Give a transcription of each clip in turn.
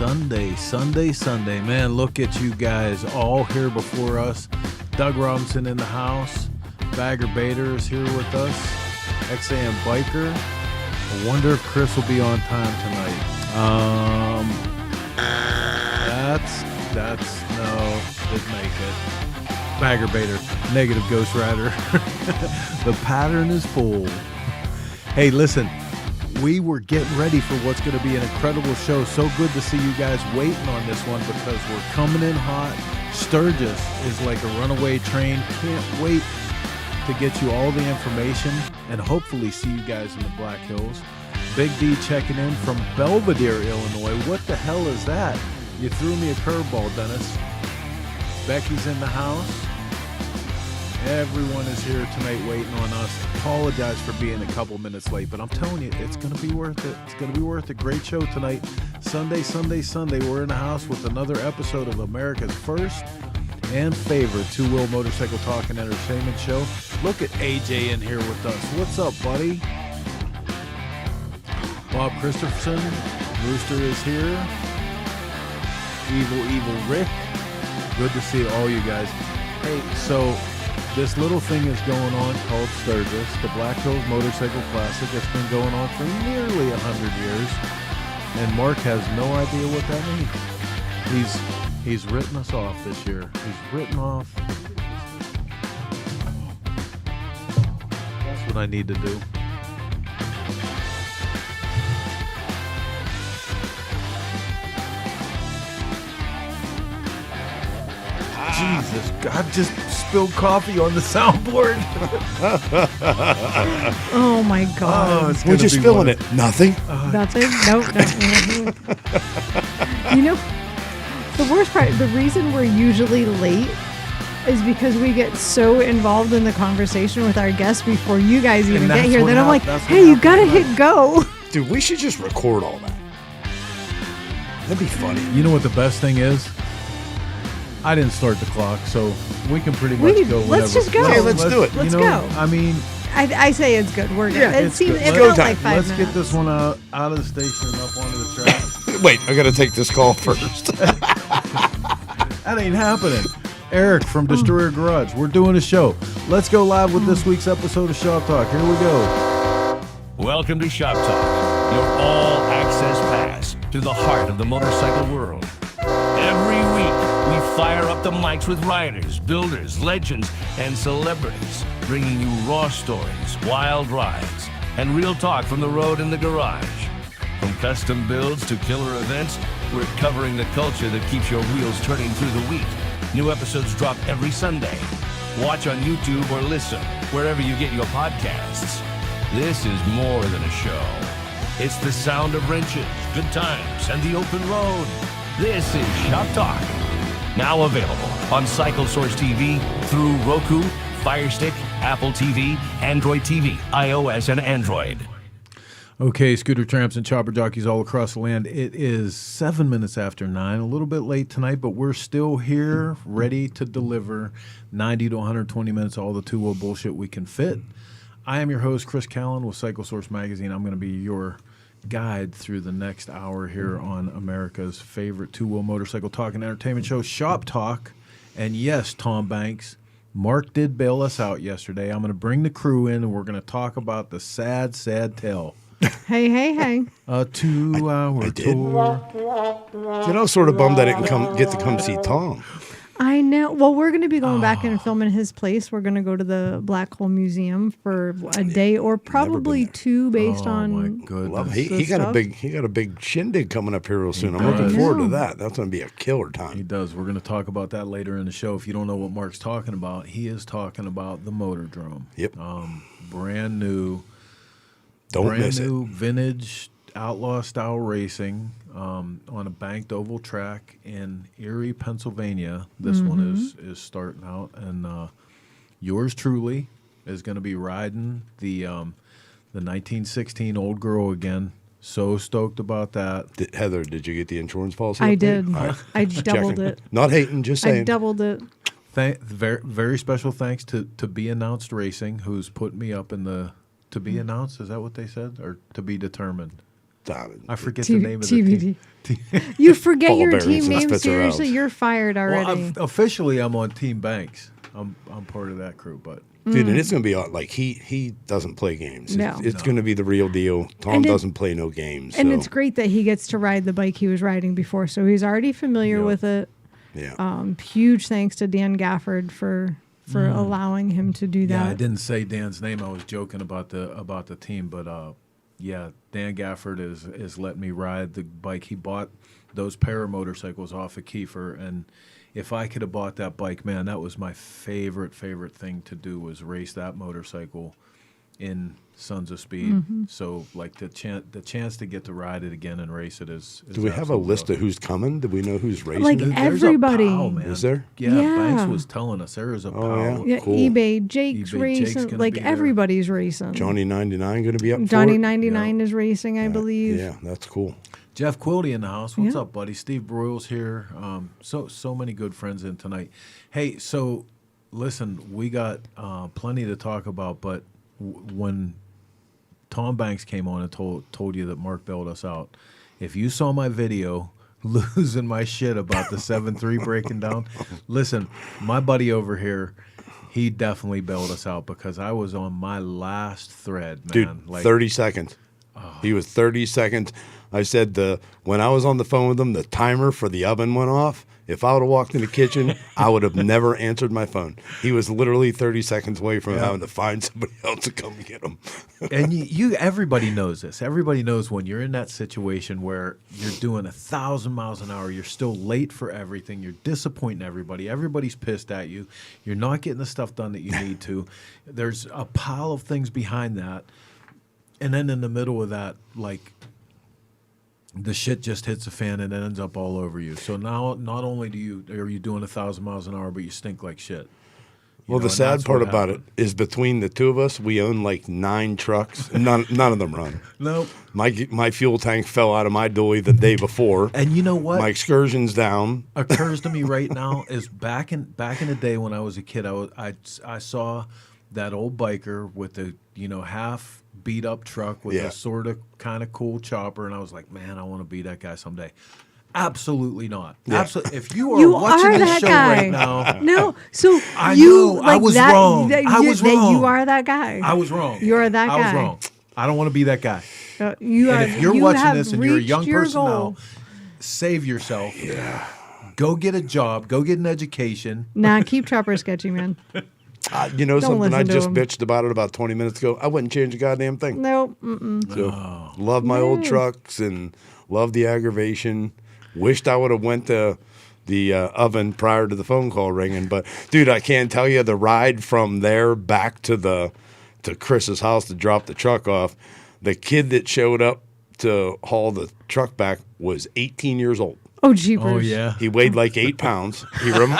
Sunday. Man, look at you guys all here before us. Doug Robinson in the house. Bagger Bader is here with us. XAM Biker. I wonder if Chris will be on time tonight. No, didn't make it. Bagger Bader, negative Ghost Rider. The pattern is full. Hey, listen. We were getting ready for what's going to be an incredible show. So good to see you guys waiting on this one because we're coming in hot. Sturgis is like a runaway train. Can't wait to get you all the information and hopefully see you guys in the Black Hills. Big D checking in from Belvedere, Illinois. What the hell is that? You threw me a curveball, Dennis. Becky's in the house. Everyone is here tonight waiting on us. Apologize for being a couple minutes late, but I'm telling you, it's going to be worth it. It's going to be worth it. Great show tonight. Sunday. We're in the house with another episode of America's first and favorite two-wheel motorcycle talk and entertainment show. Look at AJ in here with us. What's up, buddy? Bob Christopherson. Rooster is here. Evil Rick. Good to see all you guys. Hey, so this little thing is going on called Sturgis, the Black Hills Motorcycle Classic. It's been going on for nearly 100 years, and Mark has no idea what that means. He's written us off this year. He's written off. That's what I need to do. Jesus, God just spilled coffee on the soundboard. Oh my God. What'd you spill in it? Nothing? Nothing? Nope. You know, the worst part, the reason we're usually late is because we get so involved in the conversation with our guests before you guys even get here. Then I'm like, hey, you gotta hit go. Dude, we should just record all that. That'd be funny. You know what the best thing is? I didn't start the clock, so we can pretty much go whenever. Let's just go. Okay, let's do it. Let's go. I mean, I say it's good. We're good. Yeah, It seems good. it Let's felt like 5 Let's minutes. get this one out of the station and up onto the track. Wait, I got to take this call first. That ain't happening. Eric from Destroyer Garage. We're doing a show. Let's go live with this week's episode of Shop Talk. Here we go. Welcome to Shop Talk, your all-access pass to the heart of the motorcycle world. Every week, we fire up the mics with riders, builders, legends, and celebrities, bringing you raw stories, wild rides, and real talk from the road and the garage. From custom builds to killer events, we're covering the culture that keeps your wheels turning through the week. New episodes drop every Sunday. Watch on YouTube or listen wherever you get your podcasts. This is more than a show. It's the sound of wrenches, good times, and the open road. This is Shop Talk. Now available on CycleSource TV through Roku, Fire Stick, Apple TV, Android TV, iOS, and Android. Okay, scooter tramps and chopper jockeys all across the land. It is 7 minutes after 9, a little bit late tonight, but we're still here, ready to deliver 90 to 120 minutes of all the two-wheel bullshit we can fit. I am your host, Chris Callen with CycleSource Magazine. I'm going to be your guide through the next hour here on America's favorite two-wheel motorcycle talk and entertainment show, Shop Talk. And yes, Tom Banks, Mark did bail us out yesterday. I'm going to bring the crew in, and we're going to talk about the sad tale. Hey. A 2-hour tour. You know, sort of bummed I didn't get to come see Tom. I know. Well, we're going to be going back and filming his place. We're going to go to the Black Hole Museum for a day or probably 2 based on. My goodness. He got a big shindig coming up here real soon. I'm looking forward to that. That's going to be a killer time. He does. We're going to talk about that later in the show. If you don't know what Mark's talking about, he is talking about the MotorDrome. Yep. Brand new. Don't miss it. Vintage outlaw style racing on a banked oval track in Erie, Pennsylvania. This one is starting out, and yours truly is going to be riding the 1916 Old Girl again. So stoked about that. Heather, did you get the insurance policy? I update? did. Right. I doubled it. Not hating, just saying. I doubled it. Very, very special thanks to Be Announced Racing, who's put me up in the to be announced. Is that what they said, or to be determined? I forget the name of the TBD. team. You forget Ball your bearings team and name? Spitzer Seriously, Elves. you're fired already. Well, officially, I'm on Team Banks. I'm part of that crew, but Dude, and it's going to be like he doesn't play games. No. It's going to be the real deal. Tom doesn't play no games. and so, it's great that he gets to ride the bike he was riding before, so he's already familiar Yep. with it. yeah. Huge thanks to Dan Gafford for allowing him to do yeah, I that. didn't say Dan's name. I was joking about the team, but yeah, Dan Gafford is letting me ride the bike. He bought those para motorcycles off of Kiefer, and if I could have bought that bike, man, that was my favorite thing to do was race that motorcycle in Sons of Speed. Mm-hmm. So like the chance to get to ride it again and race it is Do we have a absolutely list of awesome. who's coming? Do we know who's racing? Like it? There's a everybody. pile, man. Is there? Yeah, Yeah. Banks was telling us there is a pile. Yeah, Cool. eBay, Jake's eBay, racing. Jake's gonna Like be there. everybody's racing. Johnny 99 going to be up Johnny for it? 99 is racing, I believe. Yeah, that's cool. Jeff Quilty in the house. What's Yeah. up, buddy? Steve Broyles here. So many good friends in tonight. Hey, so listen, we got plenty to talk about, but when Tom Banks came on and told you that Mark bailed us out, if you saw my video losing my shit about the 7.3 breaking down, listen, my buddy over here, he definitely bailed us out because I was on my last thread, man. Dude, 30 seconds. He was 30 seconds. I said when I was on the phone with him, the timer for the oven went off. If I would have walked in the kitchen, I would have never answered my phone. He was literally 30 seconds away from having to find somebody else to come get him. And everybody knows this. Everybody knows when you're in that situation where you're doing 1,000 miles an hour, you're still late for everything, you're disappointing everybody, everybody's pissed at you, you're not getting the stuff done that you need to. There's a pile of things behind that. And then in the middle of that, like, the shit just hits the fan and it ends up all over you. So now, not only are you doing 1,000 miles an hour, but you stink like shit. Well, the sad part about it is between the two of us, we own like 9 trucks. None of them run. Nope. My fuel tank fell out of my dolly the day before. And you know what? My excursion's down. Occurs to me right now is back in the day when I was a kid, I saw that old biker with the half beat up truck with a sort of kind of cool chopper, and I was like, man, I want to be that guy someday. Absolutely not. Yeah. Absolutely. If you are watching this that show guy. right now, No, so I you know, I like was that, wrong. That, I you, was that wrong. you are that guy. I was wrong. You are that guy. I was wrong. I don't want to be that guy. You And are, if you're you watching have this and you're a reached young your person goal. now, save yourself. Yeah. Go get a job. Go get an education. Nah, keep chopper sketchy, man. You know Don't something? I listen to just him. bitched about it about 20 minutes ago. I wouldn't change a goddamn thing. Nope. Mm-mm. So, love my old trucks and love the aggravation. Wished I would have went to the oven prior to the phone call ringing. But, dude, I can't tell you the ride from there back to Chris's house to drop the truck off. The kid that showed up to haul the truck back was 18 years old. Oh, jeepers. Oh, yeah. He weighed like 8 pounds.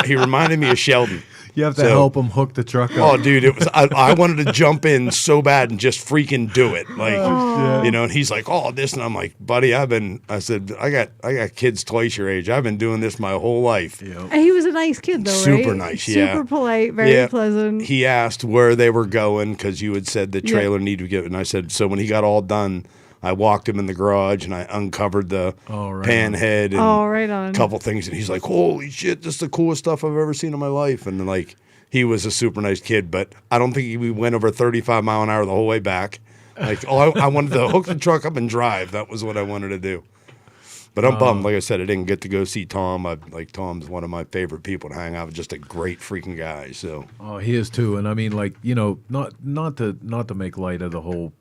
He reminded me of Sheldon. You have to help him hook the truck up. Oh, dude, it was. I wanted to jump in so bad and just freaking do it, like And he's like, "Oh, this," and I'm like, "Buddy, I said, I got kids twice your age. I've been doing this my whole life." And he was a nice kid, though, right? Super nice, yeah. Super polite, very pleasant. He asked where they were going because you had said the trailer needed to get, and I said, so when he got all done, I walked him in the garage and I uncovered the pan head and a couple things, and he's like, "Holy shit, this is the coolest stuff I've ever seen in my life." And like, he was a super nice kid, but I don't think we went over 35 mile an hour the whole way back. Like, I wanted to hook the truck up and drive. That was what I wanted to do. But I'm bummed. Like I said, I didn't get to go see Tom. Tom's one of my favorite people to hang out with. Just a great freaking guy. So. Oh, he is too. And I mean, like, not to make light of the whole,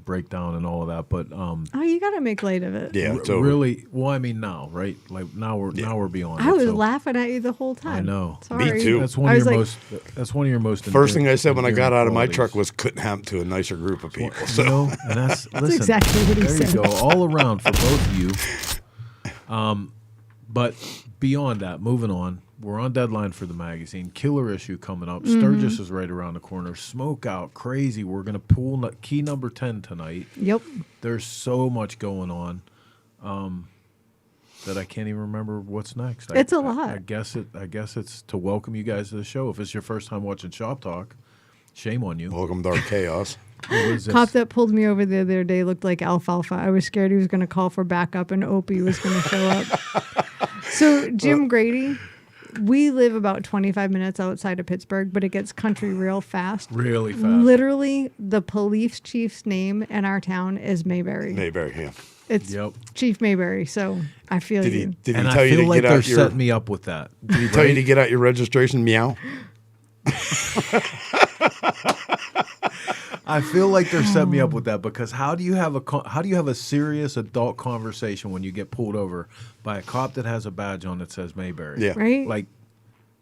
breakdown and all of that, but you got to make light of it. Yeah, it's over. Really. Well, I mean, now, right? Like now we're beyond. I was so. laughing at you the whole time. I know. Sorry. Me too. That's one of your most. First thing I said when I got out of my qualities. truck was couldn't happen to a nicer group of people. So. And that's listen, exactly what he there said. you go, all around for both of you. But beyond that, moving on, we're on deadline for the magazine. Killer issue coming up. Sturgis is right around the corner. Smokeout, crazy. We're going to pull key number 10 tonight. Yep. There's so much going on that I can't even remember what's next. It's a lot. I guess it's to welcome you guys to the show. If it's your first time watching Shop Talk, shame on you. Welcome to our chaos. What was this? Cop that pulled me over the other day looked like alfalfa. I was scared he was going to call for backup and Opie was going to show up. So Jim Grady, we live about 25 minutes outside of Pittsburgh, but it gets country real fast. Really fast. Literally, the police chief's name in our town is Mayberry. Mayberry, yeah. It's Chief Mayberry, so I feel you. Did he and tell I you feel to like get they're out your? setting me up with that. Did he tell you to get out your registration? Meow. I feel like they're setting me up with that because how do you have a serious adult conversation when you get pulled over by a cop that has a badge on that says Mayberry? Yeah. Right? Like,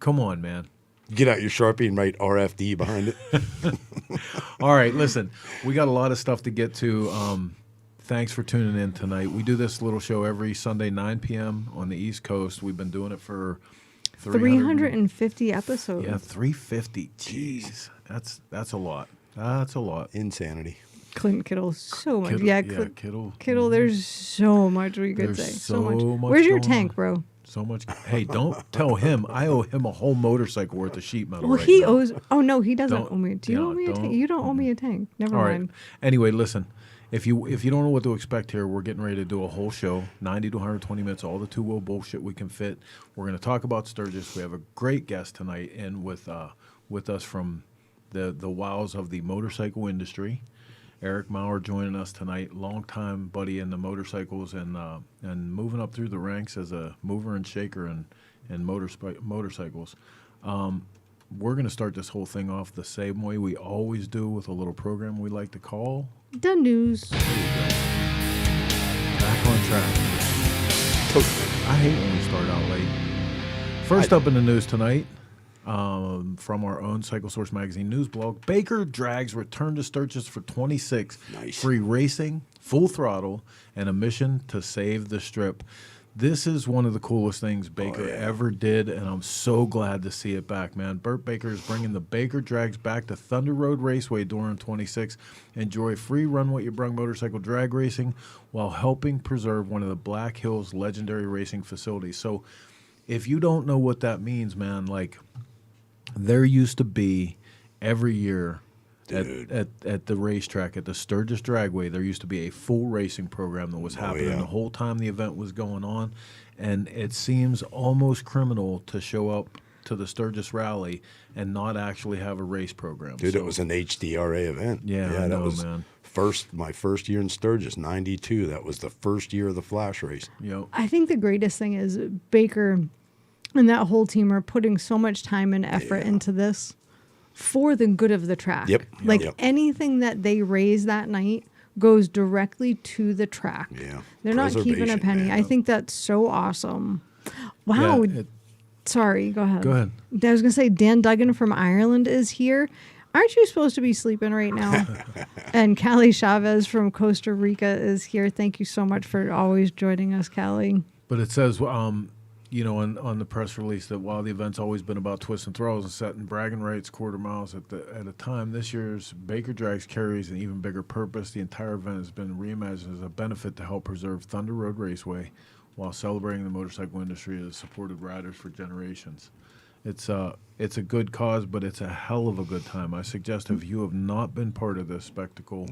come on, man. Get out your Sharpie and write RFD behind it. All right, listen, we got a lot of stuff to get to. Thanks for tuning in tonight. We do this little show every Sunday, 9 p.m. on the East Coast. We've been doing it for 350 episodes. Yeah, 350. Jeez, that's a lot. That's a lot. Insanity. Clint Kittle, so much. Kittle, Kittle. Kittle, there's so much we could say. So much Where's your going tank, on. bro? So much. Hey, don't tell him. I owe him a whole motorcycle worth of sheet metal. Well, right he now. owes. Oh no, he doesn't Don't- owe me. Do you yeah, owe me a don't- tank? You don't owe me a tank. Never All mind. right. Anyway, listen. If you don't know what to expect here, we're getting ready to do a whole show, 90 to 120 minutes, all the two-wheel bullshit we can fit. We're going to talk about Sturgis. We have a great guest tonight in with us from the wows of the motorcycle industry. Eric Maurer joining us tonight, longtime buddy in the motorcycles and moving up through the ranks as a mover and shaker in motorcycles. We're going to start this whole thing off the same way we always do with a little program we like to call The news. Back on track. I hate when we start out late. First up in the news tonight, from our own Cycle Source Magazine news blog, Baker Drags return to Sturgis for 26. Nice. Free racing, full throttle, and a mission to save the strip. This is one of the coolest things Baker ever did, and I'm so glad to see it back, man. Burt Baker is bringing the Baker Drags back to Thunder Road Raceway during 26. Enjoy free Run What You Brung motorcycle drag racing while helping preserve one of the Black Hills legendary racing facilities. So if you don't know what that means, man, like there used to be every year at the racetrack, at the Sturgis Dragway, there used to be a full racing program that was happening the whole time the event was going on. And it seems almost criminal to show up to the Sturgis Rally and not actually have a race program. Dude, it was an HDRA event. Yeah, I that know, was man. My first year in Sturgis, 92. That was the first year of the Flash race. Yep. I think the greatest thing is Baker and that whole team are putting so much time and effort into this for the good of the track. Yep. Like Yep. anything that they raise that night goes directly to the track. Yeah. They're not keeping a Preservation, penny. man. I think that's so awesome. Wow. Yeah, Sorry, go ahead. Go ahead. I was going to say Dan Duggan from Ireland is here. Aren't you supposed to be sleeping right now? And Callie Chavez from Costa Rica is here. Thank you so much for always joining us, Callie. But it says, on the press release that while the event's always been about twists and throws and setting bragging rights quarter miles at a time, this year's Baker Drags carries an even bigger purpose. The entire event has been reimagined as a benefit to help preserve Thunder Road Raceway while celebrating the motorcycle industry that has supported riders for generations. It's a good cause, but it's a hell of a good time. I suggest if you have not been part of this spectacle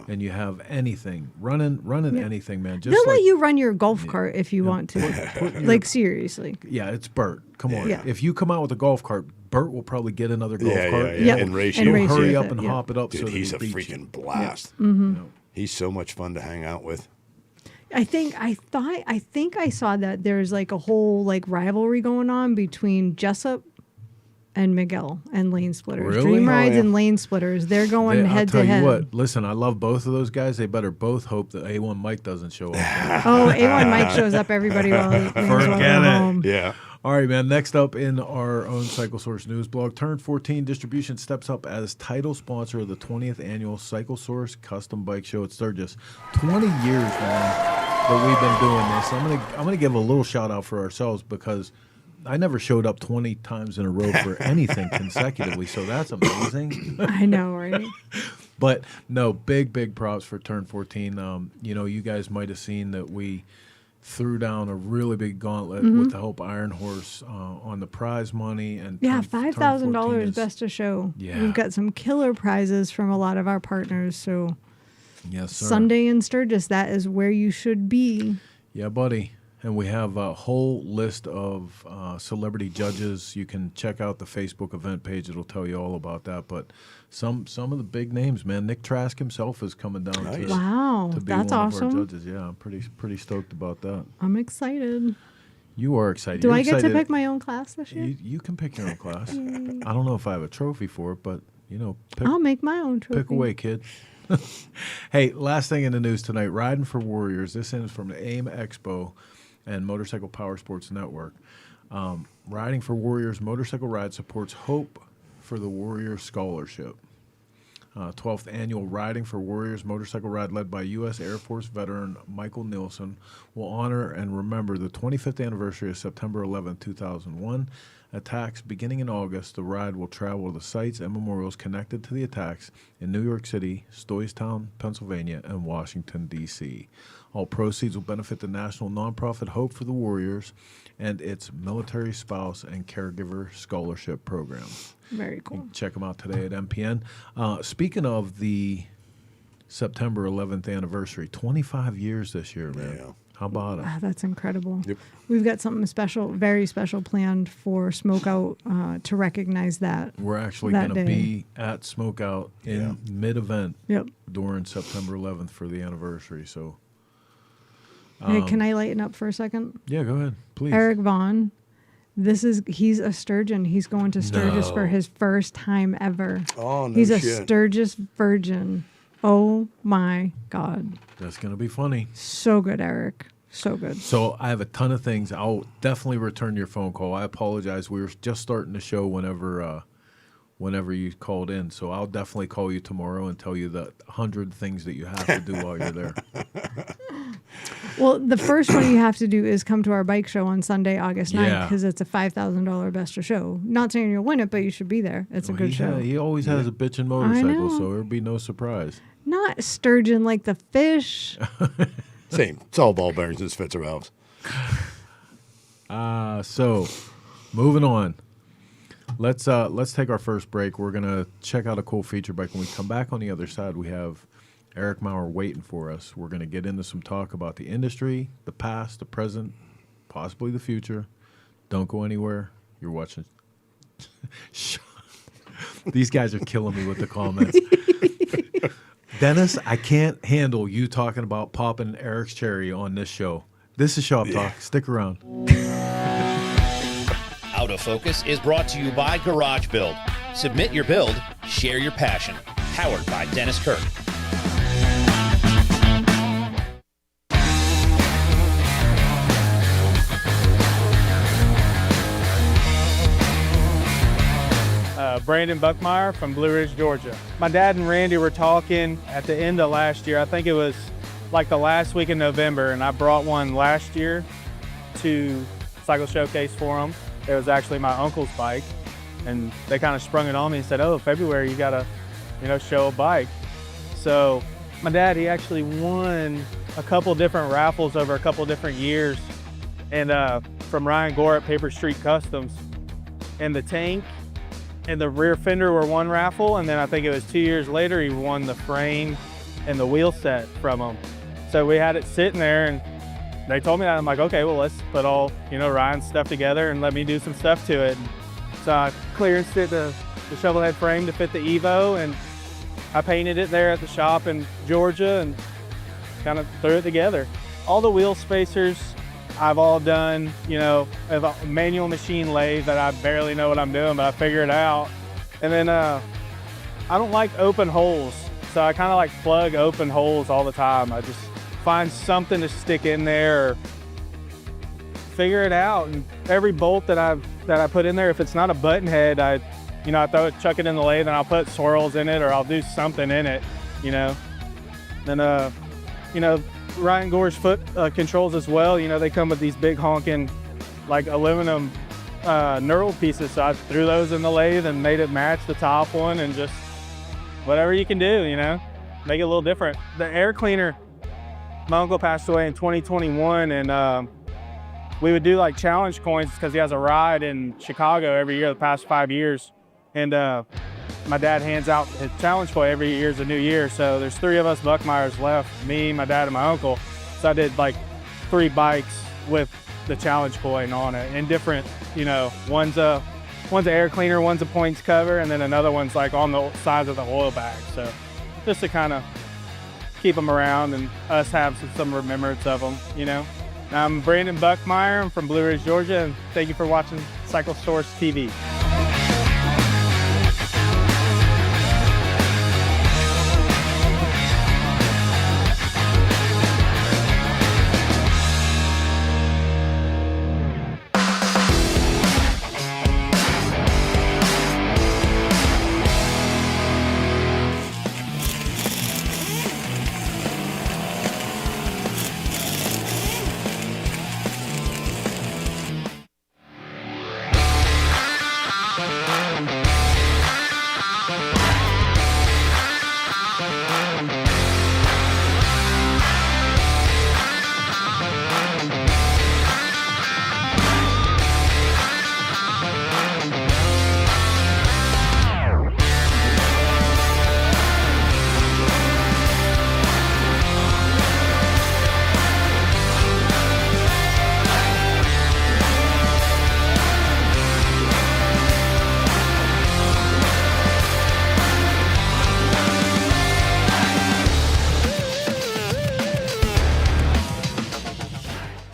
and you have anything, running anything, man. Just They'll let you run your golf cart if you want to. Like, seriously. Yeah, it's Bert. Come on. Yeah. If you come out with a golf cart, Bert will probably get another golf cart. Yep. And race And you. race Hurry with up it, and yeah. hop it up. Dude, so that he's he a beats freaking you. blast. Mm-hmm. He's so much fun to hang out with. I think I saw that there's like a whole like rivalry going on between Jessup and Miguel and Lane Splitters. Really? Dream Rides yeah. and Lane Splitters. They're going head to head. I'll tell you what. Listen, I love both of those guys. They better both hope that A1 Mike doesn't show up. Oh, A1 Mike shows up. Everybody will Forget it. home. Yeah. All right, man. Next up in our own Cycle Source news blog, Turn 14 Distribution steps up as title sponsor of the 20th annual Cycle Source Custom Bike Show at Sturgis. 20 years, man, that we've been doing this. I'm gonna give a little shout out for ourselves because I never showed up 20 times in a row for anything consecutively, so that's amazing. I know, right? But no, big props for Turn 14. You guys might have seen that we threw down a really big gauntlet with the Hope Iron Horse on the prize money. And $5,000 best of show. Yeah. We've got some killer prizes from a lot of our partners. So yes, sir. Sunday in Sturgis, that is where you should be. Yeah, buddy. And we have a whole list of celebrity judges. You can check out the Facebook event page. It'll tell you all about that. But some of the big names, man. Nick Trask himself is coming down to be that's one awesome. of our judges. Yeah, I'm pretty stoked about that. I'm excited. You are excited. Do You're I get excited. to pick my own class this year? You can pick your own class. I don't know if I have a trophy for it, but, I'll make my own trophy. Pick away, kid. Hey, last thing in the news tonight, Riding for Warriors. This is from the AIM Expo and Motorcycle Powersports Network. Riding for Warriors Motorcycle Ride supports Hope for the Warriors Scholarship. 12th Annual Riding for Warriors Motorcycle Ride, led by U.S. Air Force veteran Michael Nielsen, will honor and remember the 25th anniversary of September 11, 2001 attacks. Beginning in August, the ride will travel to the sites and memorials connected to the attacks in New York City, Stoystown, Pennsylvania, and Washington, D.C. All proceeds will benefit the national nonprofit Hope for the Warriors and its military spouse and caregiver scholarship program. Very cool. You can check them out today at MPN. Speaking of the September 11th anniversary, 25 years this year, man. Yeah. How about it? Wow, that's incredible. Yep. We've got something special, very special planned for Smokeout to recognize that. We're actually going to be at Smokeout in mid-event during September 11th for the anniversary. So, hey, can I lighten up for a second? Yeah, go ahead, please. Eric Vaughn, he's a sturgeon. He's going to Sturgis for his first time ever. Oh, no He's shit. a Sturgis virgin. Oh, my God. That's going to be funny. So good, Eric. So good. So I have a ton of things. I'll definitely return your phone call. I apologize. We were just starting the show whenever you called in. So I'll definitely call you tomorrow and tell you the 100 things that you have to do while you're there. Well, the first one you have to do is come to our bike show on Sunday, August 9th, because it's a $5,000 best of show. Not saying you'll win it, but you should be there. It's a good show. He always has a bitchin' motorcycle, so it'll be no surprise. Not sturgeon like the fish. Same. It's all ball bearings and Spitzer valves. So, moving on. Let's take our first break. We're gonna check out a cool feature bike. When we come back on the other side, we have Eric Maurer waiting for us. We're gonna get into some talk about the industry, the past, the present, possibly the future. Don't go anywhere. You're watching. These guys are killing me with the comments. Dennis, I can't handle you talking about popping Eric's cherry on this show. This is Shop Talk. Stick around. Out of Focus is brought to you by Garage Build. Submit your build, share your passion. Powered by Dennis Kirk. Brandon Buckmire from Blue Ridge, Georgia. My dad and Randy were talking at the end of last year. I think it was like the last week in November, and I brought one last year to Cycle Showcase for them. It was actually my uncle's bike, and they kind of sprung it on me and said, "Oh, February you gotta, show a bike." So my dad, he actually won a couple different raffles over a couple different years, and from Ryan Gore at Paper Street Customs, and the tank and the rear fender were one raffle, and then I think it was 2 years later he won the frame and the wheel set from them. So we had it sitting there, and they told me that. I'm like, okay, well, let's put all Ryan's stuff together and let me do some stuff to it. So I clearanced it, the shovel head frame to fit the Evo, and I painted it there at the shop in Georgia and kind of threw it together. All the wheel spacers I've all done, with a manual machine lathe that I barely know what I'm doing, but I figure it out. And then I don't like open holes, so I kind of like plug open holes all the time. I just find something to stick in there or figure it out. And every bolt that I put in there, if it's not a button head, I throw it, chuck it in the lathe, and I'll put swirls in it or I'll do something in it, Then Ryan Gore's foot controls as well. They come with these big honking, like aluminum knurled pieces. So I threw those in the lathe and made it match the top one, and just whatever you can do, make it a little different. The air cleaner, My uncle passed away in 2021, and we would do like challenge coins because he has a ride in Chicago every year the past 5 years. And my dad hands out his challenge coin every year as a new year. So there's 3 of us Buckmires left, me, my dad, and my uncle. So I did like 3 bikes with the challenge coin on it, and different, one's an air cleaner, one's a points cover, and then another one's like on the size of the oil bag. So just to kind of keep them around and us have some remembrance of them, I'm Brandon Buckmire. I'm from Blue Ridge, Georgia, and thank you for watching Cycle Source TV.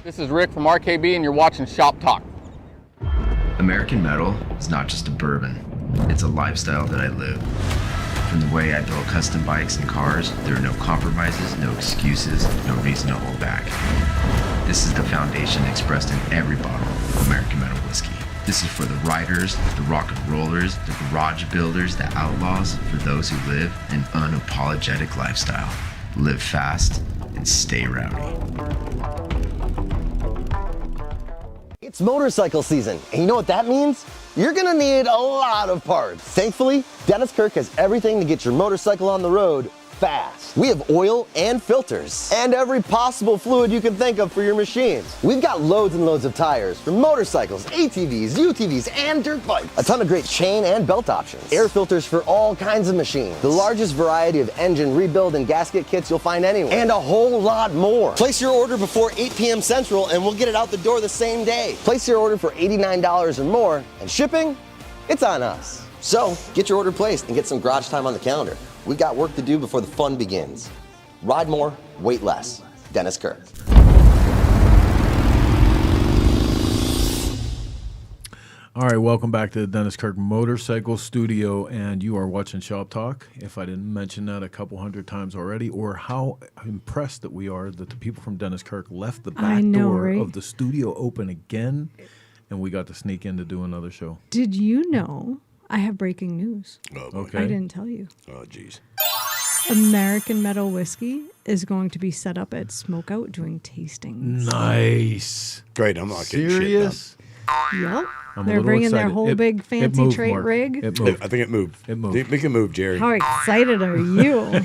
This is Rick from RKB, and you're watching Shop Talk. American metal is not just a bourbon, it's a lifestyle that I live. From the way I build custom bikes and cars, there are no compromises, no excuses, no reason to hold back. This is the foundation expressed in every bottle of American metal whiskey. This is for the riders, the rock and rollers, the garage builders, the outlaws, for those who live an unapologetic lifestyle. Live fast and stay rowdy. It's motorcycle season, and you know what that means? You're gonna need a lot of parts. Thankfully, Dennis Kirk has everything to get your motorcycle on the road fast. We have oil and filters, and every possible fluid you can think of for your machines. We've got loads and loads of tires for motorcycles, ATVs, UTVs, and dirt bikes. A ton of great chain and belt options. Air filters for all kinds of machines. The largest variety of engine rebuild and gasket kits you'll find anywhere. And a whole lot more. Place your order before 8 p.m. Central, and we'll get it out the door the same day. Place your order for $89 or more, and shipping, it's on us. So, get your order placed and get some garage time on the calendar. We've got work to do before the fun begins. Ride more, wait less. Dennis Kirk. All right, welcome back to the Dennis Kirk Motorcycle Studio, and you are watching Shop Talk. If I didn't mention that a couple hundred times already, or how impressed that we are that the people from Dennis Kirk left the back door of the studio open again, and we got to sneak in to do another show. Did you know I have breaking news? Okay. I didn't tell you. Oh, geez. American Metal Whiskey is going to be set up at Smokeout doing tastings. Nice. Great. I'm not serious. Yep. I'm They're bringing their whole big fancy trait rig. It moved. I think it moved. It moved. Make it move, Jerry. How excited are you?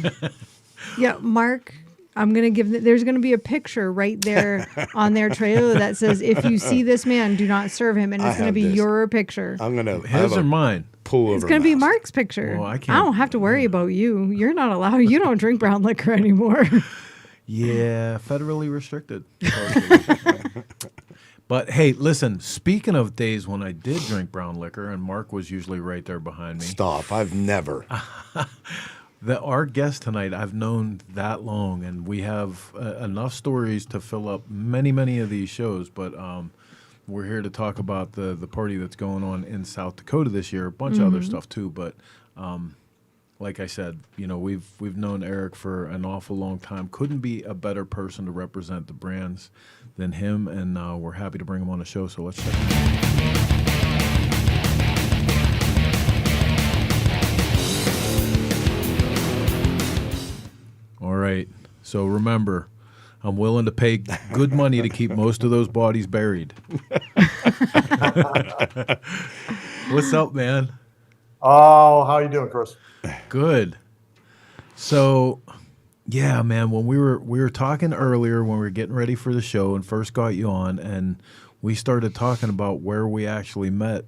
Yeah, Mark. I'm going to give, there's going to be a picture right there on their trailer that says, if you see this man, do not serve him. And it's going to be your picture. I'm going to his or mine? Pull over. It's going to be Mark's picture. Well, I can't. I don't have to worry about you. You're not allowed. You don't drink brown liquor anymore. Yeah, federally restricted. But hey, listen, speaking of days when I did drink brown liquor, and Mark was usually right there behind me. Stop. I've never. Our guest tonight, I've known that long, and we have enough stories to fill up many of these shows. But we're here to talk about the party that's going on in South Dakota this year. A bunch of other stuff too. But like I said, you know, we've known Eric for an awful long time. Couldn't be a better person to represent the brands than him, and we're happy to bring him on the show. So let's check it out. All right. So remember, I'm willing to pay good money to keep most of those bodies buried. What's up, man? Oh, how you doing, Chris? Good. So Yeah, man. When we were talking earlier, when we were getting ready for the show and first got you on, and we started talking about where we actually met.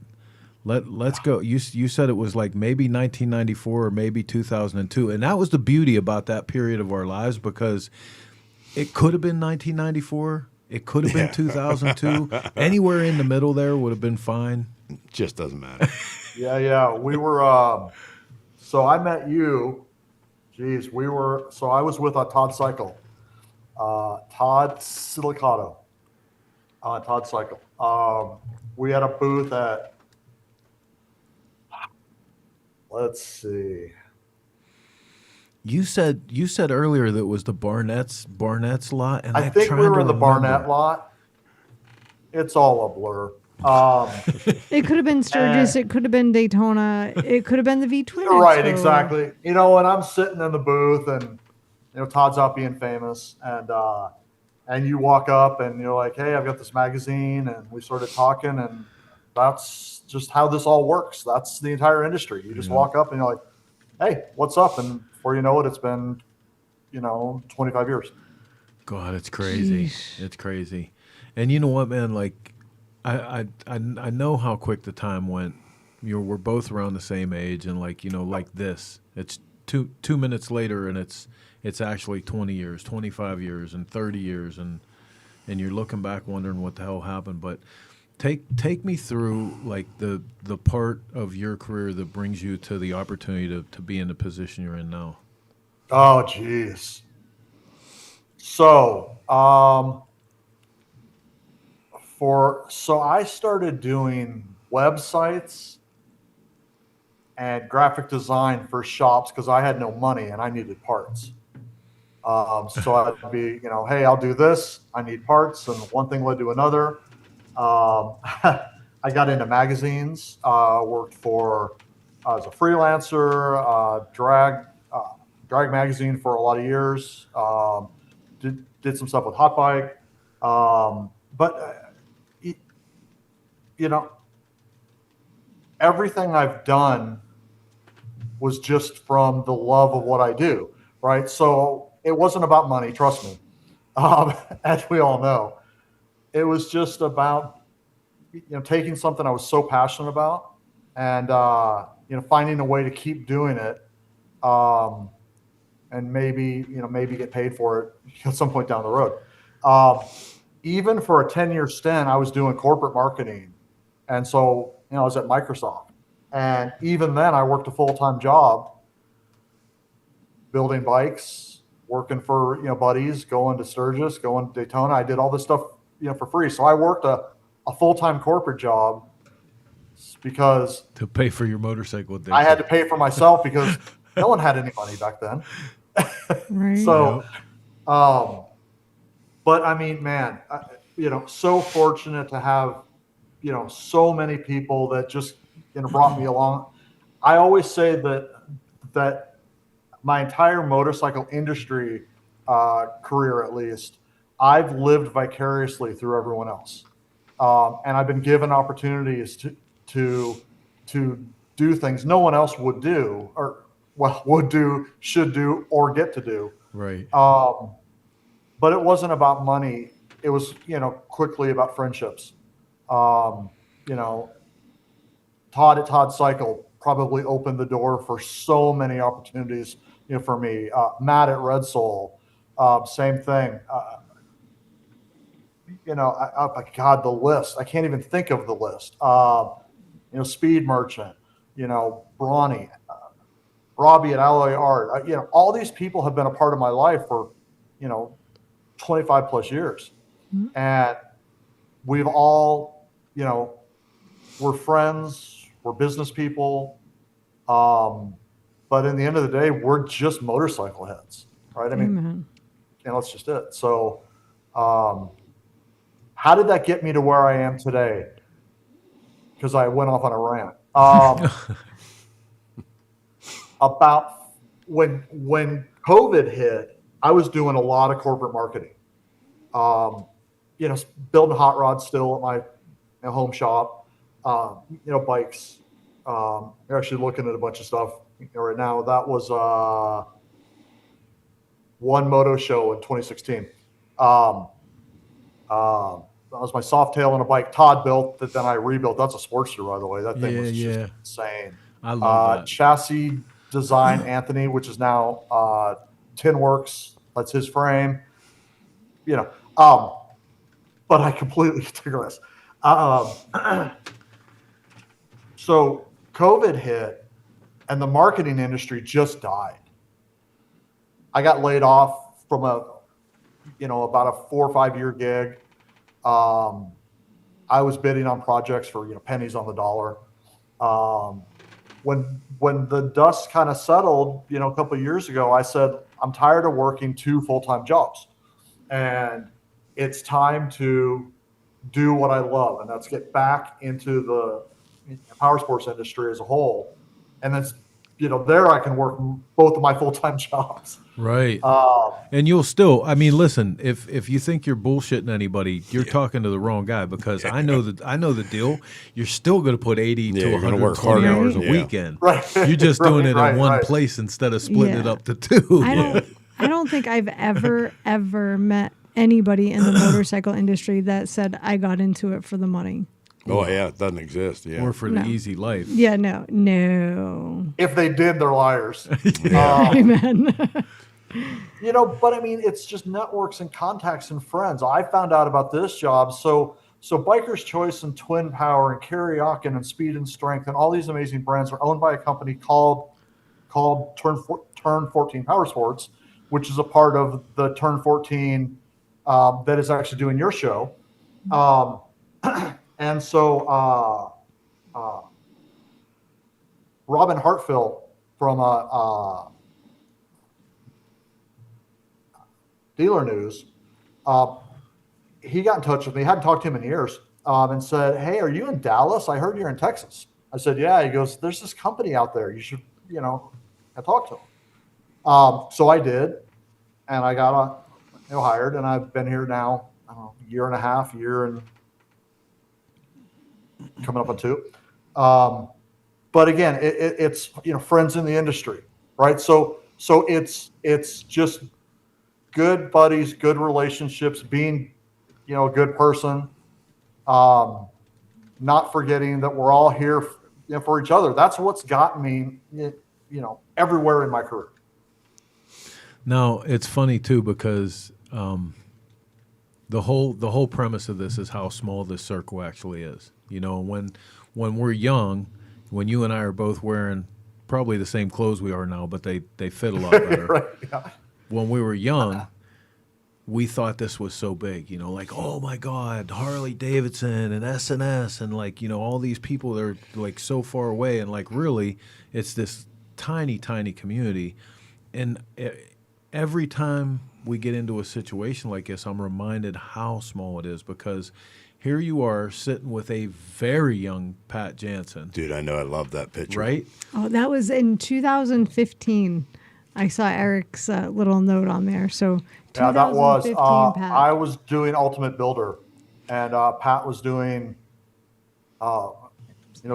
Let's go. You said it was like maybe 1994 or maybe 2002, and that was the beauty about that period of our lives, because it could have been 1994, it could have been 2002. Anywhere in the middle there would have been fine. Just doesn't matter. Yeah. We were. So I met you. Geez, we were. So I was with Todd Cycle, Todd Silicato, Todd Cycle. We had a booth at. Let's see. You said earlier that it was the Barnett's lot, and I think we were in the Barnett lot. It's all a blur. It could have been Sturgis. It could have been Daytona. It could have been the V-twin. Right, exactly. You know, and I'm sitting in the booth, and Todd's out being famous, and you walk up, and you're like, "Hey, I've got this magazine," and we started talking, and that's just how this all works. That's the entire industry. You just walk up and you're like, "Hey, what's up?" And before you know it, it's been, 25 years. God, it's crazy. Sheesh. It's crazy. And you know what, man? Like, I know how quick the time went. We're both around the same age, and like this, it's two minutes later, and it's actually 20 years, 25 years, and 30 years, and you're looking back wondering what the hell happened, but. Take me through like the part of your career that brings you to the opportunity to be in the position you're in now. Oh, geez. So, I started doing websites and graphic design for shops because I had no money and I needed parts. So I'd be, hey, I'll do this. I need parts, and one thing led to another. I got into magazines, worked as a freelancer, drag magazine for a lot of years, did some stuff with Hot Bike. But everything I've done was just from the love of what I do. Right. So it wasn't about money. Trust me. As we all know. It was just about, taking something I was so passionate about and, finding a way to keep doing it. And maybe get paid for it at some point down the road. Even for a 10-year stint, I was doing corporate marketing. And so, I was at Microsoft. And even then I worked a full-time job building bikes, working for, buddies, going to Sturgis, going to Daytona. I did all this stuff for free. So I worked a full-time corporate job because to pay for your motorcycle. I had to pay for myself because no one had any money back then. Right. So, but I mean, man, so fortunate to have, so many people that just, brought me along. I always say that my entire motorcycle industry career, at least, I've lived vicariously through everyone else, and I've been given opportunities to do things no one else would do, or would do, should do, or get to do. Right. But it wasn't about money. It was quickly about friendships. Todd at Todd Cycle probably opened the door for so many opportunities for me. Matt at Red Soul, same thing. God, the list. I can't even think of the list. Speed Merchant, Brawny, Robbie at Alloy Art. All these people have been a part of my life for, 25 plus years. Mm-hmm. And we've all, we're friends, we're business people. But in the end of the day, we're just motorcycle heads, right? I mean, that's just it. So, how did that get me to where I am today? Because I went off on a rant. About when COVID hit, I was doing a lot of corporate marketing. Building hot rods still at my home shop. Bikes. You're actually looking at a bunch of stuff right now. That was one moto show in 2016. That was my Softail on a bike Todd built that then I rebuilt. That's a Sportster, by the way. That thing was just insane. I love that. Chassis design Anthony, which is now Tinworks. That's his frame. You know, but I completely digress. So COVID hit and the marketing industry just died. I got laid off from about a 4 or 5 year gig. I was bidding on projects for, pennies on the dollar. When the dust kind of settled, a couple of years ago, I said, I'm tired of working 2 full-time jobs and it's time to do what I love. And that's get back into the powersports industry as a whole. And that's, there I can work both of my full-time jobs. Right. And you'll still, listen, if you think you're bullshitting anybody, you're talking to the wrong guy, because I know the deal. You're still going to put 80 to 120 hours a weekend. Right. You're just doing it in one place instead of splitting it up to 2. I don't think I've ever met anybody in the motorcycle industry that said I got into it for the money. Oh, yeah, it doesn't exist. Yeah. Or for the easy life. Yeah, no. If they did, they're liars. Amen. But it's just networks and contacts and friends. I found out about this job. So Biker's Choice and Twin Power and Karaoke and Speed and Strength and all these amazing brands are owned by a company called Turn 14 Powersports, which is a part of the Turn 14 that is actually doing your show. And so Robin Hartfield from Dealer News, he got in touch with me. I hadn't talked to him in years, and said, "Hey, are you in Dallas? I heard you're in Texas." I said, "Yeah." He goes, "There's this company out there. You should, I talked to him." So I did, and I got hired, and I've been here now, a year and a half, coming up on 2. But again, it's friends in the industry, right? So it's just good buddies, good relationships, being a good person, not forgetting that we're all here for each other. That's what's gotten me everywhere in my career. Now, it's funny too, because the whole premise of this is how small this circle actually is. When we're young, when you and I are both wearing probably the same clothes we are now, but they fit a lot better. Right, yeah. When we were young, we thought this was so big, like, oh my God, Harley-Davidson and S&S and all these people that are like so far away, and really it's this tiny, tiny community. And every time we get into a situation like this, I'm reminded how small it is, because here you are sitting with a very young Pat Jansen. Dude, I know. I love that picture. Right? Oh, that was in 2015. I saw Eric's little note on there. So yeah, that was. Pat. I was doing Ultimate Builder, and Pat was doing,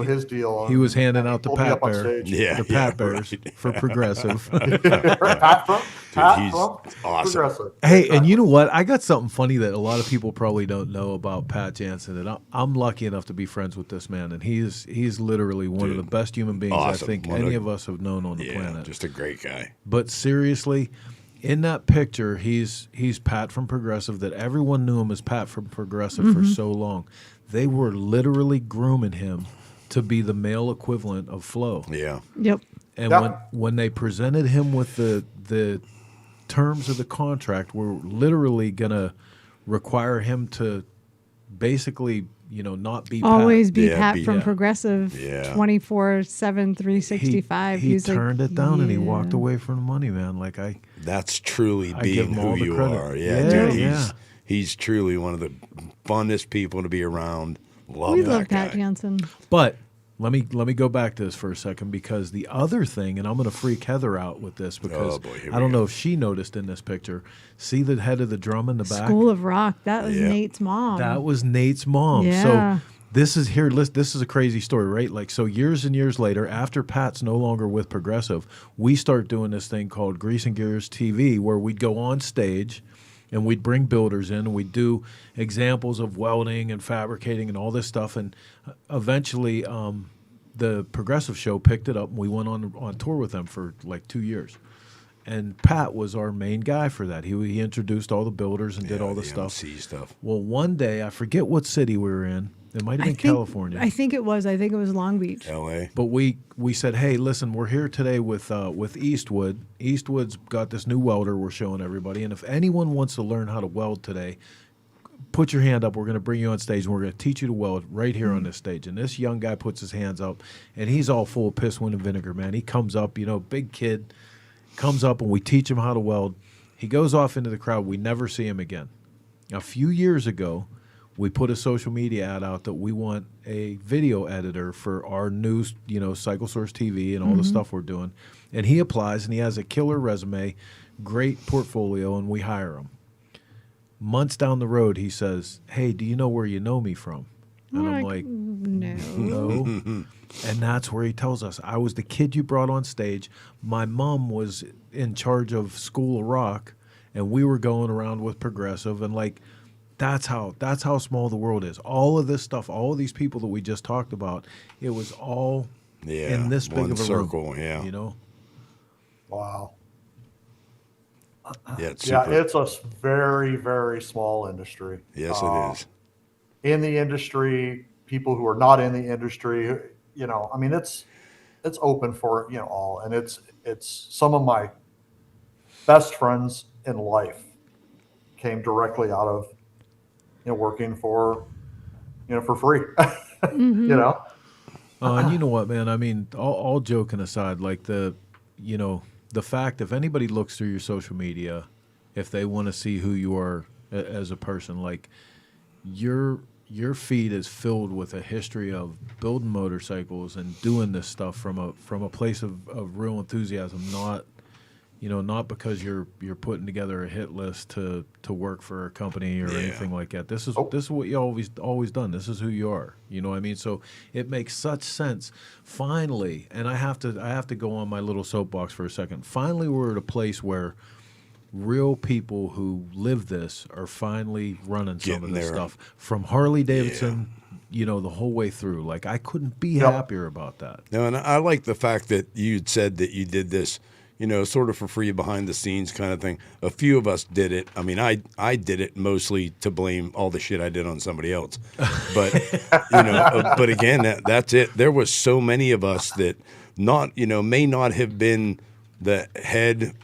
his deal. He was handing out the Pat Bear. Yeah, the Pat Bears for Progressive. Pat from awesome. Progressive. Hey, and you know what? I got something funny that a lot of people probably don't know about Pat Jansen, and I'm lucky enough to be friends with this man, and he's literally one of the best human beings I think any of us have known on the planet. Just a great guy. But seriously, in that picture, he's Pat from Progressive, that everyone knew him as Pat from Progressive for so long. They were literally grooming him to be the male equivalent of Flo. Yeah. Yep. And when they presented him with the terms of the contract, were literally going to require him to basically, not be always Pat. be Pat from Progressive 24/7, 365. He turned it down and he walked away from the money, man. That's truly being who you are. Yeah, dude. He's truly one of the funnest people to be around. We love Pat Jansen. But let me go back to this for a second, because the other thing, and I'm going to freak Heather out with this, because I don't know if she noticed in this picture. See the head of the drum in the back? School of Rock. That was Nate's mom. That was Nate's mom. Yeah. So This is a crazy story, right? Like, so years and years later, after Pat's no longer with Progressive, we start doing this thing called Grease and Gears TV, where we'd go on stage and we'd bring builders in and we'd do examples of welding and fabricating and all this stuff. And eventually the Progressive show picked it up and we went on tour with them for like 2 years. And Pat was our main guy for that. He introduced all the builders and did all the stuff. Well, one day, I forget what city we were in. It might have been California. I think it was Long Beach. LA. But we said, hey, listen, we're here today with Eastwood. Eastwood's got this new welder we're showing everybody. And if anyone wants to learn how to weld today, put your hand up. We're going to bring you on stage, and we're going to teach you to weld right here on this stage. And this young guy puts his hands up, and he's all full of piss, wind, and vinegar, man. He comes up, big kid, comes up, and we teach him how to weld. He goes off into the crowd. We never see him again. A few years ago, we put a social media ad out that we want a video editor for our new, Cycle Source TV and all the stuff we're doing. And he applies, and he has a killer resume, great portfolio, and we hire him. Months down the road, he says, hey, do you know where you know me from? And I'm like, no. And that's where he tells us, I was the kid you brought on stage. My mom was in charge of School of Rock, and we were going around with Progressive, and that's how small the world is. All of this stuff, all of these people that we just talked about, it was all in this big of a circle, room. Wow. Yeah, it's a very, very small industry. Yes, it is. In the industry, people who are not in the industry, it's open for all, and it's some of my best friends in life came directly out of working for free. Mm-hmm. And you know what, man? I mean, all joking aside, the fact, if anybody looks through your social media, if they want to see who you are as a person, your feed is filled with a history of building motorcycles and doing this stuff from a place of real enthusiasm, not because you're putting together a hit list to work for a company or anything like that. This is what you always done. This is who you are. You know what I mean? So it makes such sense. Finally, and I have to go on my little soapbox for a second. Finally, we're at a place where real people who live this are finally running some of this stuff from Harley-Davidson, the whole way through. I couldn't be happier about that. No, and I like the fact that you'd said that you did this, sort of for free, behind the scenes kind of thing. A few of us did it. I mean, I did it mostly to blame all the shit I did on somebody else. But, but again, that's it. There was so many of us that may not have been the head.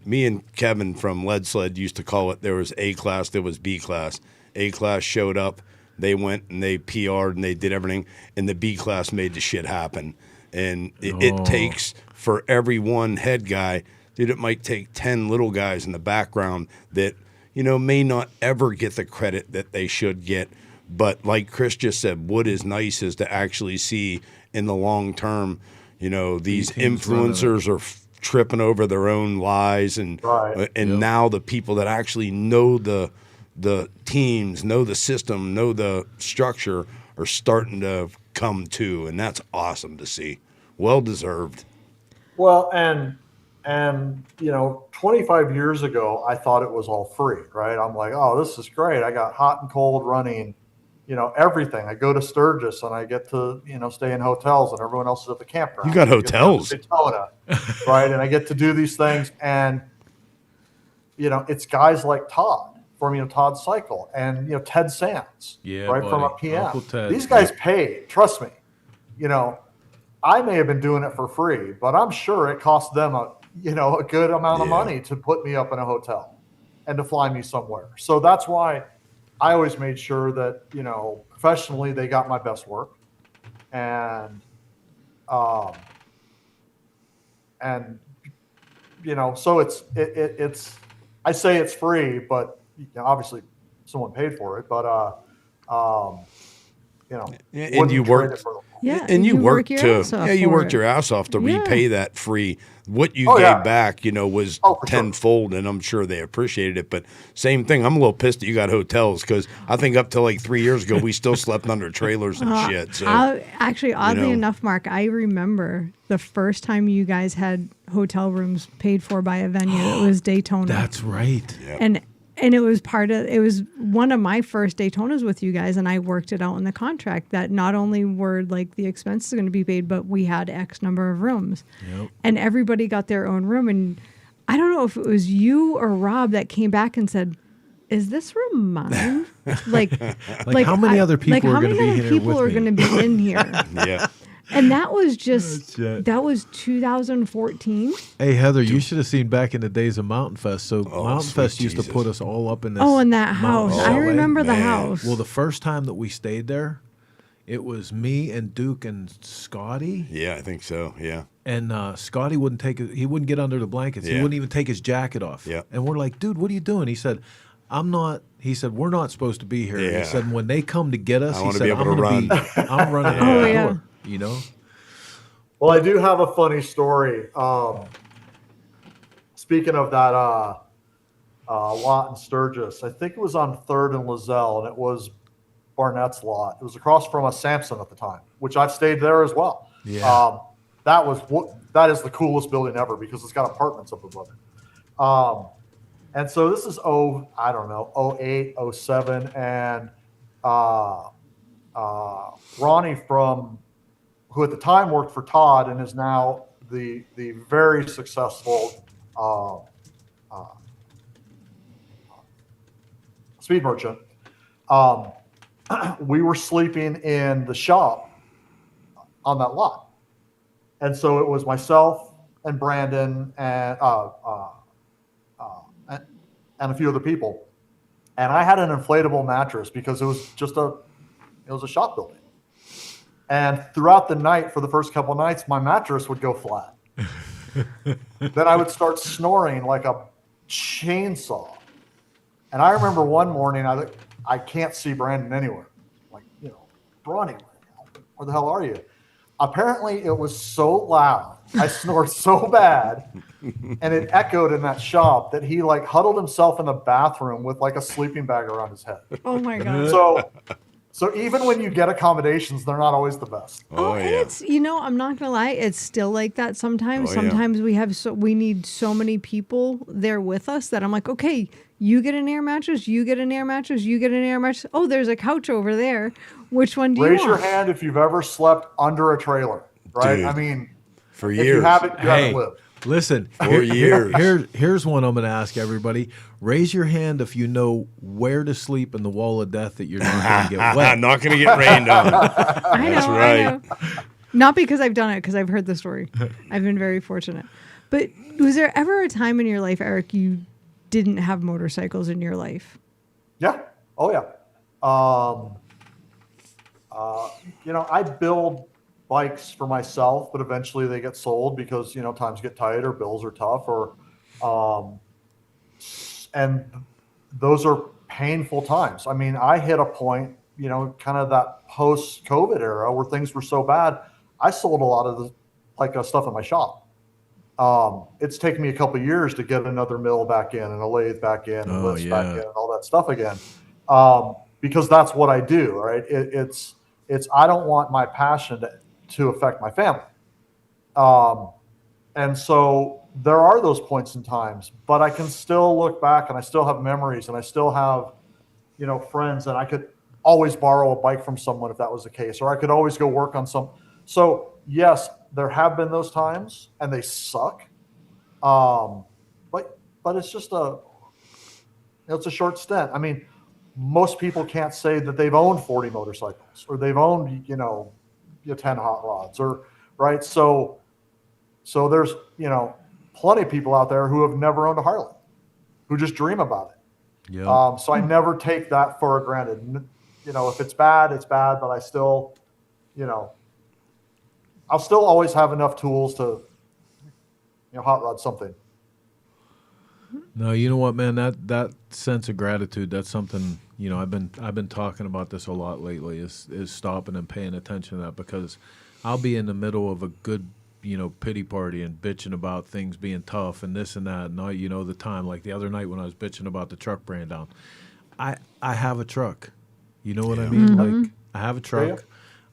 Me and Kevin from Lead Sled used to call it, there was A class, there was B class. A class showed up, they went and they PR'd and they did everything, and the B class made the shit happen. And it takes, for every one head guy, dude, it might take 10 little guys in the background that, may not ever get the credit that they should get. But like Chris just said, what is nice is to actually see in the long term, these influencers are tripping over their own lies, and now the people that actually know the teams, know the system, know the structure are starting to come to, and that's awesome to see. Well deserved. Well, and 25 years ago, I thought it was all free, right? I'm like, oh, this is great. I got hot and cold running, everything. I go to Sturgis and I get to, stay in hotels, and everyone else is at the campground. You got hotels. Daytona, right? And I get to do these things, and, it's guys like Todd from, Todd Cycle, and, Ted Sands, right, buddy. from a PM. Uncle Ted. These guys paid, trust me. I may have been doing it for free, but I'm sure it cost them a good amount of money to put me up in a hotel and to fly me somewhere. So that's why I always made sure that, professionally they got my best work. And so it's I say it's free, but obviously someone paid for it, but and you worked. Yeah, and you worked your to ass off you for worked it. your ass off to Yeah. repay that free. What you Oh, gave yeah. back, was Oh, for sure. tenfold, and I'm sure they appreciated it. But same thing, I'm a little pissed that you got hotels because I think up till like 3 years ago we still slept under trailers and shit. So Actually, oddly enough, Mark, I remember the first time you guys had hotel rooms paid for by a venue. It was Daytona. That's right. And it was one of my first Daytonas with you guys, and I worked it out in the contract that not only were like the expenses going to be paid, but we had X number of rooms. Yep. And everybody got their own room. And I don't know if it was you or Rob that came back and said, "Is this room mine?" like how many other people are going to be here people are with me? going to be in here? yeah. And that was just Shit. that was 2014. Hey, Heather, you should have seen back in the days of Mountain Fest. So Mountain sweet Fest used to Jesus. put us all up in this. Oh, in that house. mountain I chalet. remember the man. house. Well, the first time that we stayed there, it was me and Duke and Scotty. Yeah, I think so. Yeah. And Scotty wouldn't get under the blankets. He Yeah. wouldn't even take his jacket off. Yeah. And we're like, dude, what are you doing? He said, we're not supposed to be here. Yeah. He said, when they come to get us, I he wanna said, be able to run." I'm running Oh, out the yeah. door, you know? Well, I do have a funny story. Speaking of that lot in Sturgis, I think it was on 3rd and Lozelle, and it was Barnett's lot. It was across from a Samson at the time, which I've stayed there as well. Yeah. That is the coolest building ever because it's got apartments up above it. And so this is 08, 07, and Ronnie who at the time worked for Todd and is now the very successful speed merchant. We were sleeping in the shop on that lot, and so it was myself and Brandon and a few other people, and I had an inflatable mattress because it was a shop building. And throughout the night, for the first couple of nights, my mattress would go flat. Then I would start snoring like a chainsaw. And I remember one morning, I can't see Brandon anywhere. Like, Bronny, where the hell are you? Apparently, it was so loud. I snored so bad, and it echoed in that shop that he huddled himself in the bathroom with a sleeping bag around his head. Oh my God. So even when you get accommodations, they're not always the best. And it's I'm not gonna lie, it's still like that sometimes. Oh, yeah. Sometimes we need so many people there with us that I'm like, okay, you get an air mattress, you get an air mattress, you get an air mattress. Oh, there's a couch over there. Which one do you want? Raise your hand if you've ever slept under a trailer, right? Dude, I mean, for if years. you haven't, you haven't lived. Listen, 4 years. Here's one I'm going to ask everybody. Raise your hand if you know where to sleep in the wall of death that you're not going to get wet. Not going to get rained on. I That's know, right. I know. Not because I've done it, because I've heard the story. I've been very fortunate. But was there ever a time in your life, Eric, you didn't have motorcycles in your life? Yeah. Oh, yeah. I build bikes for myself, but eventually they get sold because, times get tight or bills are tough and those are painful times. I mean, I hit a point, kind of that post-COVID era where things were so bad. I sold a lot of the stuff in my shop. It's taken me a couple of years to get another mill back in and a lathe back in and lifts back in and all that stuff again. Because that's what I do, right? It's I don't want my passion to affect my family. And so there are those points in times, but I can still look back and I still have memories and I still have, friends, and I could always borrow a bike from someone if that was the case, or I could always go work on some. So yes, there have been those times and they suck. But it's just it's a short stint. I mean, most people can't say that they've owned 40 motorcycles or they've owned, 10 hot rods right. So there's, plenty of people out there who have never owned a Harley, who just dream about it. Yeah. So I never take that for granted. If it's bad, it's bad, but I still, I'll still always have enough tools to, hot rod something. No, you know what, man? That sense of gratitude, that's something You know, I've been talking about this a lot lately. Is stopping and paying attention to that, because I'll be in the middle of a good, you know, pity party and bitching about things being tough and this and that, and all, you know, the time. Like the other night when I was bitching about the truck brand down, I have a truck. You know what I mean? Like I have a truck.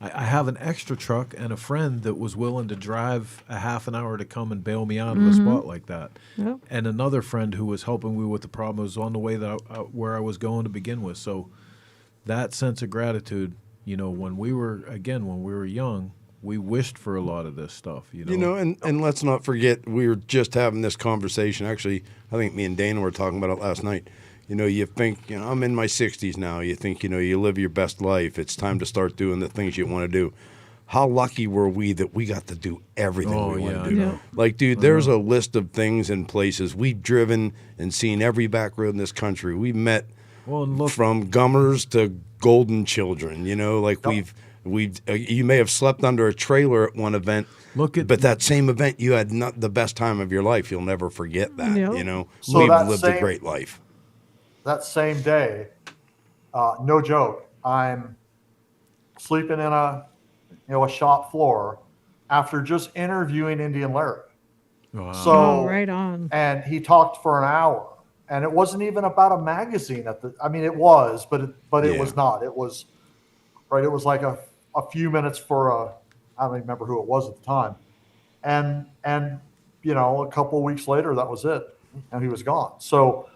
I have an extra truck and a friend that was willing to drive a half an hour to come and bail me out of a spot like that. Yep. And another friend who was helping me with the problem was on the way that where I was going to begin with. So that sense of gratitude, you know, when we were young, we wished for a lot of this stuff, you know. You know, and let's not forget, we were just having this conversation. Actually, I think me and Dana were talking about it last night. You know, you think, you know, I'm in my 60s now. You think, you know, you live your best life. It's time to start doing the things you want to do. How lucky were we that we got to do everything we want to do? Yeah. Like, dude, there's a list of things and places. We've driven and seen every back road in this country. We met from Gummers to Golden Children, you know, like we've you may have slept under a trailer at one event, but that same event, you had not the best time of your life. You'll never forget that, you know. So we've lived a great life. That same day, no joke, I'm sleeping in a shop floor after just interviewing Indian Larry. Wow. So right on. And he talked for an hour, and it wasn't even about a magazine it was, but it was not. It was It was like a few minutes for I don't even remember who it was at the time, and you know, a couple of weeks later, that was it, and he was gone. So.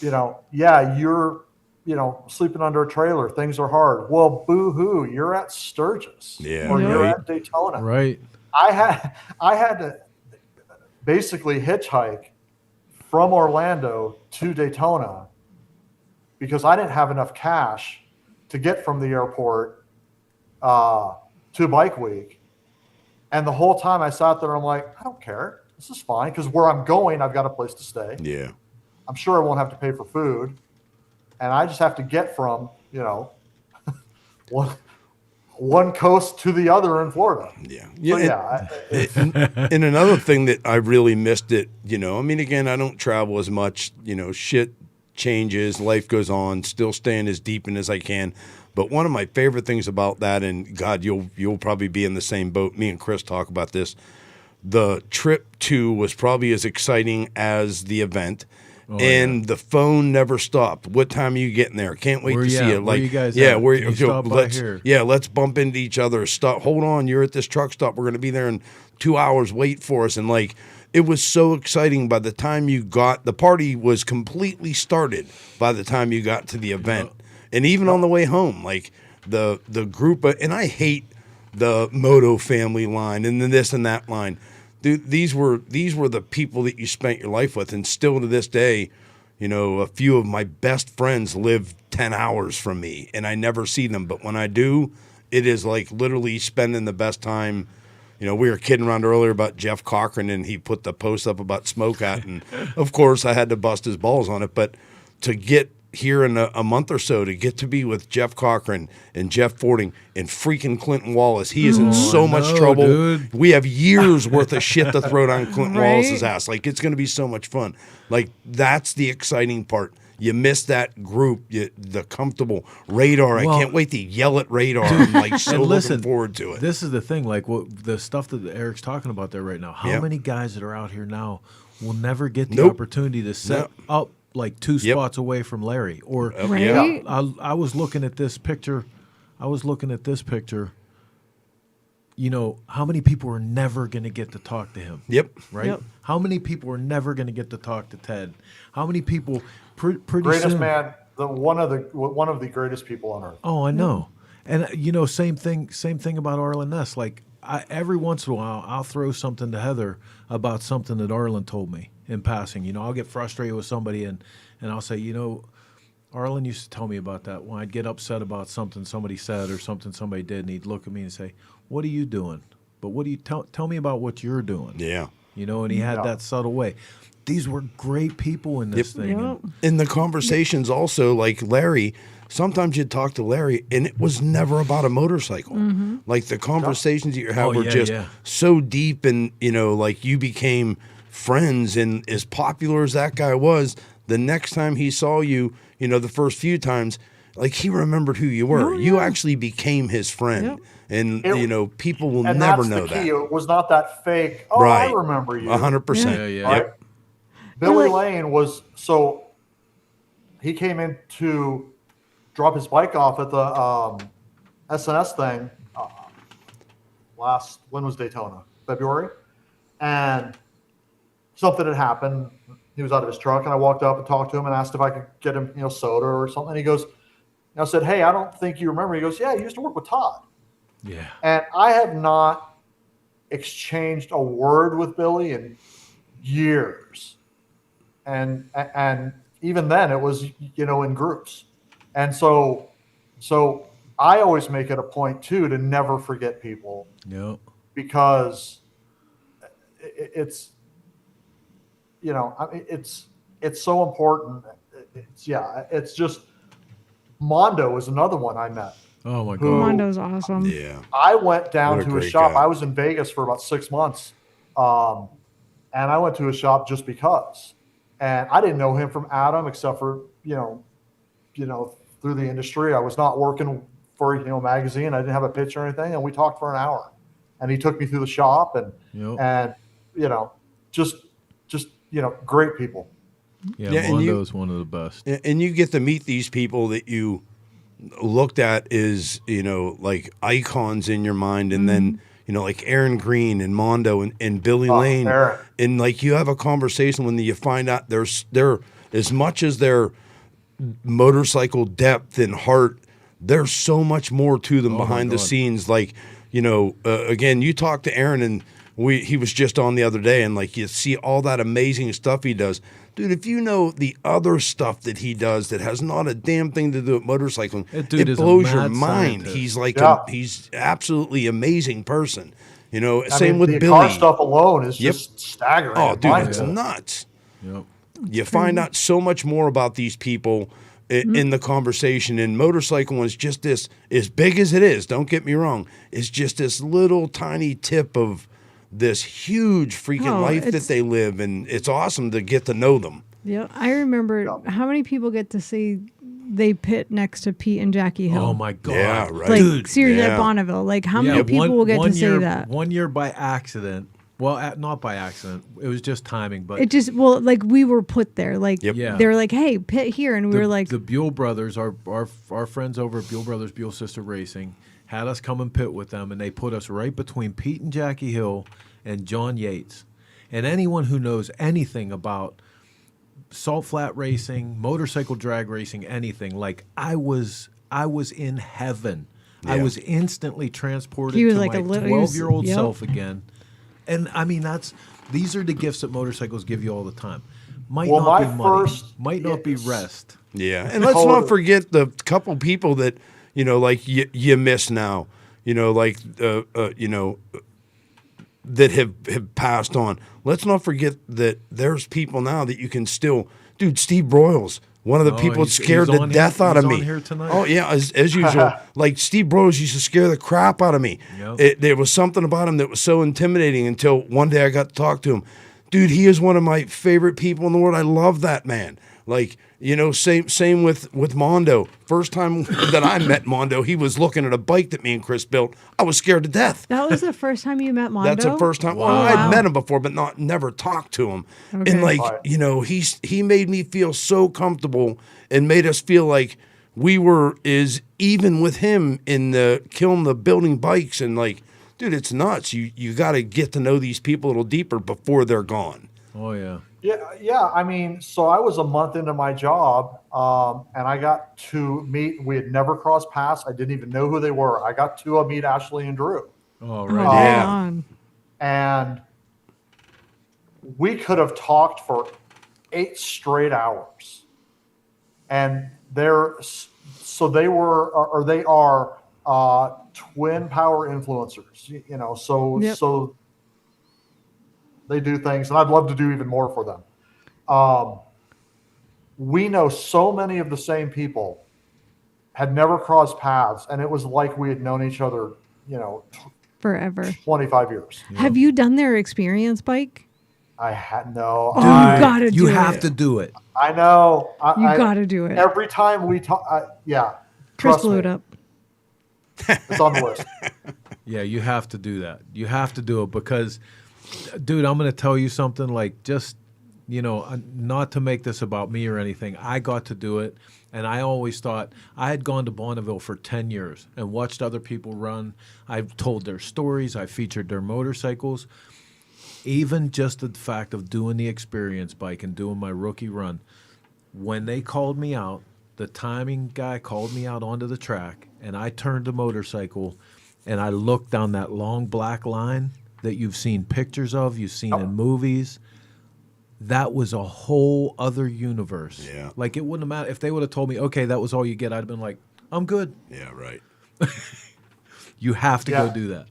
You know, you're, you know, sleeping under a trailer. Things are hard. Well, boo-hoo, you're at Sturgis, or you're at Daytona. Right. I had to basically hitchhike from Orlando to Daytona because I didn't have enough cash to get from the airport to Bike Week. And the whole time I sat there, I'm like, I don't care. This is fine, because where I'm going, I've got a place to stay. Yeah. I'm sure I won't have to pay for food, and I just have to get from, you know, one coast to the other in Florida. Yeah. And another thing that I really missed it, you know, I mean, again, I don't travel as much, you know, shit changes, life goes on, still staying as deep in as I can. But one of my favorite things about that, and God, you'll probably be in the same boat. Me and Chris talk about this. The trip to was probably as exciting as the event. And the phone never stopped. What time are you getting there? Can't wait to see it. Like, where you guys let's bump into each other. Stop. Hold on, you're at this truck stop. We're going to be there in 2 hours. Wait for us. And like, it was so exciting. By the time you got, the party was completely started by the time you got to the event, and even on the way home, like the group. And I hate the Moto family line and then this and that line. Dude, these were the people that you spent your life with, and still to this day, you know, a few of my best friends live 10 hours from me, and I never see them. But when I do, it is like literally spending the best time. You know, we were kidding around earlier about Jeff Cochran, and he put the post up about Smokeout, and of course I had to bust his balls on it. But to get here in a month or so, to get to be with Jeff Cochran and Jeff Fording and freaking Clinton Wallace. He is in so much trouble. Dude. We have years worth of shit to throw down Clinton Wallace's ass. Like, it's going to be so much fun. Like, that's the exciting part. You miss that group, the comfortable Radar. I can't wait to yell at Radar. I'm like so looking forward to it. This is the thing, like the stuff that Eric's talking about there right now. How many guys that are out here now will never get the opportunity to set up like 2 spots away from Larry? Or I was looking at this picture. You know, how many people are never going to get to talk to him? Right? How many people are never going to get to talk to Ted? How many people pretty greatest soon, man, one of the greatest people on earth. Oh, I know. And you know, same thing about Arlen Ness. Like, every once in a while, I'll throw something to Heather about something that Arlen told me in passing. You know, I'll get frustrated with somebody and I'll say, you know, Arlen used to tell me about that. When I'd get upset about something somebody said or something somebody did, and he'd look at me and say, what are you doing? But what do you tell me about what you're doing? Yeah. You know, and he had that subtle way. These were great people in this thing. Yep. In the conversations also, like Larry, sometimes you'd talk to Larry and it was never about a motorcycle. Mm-hmm. Like the conversations that you had were just so deep, and, you know, like you became friends, and as popular as that guy was, the next time he saw you, the first few times, like he remembered who you were. You actually became his friend. And, people will never know that. It was not that fake, I remember you. 100%. Yeah. Right? Billy Lane was, he came in to drop his bike off at the SNS thing when was Daytona? February? And something had happened. He was out of his truck, and I walked up and talked to him and asked if I could get him, soda or something. And he goes, I said, hey, I don't think you remember. He goes, yeah, you used to work with Todd. Yeah. And I have not exchanged a word with Billy in years. And even then it was, in groups. And so I always make it a point too, to never forget people. Yep. Because it's, it's so important. It's just, Mondo is another one I met. Oh my God. Mondo's awesome. Yeah. I went down to his shop. Guy. I was in Vegas for about 6 months. And I went to his shop just because. And I didn't know him from Adam, except for, through the industry. I was not working for, a magazine. I didn't have a picture or anything. And we talked for an hour. And he took me through the shop and just great people. Yeah, Mondo's one of the best. And you get to meet these people that you looked at as, like icons in your mind. And then, like Aaron Green and Mondo and Billy Lane. Aaron. And like you have a conversation when you find out they're as much as their motorcycle depth and heart, there's so much more to them behind the scenes. Like, again, you talk to Aaron and he was just on the other day, and like you see all that amazing stuff he does. Dude, if you know the other stuff that he does that has not a damn thing to do with motorcycling, it blows your mind. Scientist. He's like he's absolutely amazing person. Same with the Billy. car stuff alone is just staggering. Oh, dude, it's nuts. Yep. You find out so much more about these people in the conversation, and motorcycling is just this, as big as it is, don't get me wrong, it's just this little tiny tip of this huge freaking life that they live, and it's awesome to get to know them. Yeah, I remember how many people get to see they pit next to Pete and Jackie Hill. Oh my God. Yeah, right. Like, Dude, seriously, at Bonneville. Like, how many people will get to say that? 1 year by accident. Well, not by accident. It was just timing, but it just, like, we were put there. Like, Yep. they were like, hey, pit here. And we were like, the Buell brothers, our friends over at Buell Brothers, Buell Sister Racing, had us come and pit with them, and they put us right between Pete and Jackie Hill and John Yates. And anyone who knows anything about salt flat racing, motorcycle drag racing, anything, like I was in heaven. Yeah. I was instantly transported He was to like my a little- 12-year-old yep. self again. And I mean, these are the gifts that motorcycles give you all the time. Might not be money, might not be rest. Yeah, and let's not forget the couple people that like you miss now. That have passed on. Let's not forget that there's people now that you can still. Dude, Steve Broyles, one of the people that scared the death out of me. Here tonight. Oh yeah, as usual. Like Steve Broyles used to scare the crap out of me. Yep. There was something about him that was so intimidating until one day I got to talk to him. Dude, he is one of my favorite people in the world. I love that man. Like, same with Mondo. First time that I met Mondo, he was looking at a bike that me and Chris built. I was scared to death. that was the first time you met Mondo? That's the first time. Wow. Well, I'd met him before, but never talked to him. Okay. And like, he made me feel so comfortable and made us feel like we were even with him in the building bikes. And like, dude, it's nuts. You got to get to know these people a little deeper before they're gone. Oh yeah. Yeah. I mean, so I was a month into my job, and I got to meet. We had never crossed paths. I didn't even know who they were. I got to meet Ashley and Drew. Oh Oh, right. Yeah. on. And we could have talked for 8 straight hours. And they are twin power influencers, so they do things, and I'd love to do even more for them. We know so many of the same people, had never crossed paths, and it was like we had known each other, Forever. 25 years. Have you done their experience bike? I had no. Oh, you gotta do it. You have to do it. I know. You gotta do it. Every time we talk, yeah. Chris Trust blew me. it up. It's on the list. Yeah, you have to do that. You have to do it because, dude, I'm going to tell you something like just, not to make this about me or anything. I got to do it, and I always thought I had gone to Bonneville for 10 years and watched other people run. I've told their stories. I featured their motorcycles. Even just the fact of doing the experience bike and doing my rookie run, when they called me out, the timing guy called me out onto the track, and I turned the motorcycle, and I looked down that long black line that you've seen pictures of, you've seen in movies. That was a whole other universe. Yeah. Like, it wouldn't have mattered. If they would have told me, okay, that was all you get, I'd have been like, I'm good. Yeah, right. You have to go do that.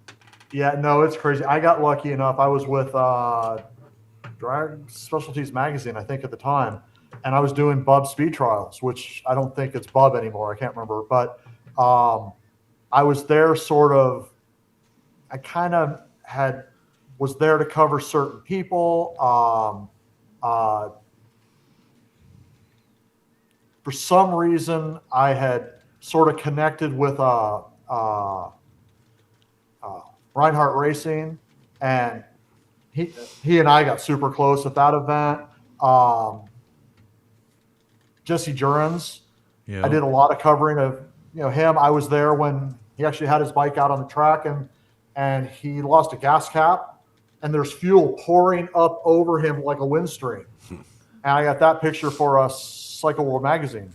Yeah, no, it's crazy. I got lucky enough. I was with Drag Specialties Magazine, I think, at the time, and I was doing Bub speed trials, which I don't think it's Bub anymore. I can't remember. But I was there I kind of was there to cover certain people. For some reason, I had sort of connected with Reinhardt Racing, and he and I got super close at that event. Jesse Jurens, I did a lot of covering of him. I was there when he actually had his bike out on the track, and he lost a gas cap, and there's fuel pouring up over him like a wind stream. And I got that picture for Cycle World magazine.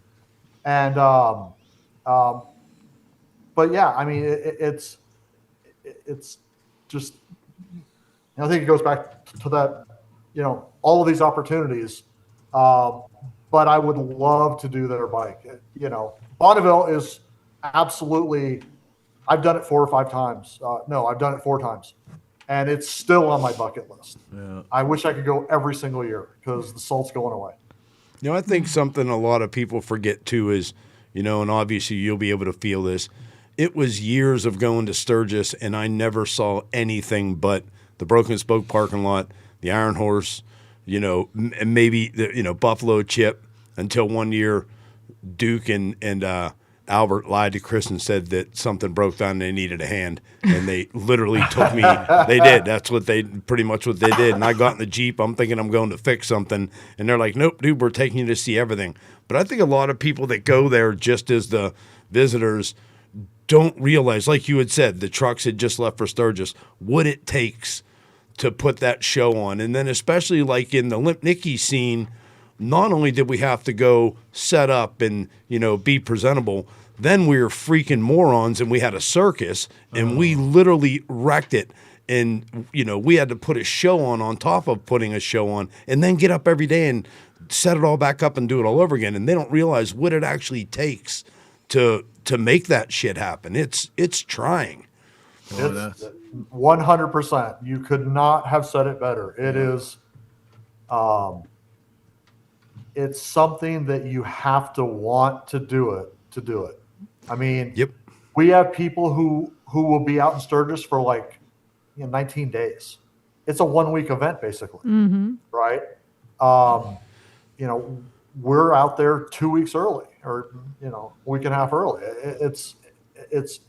And but yeah, I mean it's just, I think it goes back to that, all of these opportunities. But I would love to do their bike. Bonneville is absolutely, I've done it 4 or 5 times. No, I've done it 4 times. And it's still on my bucket list. Yeah. I wish I could go every single year because the salt's going away. I think something a lot of people forget too is, and obviously you'll be able to feel this. It was years of going to Sturgis, and I never saw anything but the Broken Spoke parking lot, the Iron Horse, and maybe the Buffalo Chip, until one year Duke and Albert lied to Chris and said that something broke down and they needed a hand, and they literally took me. They did. That's pretty much what they did. And I got in the Jeep. I'm thinking I'm going to fix something, and they're like, "Nope, dude, we're taking you to see everything." But I think a lot of people that go there just as the visitors don't realize, like you had said, the trucks had just left for Sturgis, what it takes to put that show on. And then especially like in the Limp Nicky scene, not only did we have to go set up and, be presentable, then we were freaking morons and we had a circus and we literally wrecked it. And, we had to put a show on top of putting a show on, and then get up every day and set it all back up and do it all over again. And they don't realize what it actually takes to make that shit happen. It's trying. It's 100%. You could not have said it better. It is, it's something that you have to want to do it. I mean, we have people who will be out in Sturgis for 19 days. It's a 1-week event basically, right? We're out there 2 weeks early, or a week and a half early. It's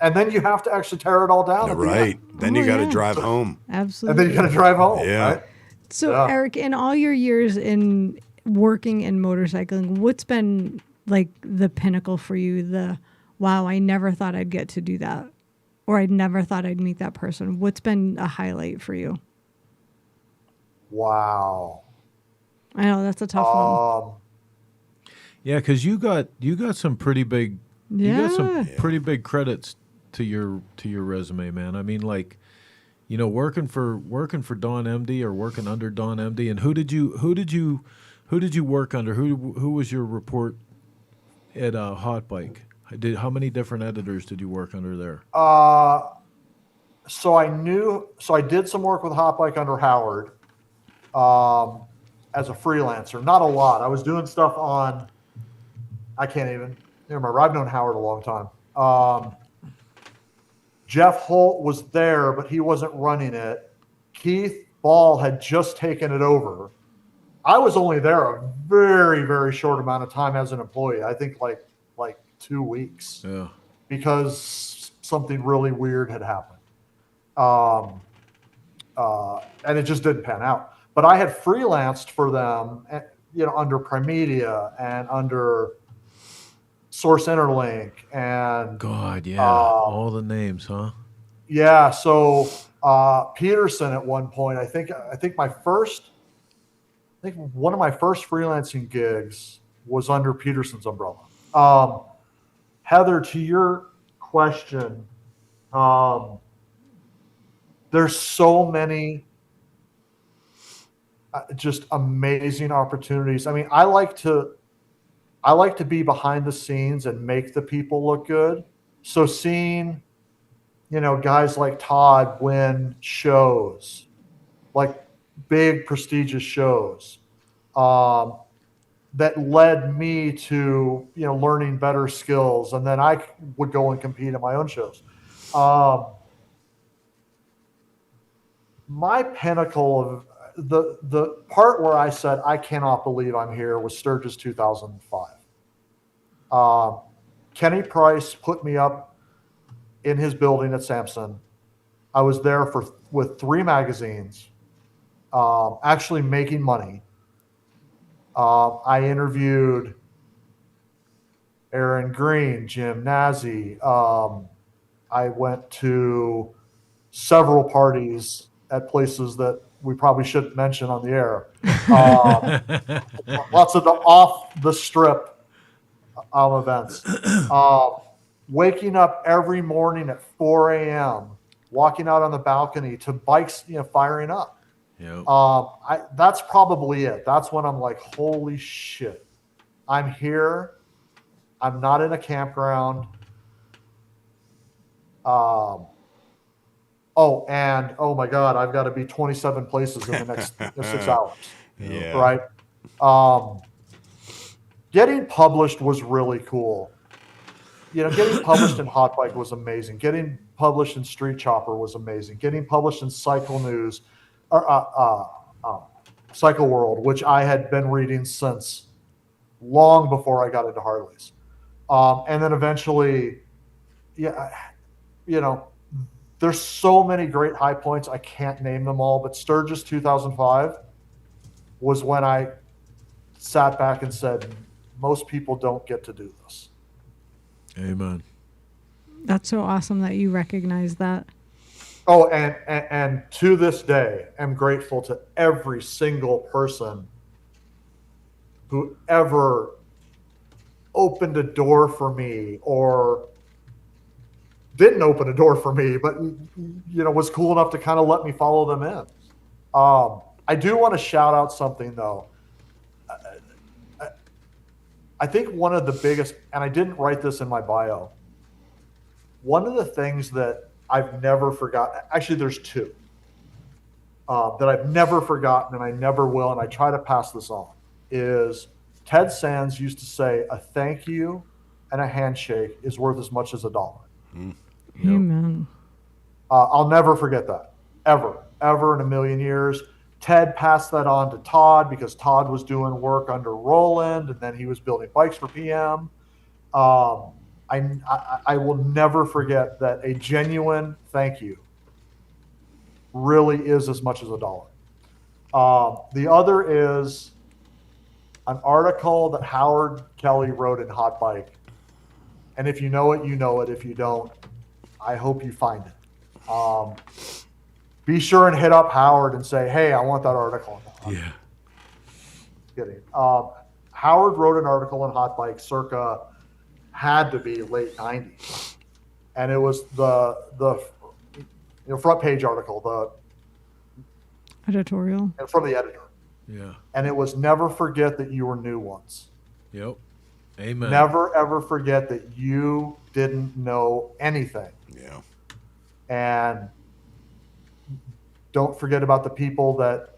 and then you have to actually tear it all down. Right. Then you got to drive home. Absolutely. And then you got to drive home. Yeah. Right? So Eric, in all your years in working in motorcycling, what's been like the pinnacle for you? Wow, I never thought I'd get to do that, or I never thought I'd meet that person. What's been a highlight for you? Wow. I know that's a tough one. Yeah, because you got some pretty big, you got some pretty big credits to your resume, man. I mean, working for Don MD or working under Don MD, and who did you work under? Who was your report at Hot Bike? How many different editors did you work under there? So I did some work with Hot Bike under Howard as a freelancer. Not a lot. I was doing stuff on, I can't even remember. I've known Howard a long time. Jeff Holt was there, but he wasn't running it. Keith Ball had just taken it over. I was only there a very, very short amount of time as an employee. I think like 2 weeks. Yeah. Because something really weird had happened. And it just didn't pan out. But I had freelanced for them, under Primedia and under Source Interlink and God, yeah, all the names, huh? Yeah. So Peterson at one point, I think one of my first freelancing gigs was under Peterson's umbrella. Heather, to your question, there's so many just amazing opportunities. I mean, I like to be behind the scenes and make the people look good. So seeing, guys like Todd win shows, like big prestigious shows, that led me to, learning better skills. And then I would go and compete in my own shows. My pinnacle of the part where I said, I cannot believe I'm here, was Sturgis 2005. Kenny Price put me up in his building at Sampson. I was there with 3 magazines, actually making money. I interviewed Aaron Green, Jim Nazi. I went to several parties at places that we probably shouldn't mention on the air. Lots of the off the strip events. Waking up every morning at 4 a.m., walking out on the balcony to bikes, firing up. Yep. That's probably it. That's when I'm like, holy shit, I'm here. I'm not in a campground. Oh my God, I've got to be 27 places in the next 6 hours. Yeah. Right. Getting published was really cool. Getting published in Hot Bike was amazing. Getting published in Street Chopper was amazing. Getting published in Cycle News, Cycle World, which I had been reading since long before I got into Harleys. And then eventually, there's so many great high points. I can't name them all, but Sturgis 2005 was when I sat back and said, most people don't get to do this. Amen. That's so awesome that you recognize that. Oh, and to this day, I'm grateful to every single person who ever opened a door for me or didn't open a door for me, but was cool enough to kind of let me follow them in. I do want to shout out something though. I think one of the biggest, and I didn't write this in my bio, one of the things that I've never forgotten, actually there's 2 that I've never forgotten and I never will, and I try to pass this on, is Ted Sands used to say, a thank you and a handshake is worth as much as $1. Amen. I'll never forget that, ever in a million years. Ted passed that on to Todd because Todd was doing work under Roland, and then he was building bikes for PM. I will never forget that a genuine thank you really is as much as $1. The other is an article that Howard Kelly wrote in Hot Bike. And if you know it, you know it. If you don't, I hope you find it. Be sure and hit up Howard and say, hey, I want that article. Yeah. Kidding. Howard wrote an article in Hot Bike circa, had to be late 90s. And it was the front page article, the editorial from the editor. Yeah. And it was, never forget that you were new once. Yep. Amen. Never, ever forget that you didn't know anything. Yeah. And don't forget about the people that,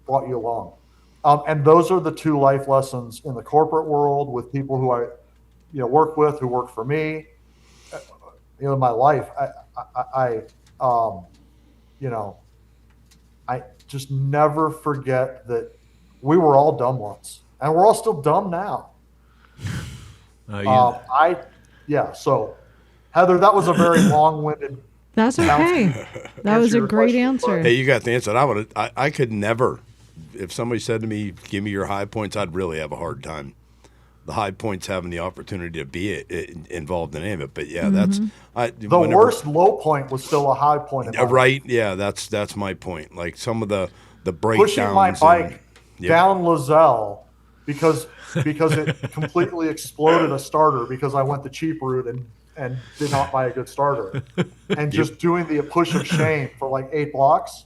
brought you along. And those are the 2 life lessons in the corporate world with people who I, work with, who work for me. In my life, I just never forget that we were all dumb once, and we're all still dumb now. So Heather, that was a very long-winded. That's okay. That was a great answer. Hey, you got the answer. I could never, if somebody said to me, give me your high points, I'd really have a hard time. The high points having the opportunity to be involved in any of it. But yeah, that's the worst low point was still a high point. Right. Yeah, that's my point. Like some of the breakdowns. Pushing my bike down Lozelle because it completely exploded a starter because I went the cheap route and did not buy a good starter. And just doing the push of shame for like 8 blocks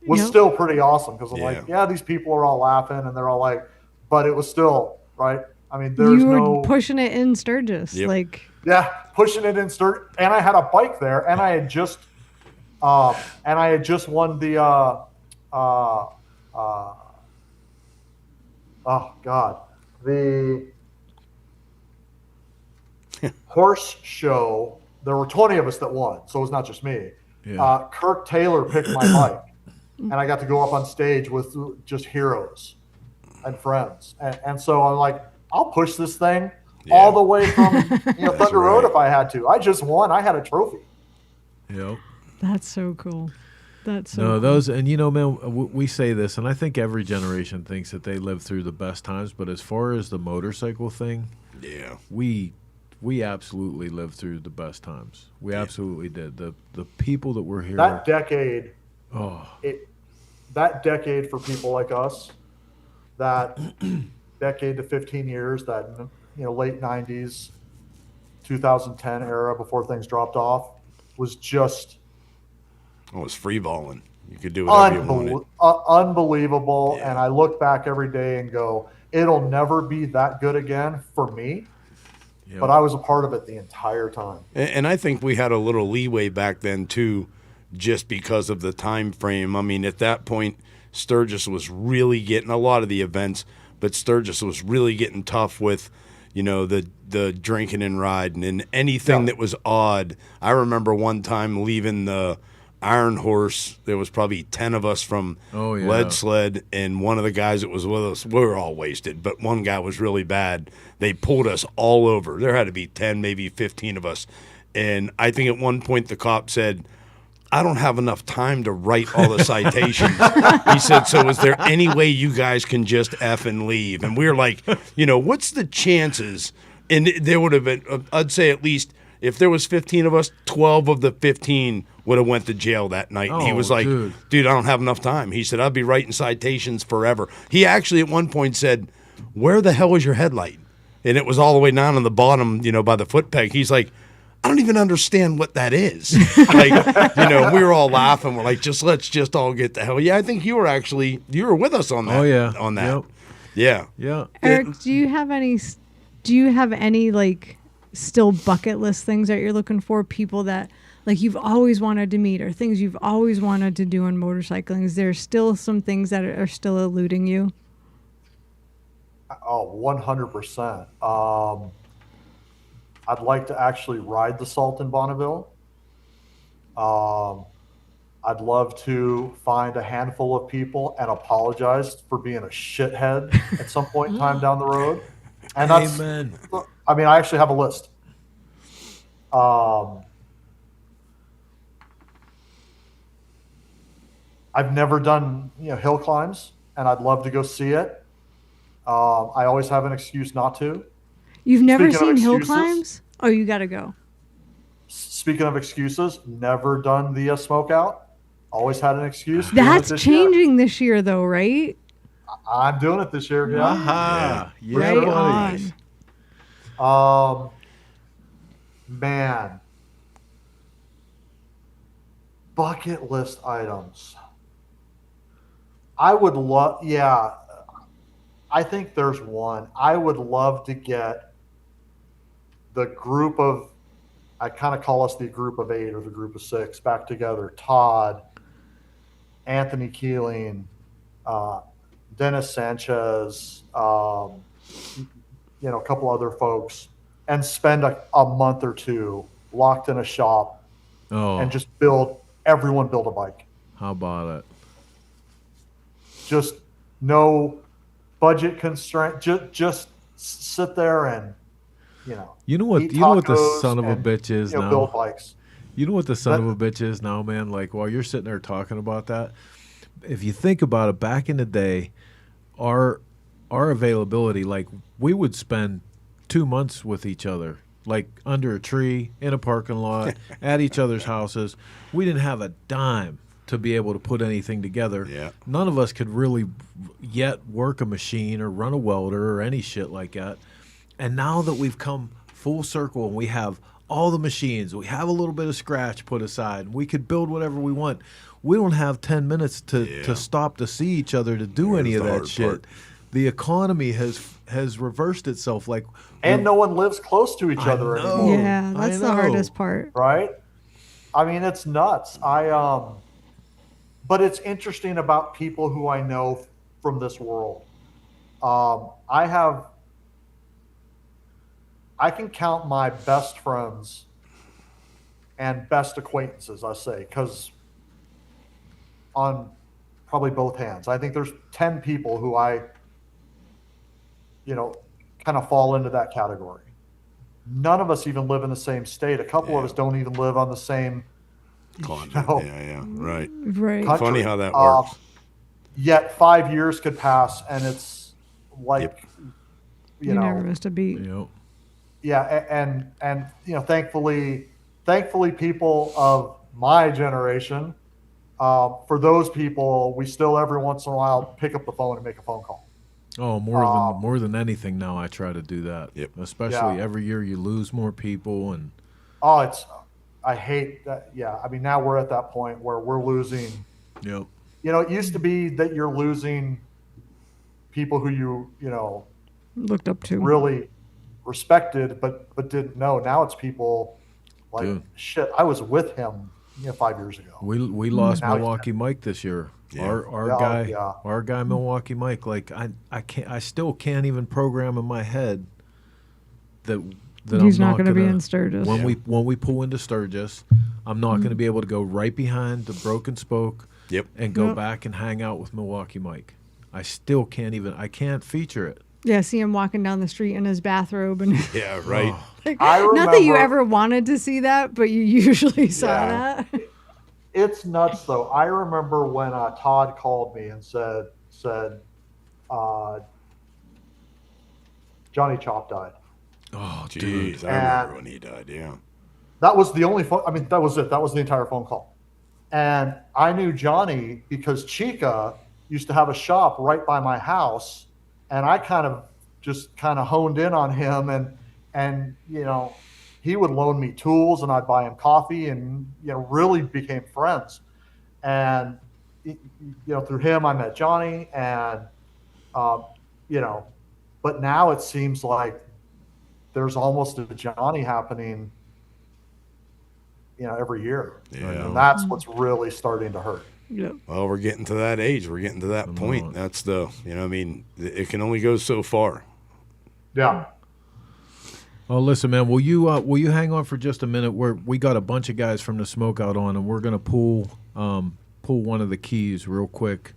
was still pretty awesome because I'm like, these people are all laughing and they're all like, but it was still, right? I mean, there's you were pushing it in Sturgis. Pushing it in Sturgis. And I had a bike there and I had just won the, the horse show. There were 20 of us that won, so it was not just me. Yeah. Kirk Taylor picked my bike, and I got to go up on stage with just heroes and friends. And so I'm like, I'll push this thing all the way from Thunder Road if I had to. I just won. I had a trophy. Yep. That's so cool. That's so cool. Those, and man, we say this, and I think every generation thinks that they live through the best times. But as far as the motorcycle thing, we absolutely lived through the best times. We absolutely did. The people that were here. That decade. That decade for people like us. That decade to 15 years. That late 90s, 2010 era before things dropped off was just. Oh, it was free balling. You could do whatever you wanted. Unbelievable. And I look back every day and go, it'll never be that good again for me. Yep. But I was a part of it the entire time. And I think we had a little leeway back then, too, just because of the time frame. I mean, at that point, Sturgis was really getting a lot of the events, but Sturgis was really getting tough with, the drinking and riding and anything that was odd. I remember one time leaving the Iron Horse. There was probably 10 of us from Lead Sled, and one of the guys that was with us, we were all wasted, but one guy was really bad. They pulled us all over. There had to be 10, maybe 15 of us. And I think at one point the cop said, I don't have enough time to write all the citations. He said, so is there any way you guys can just F and leave? And we were like, what's the chances? And there would have been, I'd say at least, if there was 15 of us, 12 of the 15 would have went to jail that night. And he was like, dude, I don't have enough time. He said, I'll be writing citations forever. He actually at one point said, where the hell is your headlight? And it was all the way down on the bottom, by the foot peg. He's like, I don't even understand what that is. We were all laughing. We're like, let's just all get the hell. Yeah, I think you were with us on that. Oh, yeah. On that. Yep. Yeah. Eric, do you have any like still bucket list things that you're looking for? People that like you've always wanted to meet or things you've always wanted to do in motorcycling? Is there still some things that are still eluding you? Oh, 100%. I'd like to actually ride the Salt in Bonneville. I'd love to find a handful of people and apologize for being a shithead at some point in time down the road. And Amen. I actually have a list. I've never done hill climbs, and I'd love to go see it. I always have an excuse not to. You've never seen hill climbs? Oh, you got to go. Speaking of excuses, never done the Smokeout. Always had an excuse. That's changing this year, though, right? I'm doing it this year. Yeah. Right on. Man. Bucket list items. I would love, I think there's one. I would love to get the group of, I kind of call us the group of 8 or the group of 6 back together. Todd, Anthony Keeling, Dennis Sanchez, a couple other folks, and spend a month or two locked in a shop and just everyone build a bike. How about it? just no budget constraint. Just sit there and, You know what the son of a bitch is now? Build bikes. You know what the son of a bitch is now, man? Like, while you're sitting there talking about that, if you think about it, back in the day, our availability, like, we would spend 2 months with each other, like under a tree, in a parking lot, at each other's houses. We didn't have a dime to be able to put anything together. Yeah. None of us could really yet work a machine or run a welder or any shit like that. And now that we've come full circle and we have all the machines, we have a little bit of scratch put aside, and we could build whatever we want. We don't have 10 minutes to stop to see each other to do any of that shit. Part. The economy has reversed itself. And no one lives close to each other anymore. Yeah, that's the hardest part. Right? I mean, it's nuts. But it's interesting about people who I know from this world. I can count my best friends and best acquaintances, I say, because on probably both hands. I think there's 10 people who I, kind of fall into that category. None of us even live in the same state. A couple of us don't even live on the same continent. Right. Country. Funny how that works. Yet 5 years could pass, and it's like, you never missed a beat. Yep. Yeah, and thankfully, people of my generation, for those people, we still every once in a while pick up the phone and make a phone call. Oh, more than anything now, I try to do that. Yep. Especially every year you lose more people and. Oh, I hate that. Yeah, I mean, now we're at that point where we're losing. Yep. It used to be that you're losing people who you looked up to, really respected, but didn't know. Now it's people like, dude, shit, I was with him 5 years ago. We lost Milwaukee Mike this year. Yeah. Our guy Milwaukee Mike. Like I still can't even program in my head that he's not going to be in Sturgis. When we pull into Sturgis, I'm not going to be able to go right behind the broken spoke. Yep. And go back and hang out with Milwaukee Mike. I still can't I can't feature it. Yeah, see him walking down the street in his bathrobe and yeah, right. Not that you ever wanted to see that, but you usually saw that. It's nuts though. I remember when Todd called me and said Johnny Chop died. Oh, dude. I remember when he died, yeah. That was the only phone. I mean, that was it. That was the entire phone call. And I knew Johnny because Chica used to have a shop right by my house, and I kind of honed in on him, and he would loan me tools, and I'd buy him coffee, and really became friends. And through him I met Johnny, and but now it seems like there's almost a Johnny happening every year. Yeah. And that's what's really starting to hurt. Yep. Well, we're getting to that age. We're getting to that point. That's it can only go so far. Yeah. Oh, listen, man, will you hang on for just a minute? We got a bunch of guys from the Smokeout on, and we're going to pull one of the keys real quick.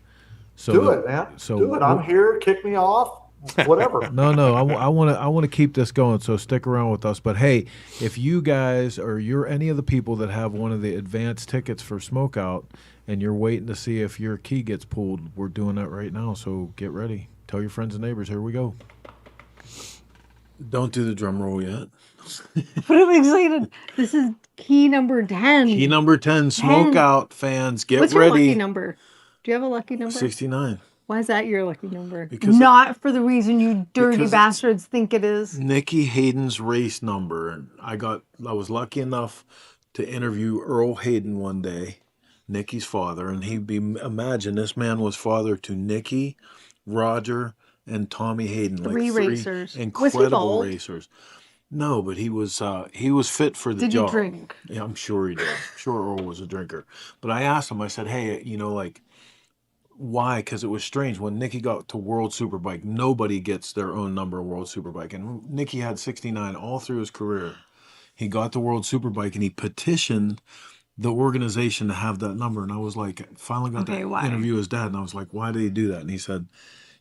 So do it, man. Do it. I'm here. Kick me off. Whatever. No. I want to keep this going. So stick around with us. But hey, if you guys or you're any of the people that have one of the advanced tickets for Smokeout and you're waiting to see if your key gets pulled, we're doing that right now. So get ready. Tell your friends and neighbors. Here we go. Don't do the drum roll yet. But I'm excited. This is key number 10. Key number 10. Smokeout fans, get ready. What's your lucky number? Do you have a lucky number? 69. Why is that your lucky number? Because not for the reason you dirty bastards think it is. Nikki Hayden's race number. And I was lucky enough to interview Earl Hayden one day, Nikki's father, and imagine this man was father to Nikki, Roger, and Tommy Hayden. Three racers. Incredible racers. No, but he was fit for the job. Did he drink? Yeah, I'm sure he did. I'm sure Earl was a drinker. But I asked him, I said, hey, why? Because it was strange. When Nicky got to World Superbike, nobody gets their own number of World Superbike. And Nicky had 69 all through his career. He got to World Superbike and he petitioned the organization to have that number. And I was like, finally got to interview his dad. And I was like, why did he do that? And he said,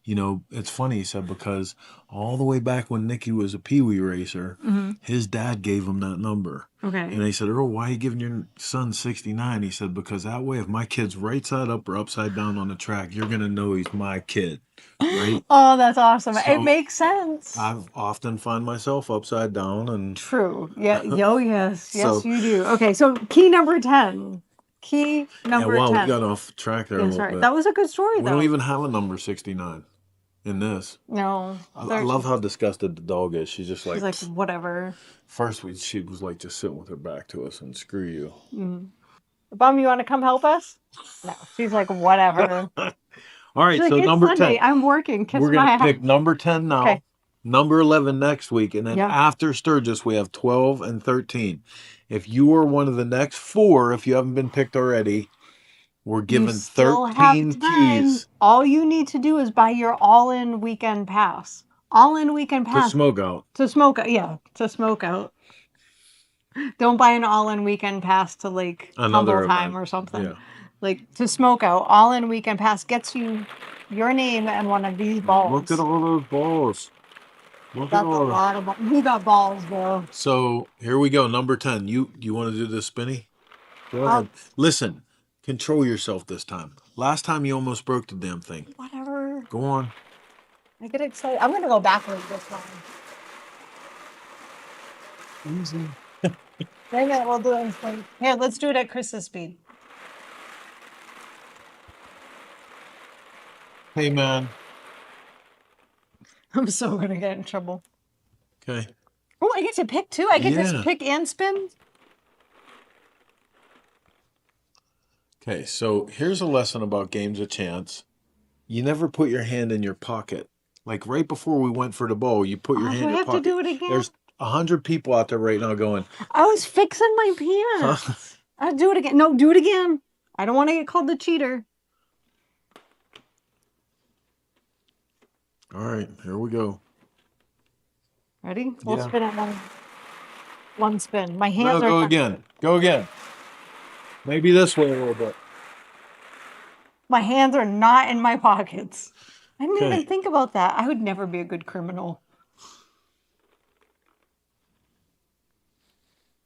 you know, it's funny. He said, because all the way back when Nicky was a Pee-wee racer, his dad gave him that number. Okay. And he said, Earl, why are you giving your son 69? He said, because that way, if my kid's right side up or upside down on the track, you're going to know he's my kid. Right? Oh, that's awesome. So it makes sense. I often find myself upside down. And True. Yeah. Oh, yes. Yes, you do. Okay. So key number 10. Key number 10. We got off track there a little bit. That was a good story, though. We don't even have a number 69 in this. No. I love how disgusted the dog is. She's just like... She's like, whatever. First, she was like just sitting with her back to us and screw you. Bum, you want to come help us? No. She's like, whatever. All right, She's so like, number Sunday. 10. I'm working. Kiss We're going to pick number 10 now. Okay. Number 11 next week. And then after Sturgis, we have 12 and 13. If you are one of the next 4, if you haven't been picked already, we're given 13 keys. All you need to do is buy your all-in weekend pass. All-in weekend pass. To Smokeout. To Smokeout, yeah. To Smokeout. Don't buy an all-in weekend pass to like Humble Time or something. Yeah. Like to Smokeout, all-in weekend pass gets you your name and one of these balls. Look at all those balls. That's a lot of balls. We got balls, bro. So here we go. Number 10. You want to do this, Spinny? Go ahead. Listen, control yourself this time. Last time you almost broke the damn thing. Whatever. Go on. I get excited. I'm going to go backwards this time. Easy. Dang it, we'll do it. Here, let's do it at Chris's speed. Hey, man. I'm so going to get in trouble. Okay. Oh, I get to pick too? I get to pick and spin? Okay, so here's a lesson about games of chance. You never put your hand in your pocket. Like right before we went for the ball, you put your hand in your pocket. Do I have to do it again? There's 100 people out there right now going, I was fixing my pants. I'll do it again. No, do it again. I don't want to get called the cheater. All right, here we go. Ready? We'll spin it one spin. My hands are... Go again. Go again. Maybe this way a little bit. My hands are not in my pockets. I didn't even think about that. I would never be a good criminal.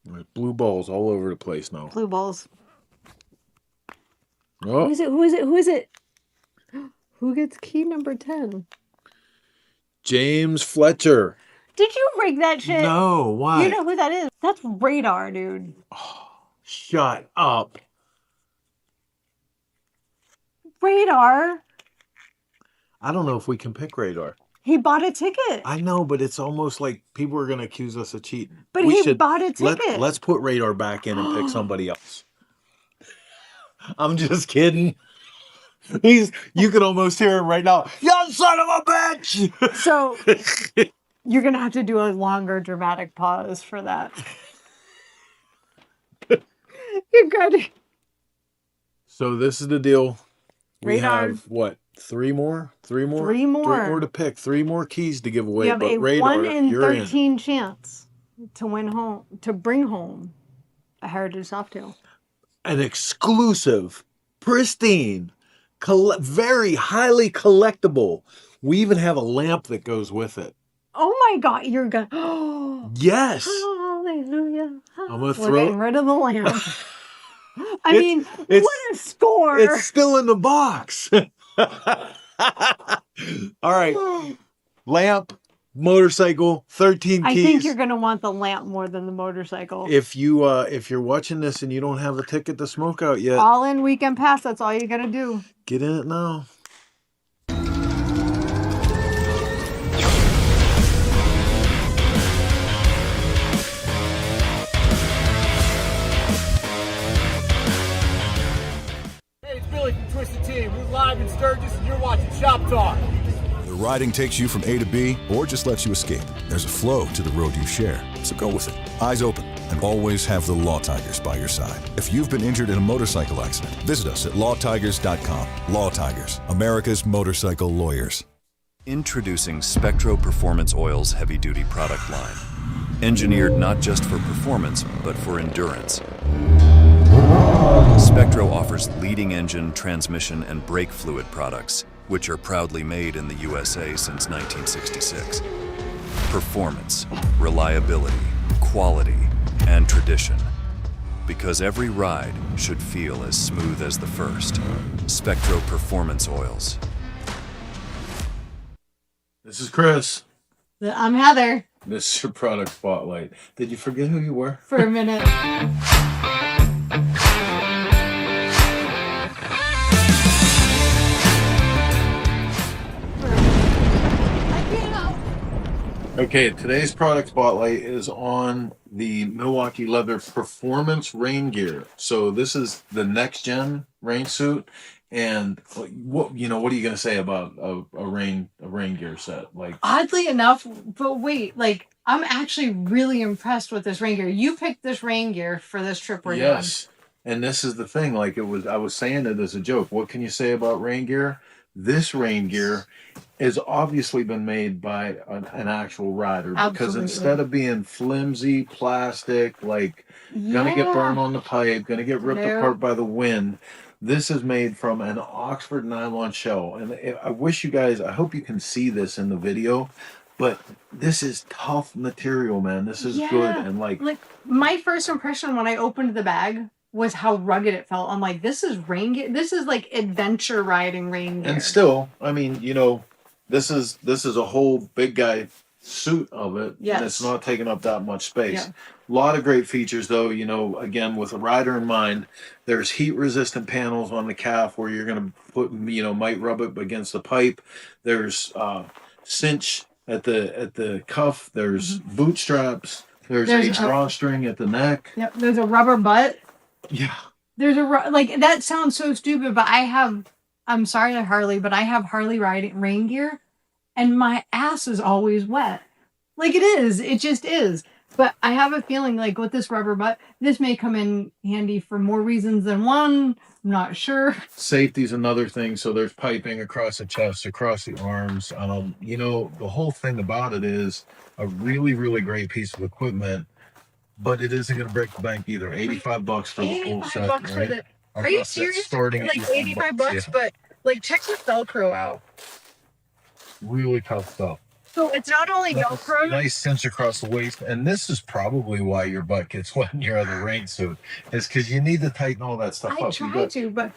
All right, blue balls all over the place now. Blue balls. Oh. Who is it? Who is it? Who is it? Who gets key number 10? James Fletcher. Did you rig that shit? No, why? You know who that is? That's Radar, dude. Oh, shut up. Radar? I don't know if we can pick Radar. He bought a ticket. I know, but it's almost like people are going to accuse us of cheating. But he bought a ticket. Let's put Radar back in and pick somebody else. I'm just kidding. You can almost hear him right now. You son of a bitch! So you're going to have to do a longer dramatic pause for that. You got it. So this is the deal. We Radar. have what? 3 more? 3 more? 3 more. 3 more to pick. 3 more keys to give away. You have but a Radar, 1 in you're 13 chance to win home, to bring home a Heritage Softail. An exclusive, pristine, very highly collectible. We even have a lamp that goes with it. Oh my God, you're good. Yes. Hallelujah. I'm going to We're throw getting rid of the lamp. I mean, what a score. It's still in the box. All right. Lamp, motorcycle, 13 keys. I think you're going to want the lamp more than the motorcycle. If you're watching this and you don't have a ticket to Smokeout yet, all in weekend pass, that's all you got to do. Get in it now. We're live in Sturgis and you're watching Shop Talk. The riding takes you from A to B or just lets you escape. There's a flow to the road you share, so go with it. Eyes open and always have the Law Tigers by your side. If you've been injured in a motorcycle accident, visit us at lawtigers.com. Law Tigers, America's motorcycle lawyers. Introducing Spectro Performance Oil's heavy-duty product line. Engineered not just for performance, but for endurance. Spectro offers leading engine, transmission, and brake fluid products, which are proudly made in the USA since 1966. Performance, reliability, quality, and tradition. Because every ride should feel as smooth as the first. Spectro Performance Oils. This is Chris. I'm Heather. This is your product spotlight. Did you forget who you were? For a minute. Okay, today's product spotlight is on the Milwaukee Leather Performance Rain Gear. So this is the next gen rain suit. And what are you going to say about a rain gear set? Like, oddly enough, but wait, like I'm actually really impressed with this rain gear. You picked this rain gear for this trip we're doing. Yes. And this is the thing, like I was saying it as a joke. What can you say about rain gear? This rain gear has obviously been made by an actual rider. Absolutely. Because instead of being flimsy plastic, like gonna get burned on the pipe, gonna get ripped apart by the wind, this is made from an Oxford nylon shell. And I wish you guys, I hope you can see this in the video, but this is tough material, man. This is good. And like my first impression when I opened the bag was how rugged it felt. I'm like, this is rain gear. This is like adventure riding rain gear. And still, I mean, this is a whole big guy suit of it. Yes. And it's not taking up that much space. Yeah. A lot of great features though, again, with a rider in mind. There's heat resistant panels on the calf where you're going to put, might rub it against the pipe. There's cinch at the cuff. There's boot straps. There's a drawstring at the neck. Yep. There's a rubber butt. Yeah. There's that sounds so stupid, but I'm sorry to Harley, but I have Harley riding rain gear and my ass is always wet. Like it is. It just is. But I have a feeling like with this rubber butt, this may come in handy for more reasons than one. I'm not sure. Safety's another thing. So there's piping across the chest, across the arms. The whole thing about it is a really, really great piece of equipment, but it isn't going to break the bank either. $85 for the full set. $85 for right? the. Are you serious? Starting like $85, yeah. But like check the Velcro out. Really tough stuff. So it's not only Velcro. Nice cinch across the waist, and this is probably why your butt gets wet in your other rain suit. Is because you need to tighten all that stuff up. I try to, but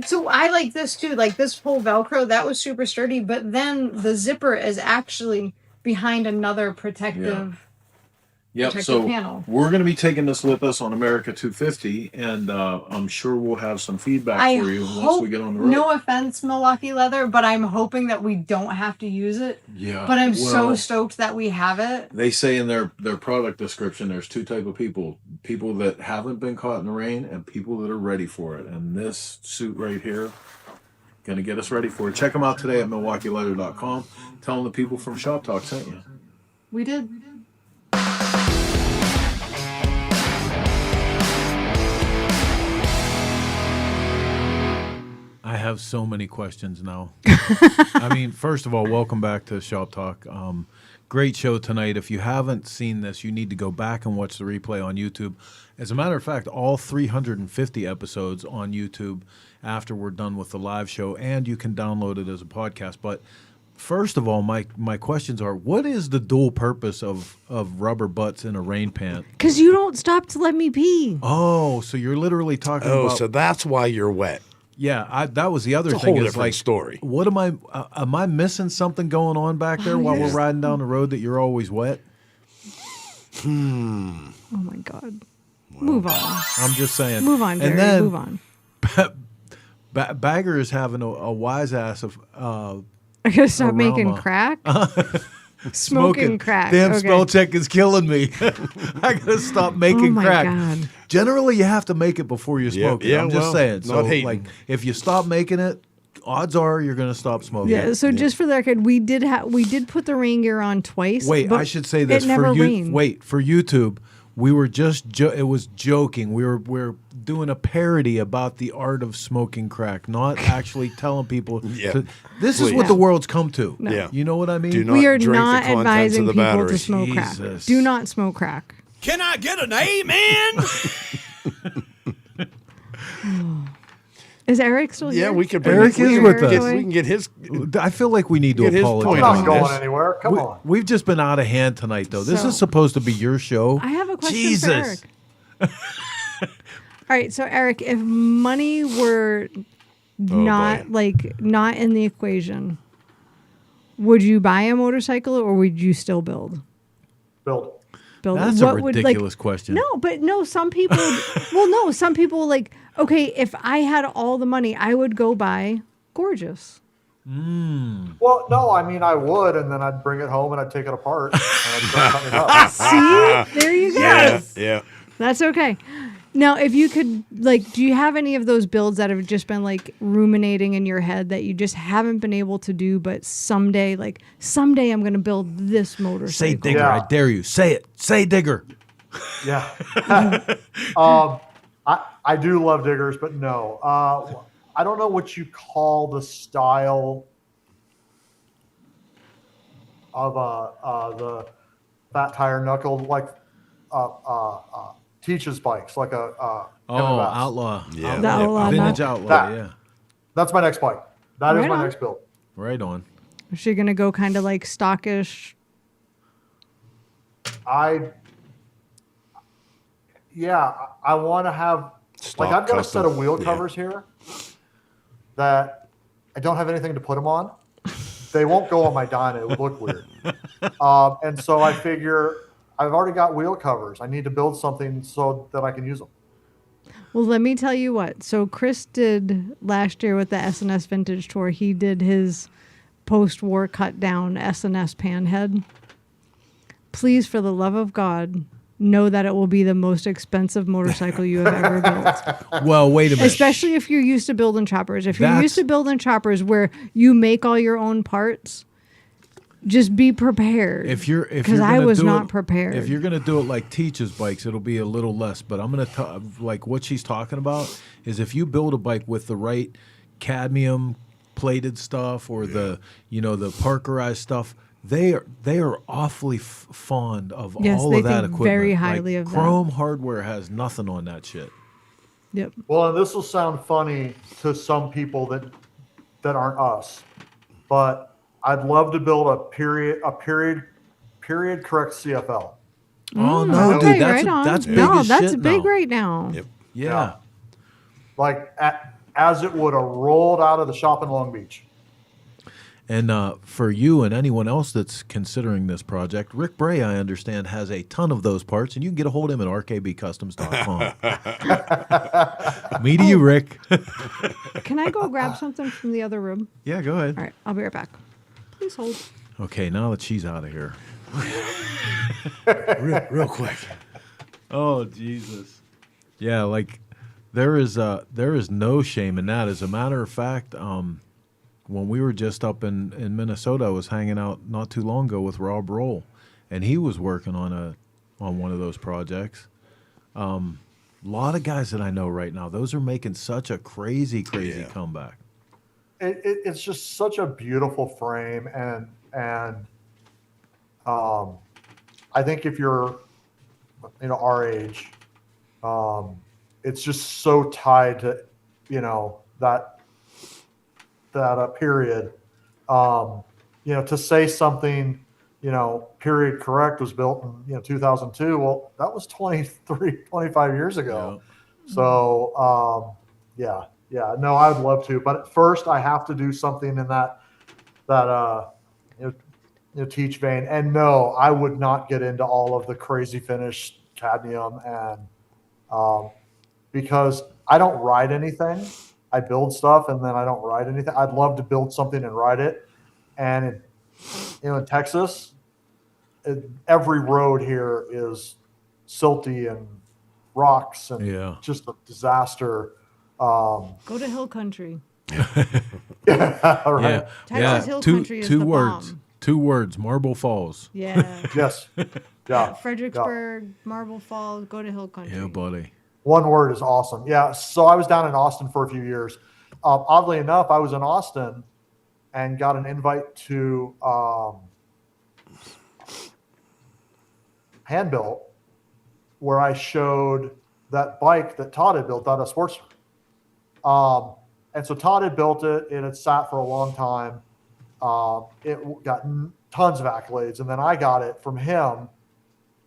so I like this too. Like this whole Velcro, that was super sturdy. But then the zipper is actually behind another protective. Yep. So panel. We're going to be taking this with us on America 250, and I'm sure we'll have some feedback for you once we get on the road. No offense, Milwaukee Leather, but I'm hoping that we don't have to use it. Yeah. But I'm so stoked that we have it. They say in their product description, there's two type of people: people that haven't been caught in the rain, and people that are ready for it. And this suit right here, going to get us ready for it. Check them out today at MilwaukeeLeather.com. Tell them the people from Shop Talk sent you. We did. I have so many questions now. I mean, first of all, welcome back to Shop Talk. Great show tonight. If you haven't seen this, you need to go back and watch the replay on YouTube. As a matter of fact, all 350 episodes on YouTube after we're done with the live show, and you can download it as a podcast. But first of all, my questions are, what is the dual purpose of rubber butts in a rain pant? Because you don't stop to let me pee. Oh, so you're literally talking about... Oh, so that's why you're wet. Yeah, that was the other it's a thing. Whole is different like, story. What am I missing something going on back there while we're riding down the road that you're always wet? Oh my God. Well, move on. I'm just saying. Move on, Jerry. And then, move on. Bagger is having a wise ass of. I gotta stop making crack. Smoking crack. Damn, spell check is killing me. I gotta stop making crack. God. Generally, you have to make it before you smoke it. I'm just saying. So, hating. like, if you stop making it, odds are you're gonna stop smoking. Yeah. So just for the record, we did put the rain gear on twice. Wait, I should say this it never rained. Wait, for YouTube, we were just it was joking. We're doing a parody about the art of smoking crack, not actually telling people. This is what the world's come to. No. Yeah. You know what I mean? We are not advising people to smoke crack. Do not smoke crack. Can I get an amen? Is Eric still here? Yeah, we can bring Eric is with us. We can get his. I feel like we need to apologize. I'm not going anywhere. Come on. We've just been out of hand tonight, though. This is supposed to be your show. I have a question Jesus. for Eric. All right, so Eric, if money were not in the equation, would you buy a motorcycle or would you still build? Build. That's a ridiculous question. No, some people some people okay, if I had all the money, I would go buy Gorgeous. Well, no, I mean I would, and then I'd bring it home and I'd take it apart and I'd start something up. See? There you go. Yeah. That's okay. Now, if you could, do you have any of those builds that have just been ruminating in your head that you just haven't been able to do, but someday I'm going to build this motorcycle? Say Digger, I dare you. Say it. Say Digger. Yeah. I do love Diggers, but no. I don't know what you call the style of the fat tire knuckle, Teach's bikes, like Outlaw. Yeah. The Outlaw. Vintage Outlaw, yeah. That's my next bike. That is my next build. Right on. Is she going to go kind of stockish? I want to have, I've got a set of wheel covers here that I don't have anything to put them on. They won't go on my Dyna. It would look weird. And so I figure I've already got wheel covers. I need to build something so that I can use them. Well, let me tell you what. So Chris did last year with the S&S Vintage Tour. He did his post-war cut-down S&S panhead. Please, for the love of God, know that it will be the most expensive motorcycle you have ever built. Well, wait a minute. Especially if you're used to building choppers. If you're used to building choppers where you make all your own parts, just be prepared. Because I was not prepared. If you're gonna do it like Teach's bikes, it'll be a little less. But I'm gonna what she's talking about is if you build a bike with the right cadmium plated stuff or the Parkerized stuff, they are awfully fond of all of that equipment. Very highly of that. Chrome hardware has nothing on that shit. Yep. Well, and this will sound funny to some people that aren't us, but I'd love to build a period correct CFL. Oh no, okay, dude, that's big as that's shit big now. right now. Yep. Yeah. As it would have rolled out of the shop in Long Beach. And for you and anyone else that's considering this project, Rick Bray, I understand, has a ton of those parts, and you can get a hold of him at rkbcustoms.com. Me to you, Rick. Can I go grab something from the other room? Yeah, go ahead. All right, I'll be right back. Please hold. Okay, now that she's out of here. real quick. Oh, Jesus. Yeah, there is no shame in that. As a matter of fact, when we were just up in Minnesota, I was hanging out not too long ago with Rob Roll, and he was working on one of those projects. A lot of guys that I know right now, those are making such a crazy comeback. It's just such a beautiful frame, and I think if you're our age, it's just so tied to that period. To say something period correct was built in 2002. Well, that was 25 years ago. Yeah. So no, I would love to, but first I have to do something in that Teach vein. And no, I would not get into all of the crazy finish cadmium and because I don't ride anything. I build stuff and then I don't ride anything. I'd love to build something and ride it. And in Texas, every road here is silty and rocks and just a disaster. Go to Hill Country. Right. Texas Hill Country is the bomb. 2 words, Marble Falls. Yeah. Yes. Yeah. Fredericksburg, Marble Falls, go to Hill Country. Yeah, buddy. One word is awesome. Yeah. So I was down in Austin for a few years. Oddly enough, I was in Austin and got an invite to Hand Built, where I showed that bike that Todd had built out of Sportster. And so Todd had built it. It had sat for a long time. It got tons of accolades. And then I got it from him,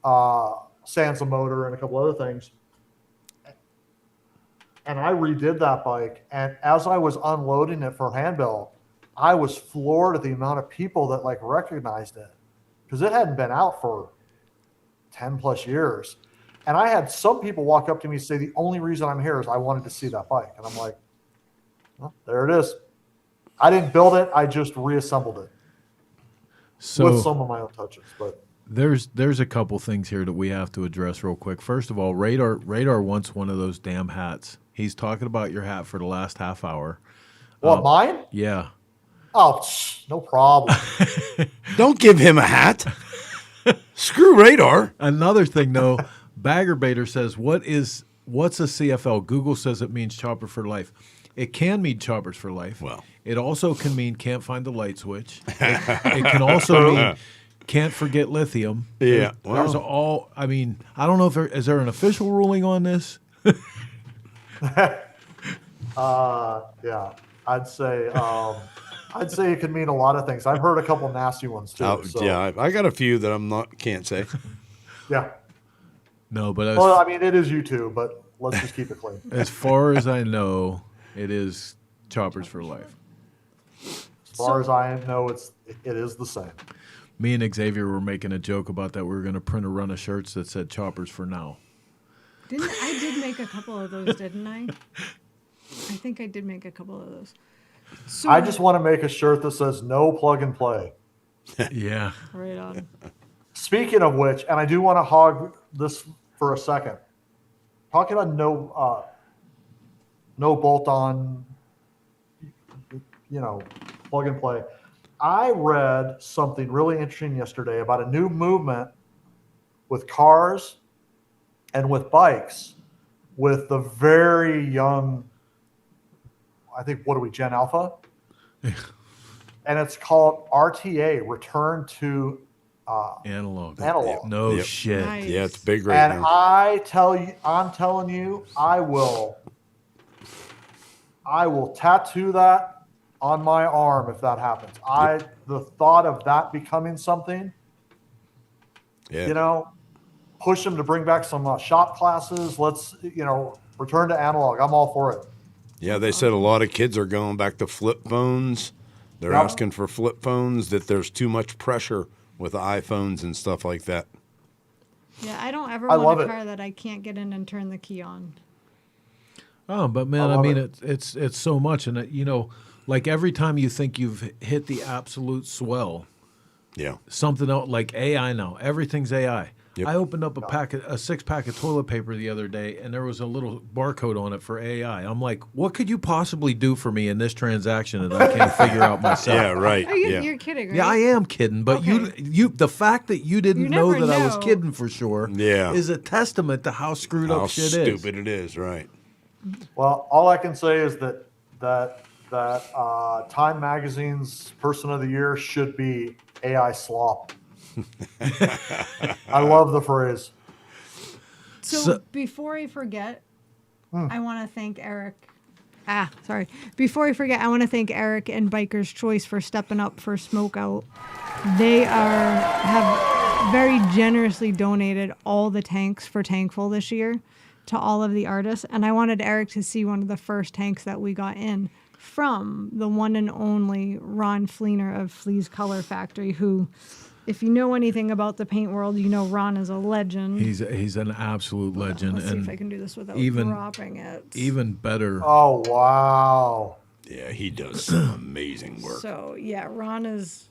sans a motor and a couple other things. And I redid that bike. And as I was unloading it for handbill, I was floored at the amount of people that like recognized it, because it hadn't been out for 10 plus years. And I had some people walk up to me and say, the only reason I'm here is I wanted to see that bike. And I'm like, well, there it is. I didn't build it. I just reassembled it with some of my own touches. But there's a couple things here that we have to address real quick. First of all, Radar wants one of those damn hats. He's talking about your hat for the last half hour. What, mine? Yeah. Oh, no problem. Don't give him a hat. Screw Radar. Another thing, though, Bagger Baiter says, what's a CFL? Google says it means chopper for life. It can mean choppers for life. Well, it also can mean can't find the light switch. It can also mean can't forget lithium. Yeah. There's all. I mean, I don't know if is there an official ruling on this. Yeah, I'd say it could mean a lot of things. I've heard a couple nasty ones too. Yeah, I got a few that can't say. Yeah. No, but well, I mean, it is YouTube, but let's just keep it clean. As far as I know, it is choppers for life. As far as I know, it is the same. Me and Xavier were making a joke about that. We were going to print a run of shirts that said choppers for now. I did make a couple of those, didn't I? I think I did make a couple of those. So, I just want to make a shirt that says no plug and play. Yeah. Right on. Speaking of which, and I do want to hog this for a second. Talking about no bolt on, plug and play. I read something really interesting yesterday about a new movement with cars and with bikes with the very young, I think, what are we, Gen Alpha? And it's called RTA, Return to Analog. No shit. Nice. Yeah, it's big right now. And I'm telling you, I will tattoo that on my arm if that happens. The thought of that becoming something, push them to bring back some shop classes. Let's, return to analog. I'm all for it. Yeah, they said a lot of kids are going back to flip phones. They're asking for flip phones, that there's too much pressure with iPhones and stuff like that. Yeah, I don't ever want a car that I can't get in and turn the key on. Oh, but man, I mean, it's so much. And, like every time you think you've hit the absolute swell, something else, like AI now, everything's AI. Yep. I opened up a 6-pack of toilet paper the other day, and there was a little barcode on it for AI. I'm like, what could you possibly do for me in this transaction that I can't figure out myself? Yeah, right. You're kidding, right? Yeah, I am kidding. But you, the fact that you didn't know that I was kidding for sure is a testament to how screwed up shit is. How stupid it is, right. Well, all I can say is that Time Magazine's Person of the Year should be AI slop. I love the phrase. So before I forget, I want to thank Eric. Before I forget, I want to thank Eric and Biker's Choice for stepping up for Smokeout. They have very generously donated all the tanks for Tankful this year to all of the artists, and I wanted Eric to see one of the first tanks that we got in from the one and only Ron Fleener of Flea's Color Factory, who, if you know anything about the paint world, you know Ron is a legend. He's an absolute legend. Let's see if I can do this without dropping it. Even better. Oh, wow. Yeah, he does some amazing work. So, yeah, Ron is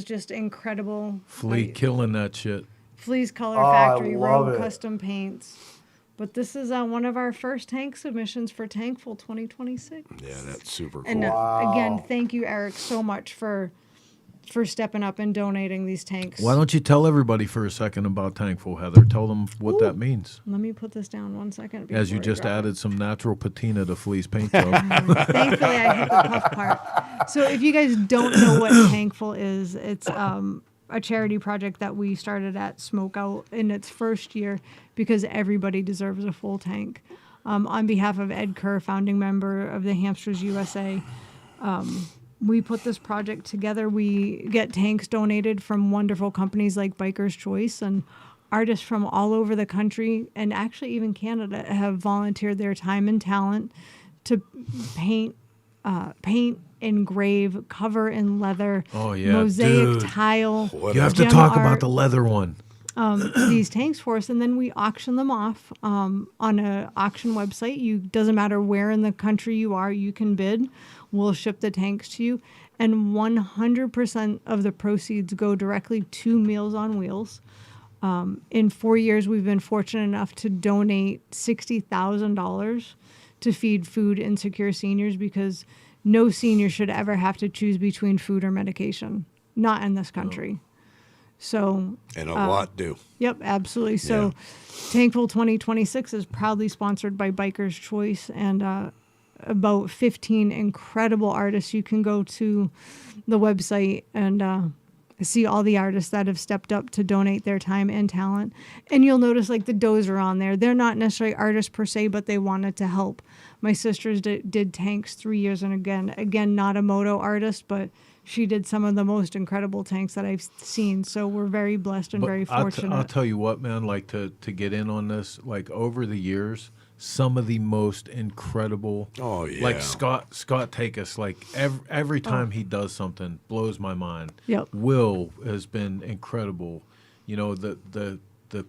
just incredible. Flea killing that shit. Flea's Color Factory, Rogue Custom Paints. But this is one of our first tank submissions for Tankful 2026. Yeah, that's super cool. And again, thank you, Eric, so much for stepping up and donating these tanks. Why don't you tell everybody for a second about Tankful, Heather? Tell them what that means. Let me put this down 1 second. As you just added some natural patina to Flea's paint job. Thankfully, I hit the puff part. So if you guys don't know what Tankful is, it's a charity project that we started at Smokeout in its first year because everybody deserves a full tank. on behalf of Ed Kerr, founding member of the Hamsters USA. We put this project together. We get tanks donated from wonderful companies like Biker's Choice, and artists from all over the country and actually even Canada have volunteered their time and talent to paint, engrave, cover in leather, mosaic tile. You have to talk about the leather one. These tanks for us, and then we auction them off on an auction website. Doesn't matter where in the country you are, you can bid. We'll ship the tanks to you, and 100% of the proceeds go directly to Meals on Wheels. In 4 years, we've been fortunate enough to donate $60,000 to feed food insecure seniors, because no senior should ever have to choose between food or medication. Not in this country. So, and a lot do. Yep, absolutely. So, Tankful 2026 is proudly sponsored by Biker's Choice, and about 15 incredible artists. You can go to the website and see all the artists that have stepped up to donate their time and talent. And you'll notice like the Dozer on there. They're not necessarily artists per se, but they wanted to help. My sisters did tanks 3 years, and again, not a moto artist, but she did some of the most incredible tanks that I've seen. So we're very blessed and very fortunate. I'll tell you what, man, like to get in on this, like over the years, some of the most incredible, like Scott Takis, like every time he does something blows my mind. Yep. Will has been incredible. You know, the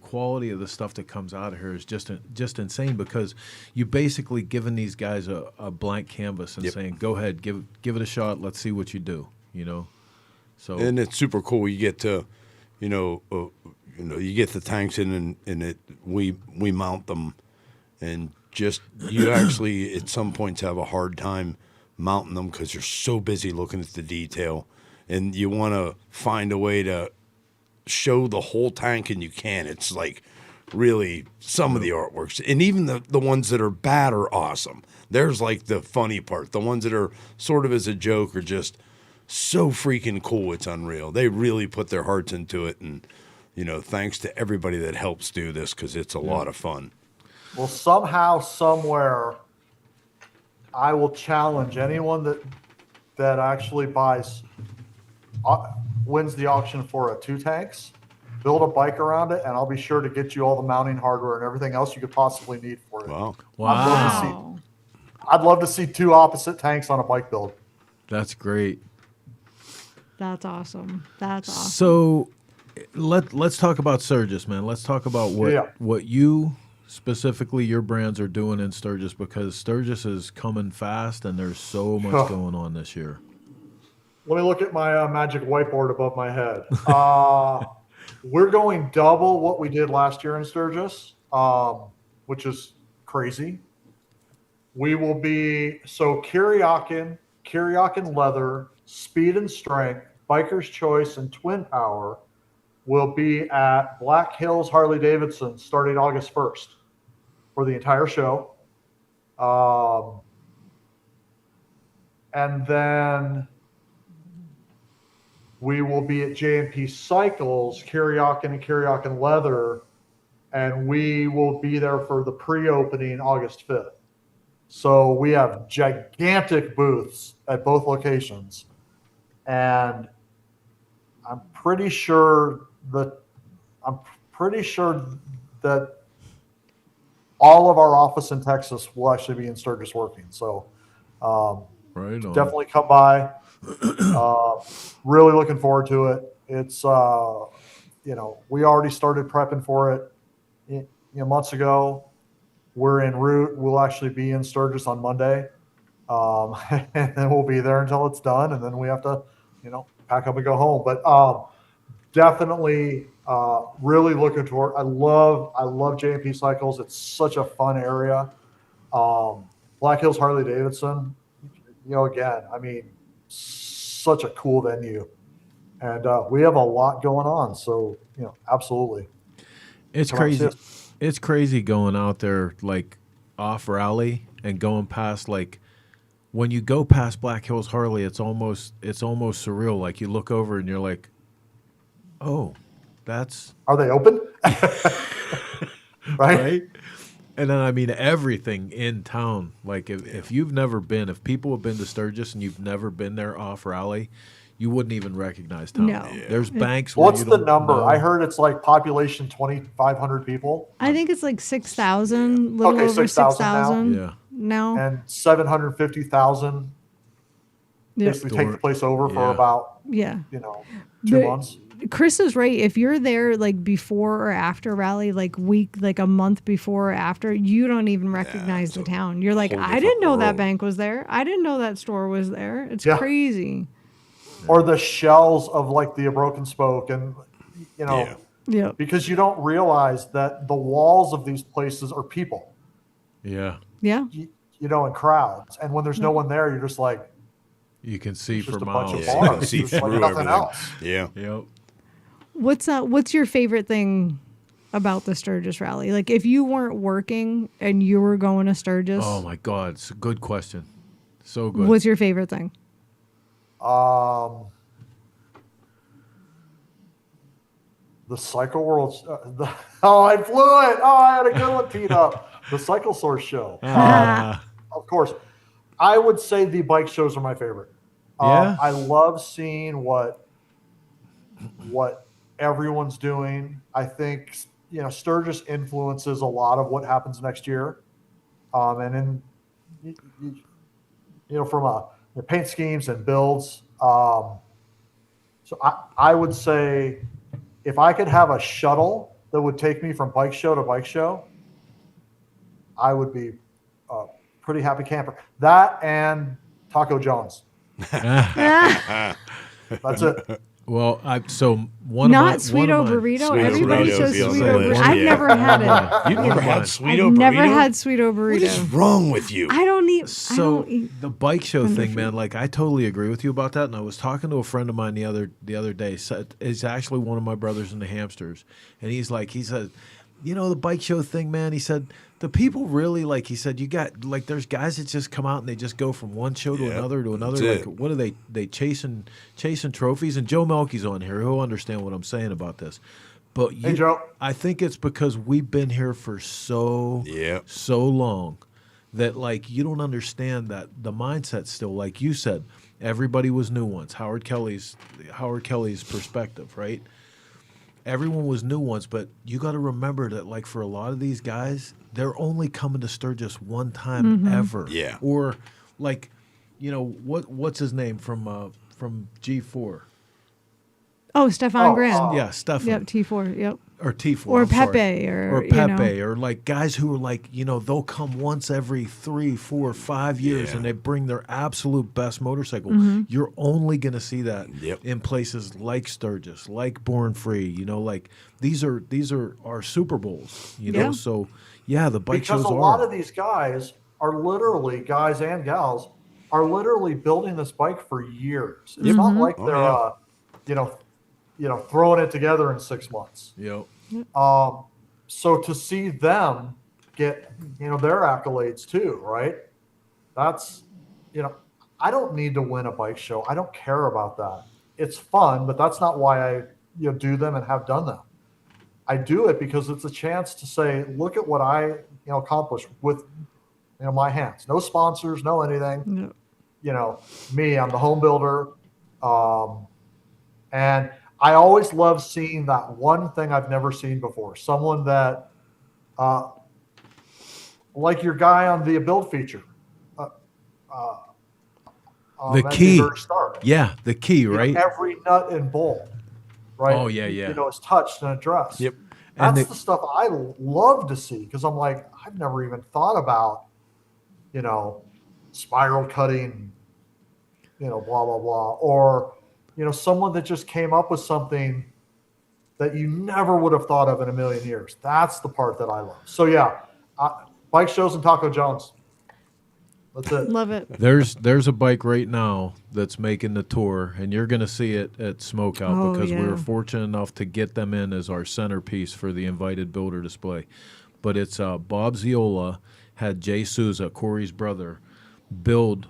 quality of the stuff that comes out of here is just insane, because you basically giving these guys a blank canvas and saying, go ahead, give it a shot, let's see what you do, you know. So, and it's super cool. You get to, you get the tanks in, and we mount them, and just you actually at some points have a hard time mounting them because you're so busy looking at the detail, and you want to find a way to show the whole tank, and you can. It's like really some of the artworks, and even the ones that are bad are awesome. There's like the funny part. The ones that are sort of as a joke are just so freaking cool. It's unreal. They really put their hearts into it, and thanks to everybody that helps do this, because it's a lot of fun. Well, somehow, somewhere, I will challenge anyone that actually wins the auction for 2 tanks, build a bike around it, and I'll be sure to get you all the mounting hardware and everything else you could possibly need for it. Wow. I'd love to see 2 opposite tanks on a bike build. That's great. That's awesome. That's awesome. So let's talk about Sturgis, man. Let's talk about what you specifically your brands are doing in Sturgis, because Sturgis is coming fast and there's so much going on this year. Let me look at my magic whiteboard above my head. We're going double what we did last year in Sturgis, which is crazy. We will be, Kiriakin Leather, Speed and Strength, Biker's Choice, and Twin Power will be at Black Hills Harley-Davidson starting August 1st for the entire show. And then we will be at J&P Cycles, Kiriakin and Kiriakin Leather, and we will be there for the pre-opening August 5th. So we have gigantic booths at both locations, and I'm pretty sure that all of our office in Texas will actually be in Sturgis working. So definitely come by. Really looking forward to it. It's we already started prepping for it months ago. We're en route. We'll actually be in Sturgis on Monday, and then we'll be there until it's done, and then we have to pack up and go home. But definitely really looking toward. I love J&P Cycles. It's such a fun area. Black Hills Harley-Davidson, again, I mean, such a cool venue, and we have a lot going on. So absolutely, it's crazy. It's crazy going out there like off rally and going past, like when you go past Black Hills Harley, it's almost surreal. Like you look over and you're like, oh, are they open? Right? And then, I mean, everything in town. Like, if you've never been, if people have been to Sturgis and you've never been there off rally, you wouldn't even recognize town. No. Yeah. There's banks where What's the number? I heard it's like population 2,500 people. I think it's like 6,000, little over 6,000 now. And 750,000 basically take the place over for about, 2 months. Chris is right. If you're there like before or after rally, like a month before or after, you don't even recognize the town. You're like, I didn't know that bank was there. I didn't know that store was there. It's crazy. Or the shells of like the broken spoke and, because you don't realize that the walls of these places are people. Yeah. Yeah. In crowds. And when there's no one there, you're just like, you can see for miles. You can see through everything. Else. Yeah. Yep. What's your favorite thing about the Sturgis rally? Like if you weren't working and you were going to Sturgis? Oh my God, it's a good question. So good. What's your favorite thing? The Cycle World. I flew it. I had a good one teed up. The Cycle Source show. Of course. I would say the bike shows are my favorite. I love seeing what everyone's doing. I think Sturgis influences a lot of what happens next year, and then from paint schemes and builds. So I would say if I could have a shuttle that would take me from bike show to bike show, I would be a pretty happy camper. That and Taco John's. That's it. Well, Sweeto burrito. Everybody says Sweeto burrito. I've never had it. You've never had Sweeto burrito? I've never had Sweeto burrito. What is wrong with you? I don't eat. The bike show thing, man. Like I totally agree with you about that. And I was talking to a friend of mine the other day. It's actually one of my brothers in the Hamsters, and he said, the bike show thing, man. He said the people really he said you got there's guys that just come out and they just go from one show to another to another. Like what are they chasing trophies? And Joe Melky's on here. He'll understand what I'm saying about this. But hey, Joe. I think it's because we've been here for so long that you don't understand that the mindset still, like you said, everybody was new once. Howard Kelly's perspective, right? Everyone was new once, but you got to remember that, for a lot of these guys, they're only coming to Sturgis one time ever. Yeah. Or, what's his name from G4? Oh, Stefan Grand. Yeah, Stefan. Yep, T4. Yep. Or T4. Or Pepe. Or Pepe. Or guys who are they'll come once every 3, 4, 5 years and they bring their absolute best motorcycle. You're only going to see that in places like Sturgis, like Born Free. These are our Super Bowls. So the bike shows because a lot of these guys are literally guys and gals are literally building this bike for years. It's not like they're throwing it together in 6 months. Yep. So to see them get, their accolades too, right? That's, I don't need to win a bike show. I don't care about that. It's fun, but that's not why I, do them and have done them. I do it because it's a chance to say, look at what I, accomplished with, my hands. No sponsors, no anything. No. Me, I'm the home builder. And I always love seeing that one thing I've never seen before. Someone that, like your guy on the build feature. The key. Yeah, the key, right? Every nut and bolt, right? Oh, yeah. Is touched and addressed. Yep. That's the stuff I love to see because I'm like, I've never even thought about, spiral cutting, blah, blah, blah. Or, someone that just came up with something that you never would have thought of in a million years. That's the part that I love. So, bike shows and Taco John's. That's it. Love it. There's a bike right now that's making the tour, and you're going to see it at Smokeout because we were fortunate enough to get them in as our centerpiece for the invited builder display. But it's Bob Ziola had Jay Souza, Corey's brother, build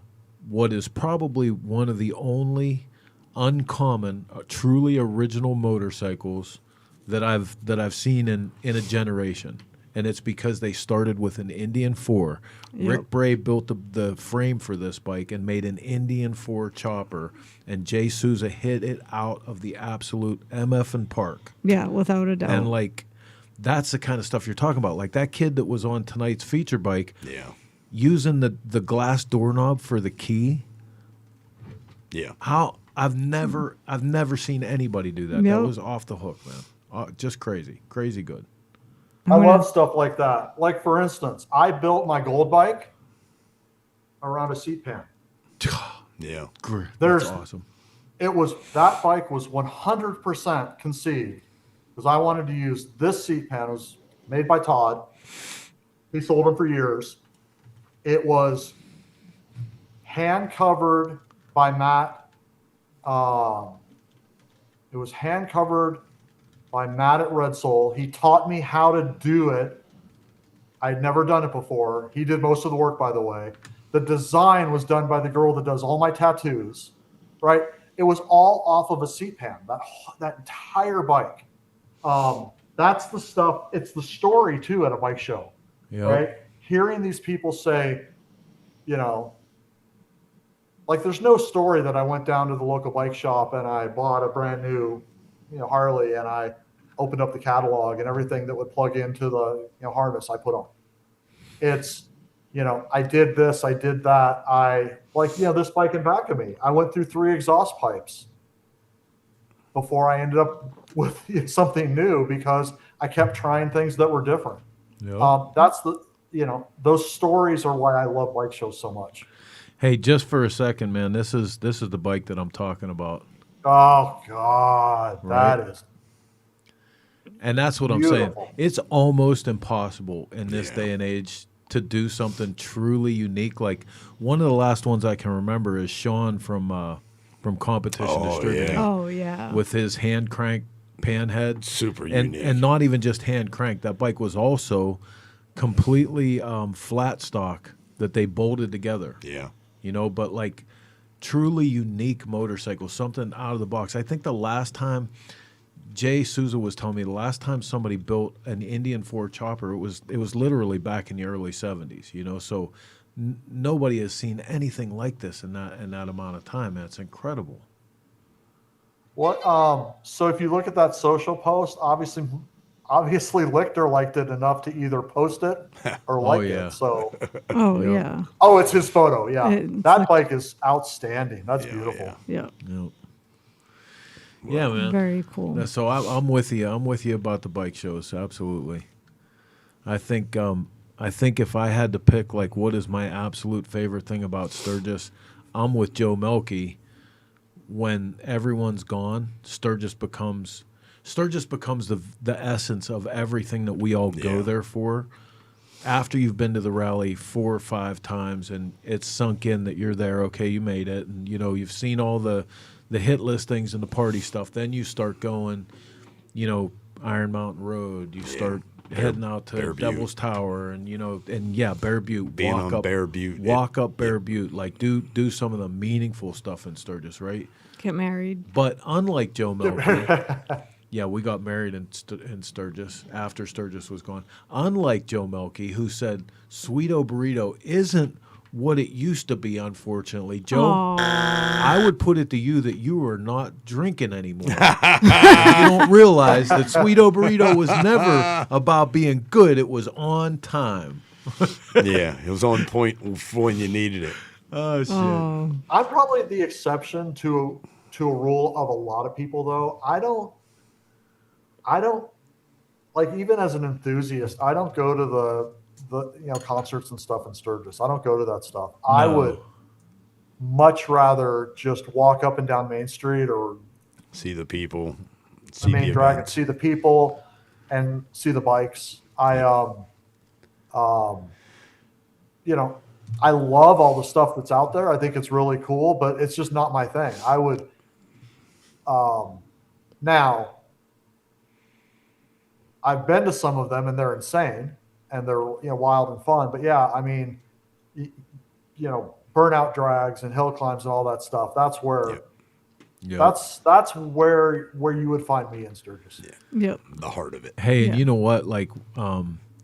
what is probably one of the only uncommon, truly original motorcycles that I've seen in a generation. and it's because they started with an Indian 4. Yep. Rick Bray built the frame for this bike and made an Indian 4 chopper, and Jay Souza hit it out of the absolute MF and park. Yeah, without a doubt. And like, that's the kind of stuff you're talking about. Like that kid that was on tonight's feature bike, using the glass doorknob for the key. Yeah. How I've never seen anybody do that. That was off the hook, man. Just crazy good. I love stuff like that. Like, for instance, I built my gold bike around a seat pan. Yeah. That's awesome. That bike was 100% conceived because I wanted to use this seat pan. It was made by Todd. He sold them for years. It was hand covered by Matt. It was hand covered by Matt at Red Soul. He taught me how to do it. I'd never done it before. He did most of the work, by the way. The design was done by the girl that does all my tattoos, right? It was all off of a seat pan, that entire bike. That's the stuff. It's the story, too, at a bike show, right? Hearing these people say, you know, like there's no story that I went down to the local bike shop and I bought a brand new, Harley, and I opened up the catalog and everything that would plug into the harness I put on. It's, I did this, I did that. This bike in back of me, I went through 3 exhaust pipes before I ended up with something new because I kept trying things that were different. That's those stories are why I love bike shows so much. Hey, just for a second, man, this is the bike that I'm talking about. Oh God, right? That is. And that's what beautiful. I'm saying. It's almost impossible in this day and age to do something truly unique. Like one of the last ones I can remember is Sean from Competition to Sturgis. Oh yeah. With his hand crank pan head. Super unique. And not even just hand crank. That bike was also completely flat stock that they bolted together. Yeah. But like truly unique motorcycle, something out of the box. I think the last time Jay Souza was telling me the last time somebody built an Indian 4 chopper, it was literally back in the early 70s, so nobody has seen anything like this in that amount of time, man. It's incredible. What so if you look at that social post, obviously Lichter liked it enough to either post it or like it. So Oh, it's his photo. Yeah. That bike is outstanding. That's beautiful. Yeah. Yeah, man. Very cool. So I'm with you. I'm with you about the bike shows. Absolutely. I think if I had to pick like what is my absolute favorite thing about Sturgis, I'm with Joe Melky. When everyone's gone, Sturgis becomes the essence of everything that we all go there for. After you've been to the rally 4 or 5 times and it's sunk in that you're there, okay, you made it, and you've seen all the hit listings and the party stuff, then you start going, Iron Mountain Road, you start heading out to Devil's Tower and Bear Butte, being on Bear Butte, walk up Bear Butte, like do some of the meaningful stuff in Sturgis, right? Get married. But unlike Joe Melky, we got married in Sturgis after Sturgis was gone. Unlike Joe Melky, who said Sweeto Burrito isn't what it used to be, unfortunately. Joe, I would put it to you that you are not drinking anymore. You don't realize that Sweeto Burrito was never about being good. It was on time. It was on point when you needed it. Oh, shit. I'm probably the exception to a rule of a lot of people, though. I don't like, even as an enthusiast, I don't go to the concerts and stuff in Sturgis. I don't go to that stuff. No. I would much rather just walk up and down Main Street or see the people, see the main drag and see the people and see the bikes. I love all the stuff that's out there. I think it's really cool, but it's just not my thing. I would now I've been to some of them and they're insane. And they're wild and fun, but burnout drags and hill climbs and all that stuff. That's where that's where you would find me in Sturgis. Yep, the heart of it. Hey, and you know what? Like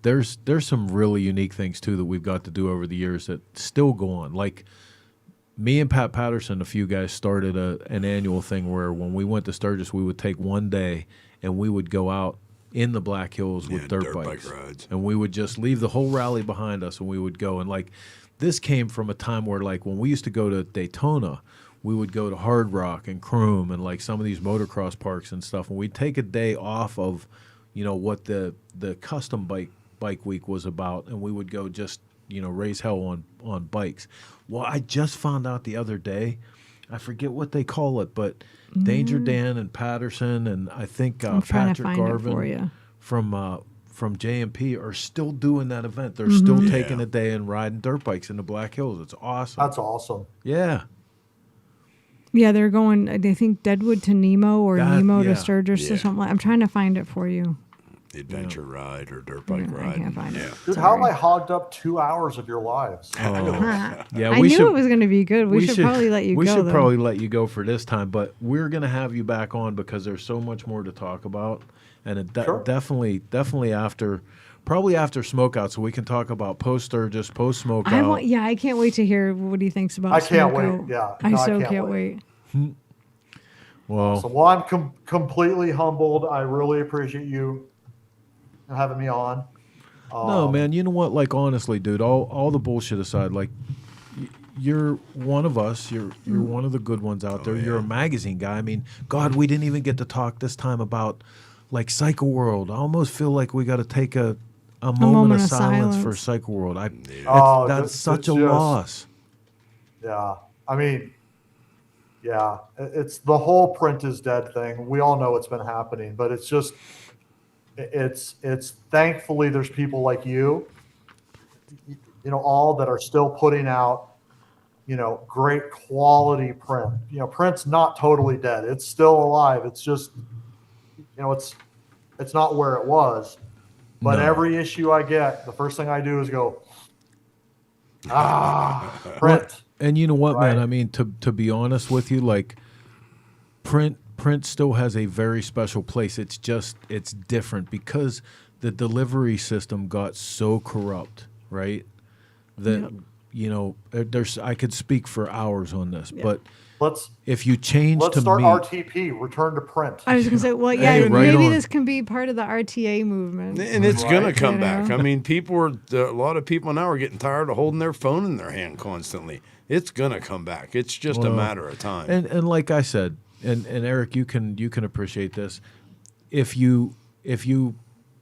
there's some really unique things too that we've got to do over the years that still go on. Like me and Pat Patterson, a few guys started an annual thing where when we went to Sturgis, we would take one day and we would go out in the Black Hills with dirt bikes. Bike rides. And we would just leave the whole rally behind us and we would go. And like this came from a time where like when we used to go to Daytona, we would go to Hard Rock and Croom and like some of these motocross parks and stuff. And we'd take a day off of, what the custom bike week was about. And we would go just, raise hell on bikes. Well, I just found out the other day, I forget what they call it, but Danger Dan and Patterson and I think Patrick Garvin from JMP are still doing that event. They're still taking a day and riding dirt bikes in the Black Hills. It's awesome. That's awesome. Yeah. Yeah, they're going, they think Deadwood to Nemo or Nemo to Sturgis or something. I'm trying to find it for you. Adventure ride or dirt bike ride. I can't find it. Dude, how have I hogged up 2 hours of your lives? Yeah, I knew it was going to be good. We should probably let you go. We should probably let you go for this time, but we're going to have you back on because there's so much more to talk about. And it definitely after, probably after Smokeout, so we can talk about post-Sturgis, post-Smokeout. I can't wait to hear what he thinks about I can't Smokeout. wait. Yeah. I can't wait. Well, I'm completely humbled. I really appreciate you having me on. No, man, you know what? Like, honestly, dude, all the bullshit aside, like, you're one of us. You're one of the good ones out there. You're a magazine guy. I mean, God, we didn't even get to talk this time about, like, Cycle World. I almost feel like we got to take a moment of silence for Cycle World. That's such a loss. Yeah. I mean, yeah, it's the whole print is dead thing. We all know it's been happening, but it's just, it's thankfully there's people like you, all that are still putting out, great quality print. Print's not totally dead. It's still alive. It's just, it's not where it was. But every issue I get, the first thing I do is go, print. And you know what, man? I mean, to be honest with you, like print still has a very special place. It's different because the delivery system got so corrupt, right? That I could speak for hours on this, but if you change let's to start me, RTP, return to print. I was going to say, well, yeah, maybe this can be part of the RTA movement, and it's going to come back. I mean, a lot of people now are getting tired of holding their phone in their hand constantly. It's going to come back. It's just a matter of time. And like I said, and Eric, you can appreciate this. If you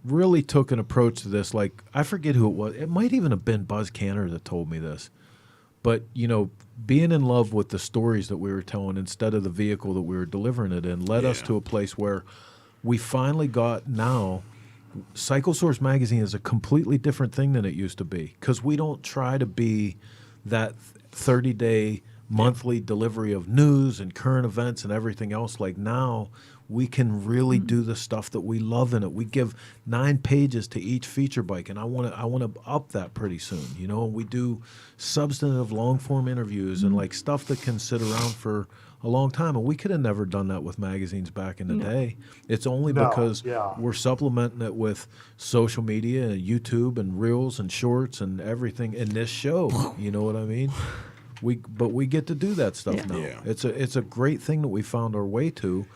really took an approach to this, like I forget who it was. It might even have been Buzz Canner that told me this. But, being in love with the stories that we were telling instead of the vehicle that we were delivering it in led us to a place where we finally got now. Cycle Source Magazine is a completely different thing than it used to be because we don't try to be that 30-day monthly delivery of news and current events and everything else. Like now we can really do the stuff that we love in it. We give 9 pages to each feature bike, and I want to up that pretty soon. And we do substantive long form interviews and like stuff that can sit around for a long time. And we could have never done that with magazines back in the day. It's only because we're supplementing it with social media and YouTube and reels and shorts and everything in this show. You know what I mean? But we get to do that stuff now. Yeah. It's a great thing that we found our way to.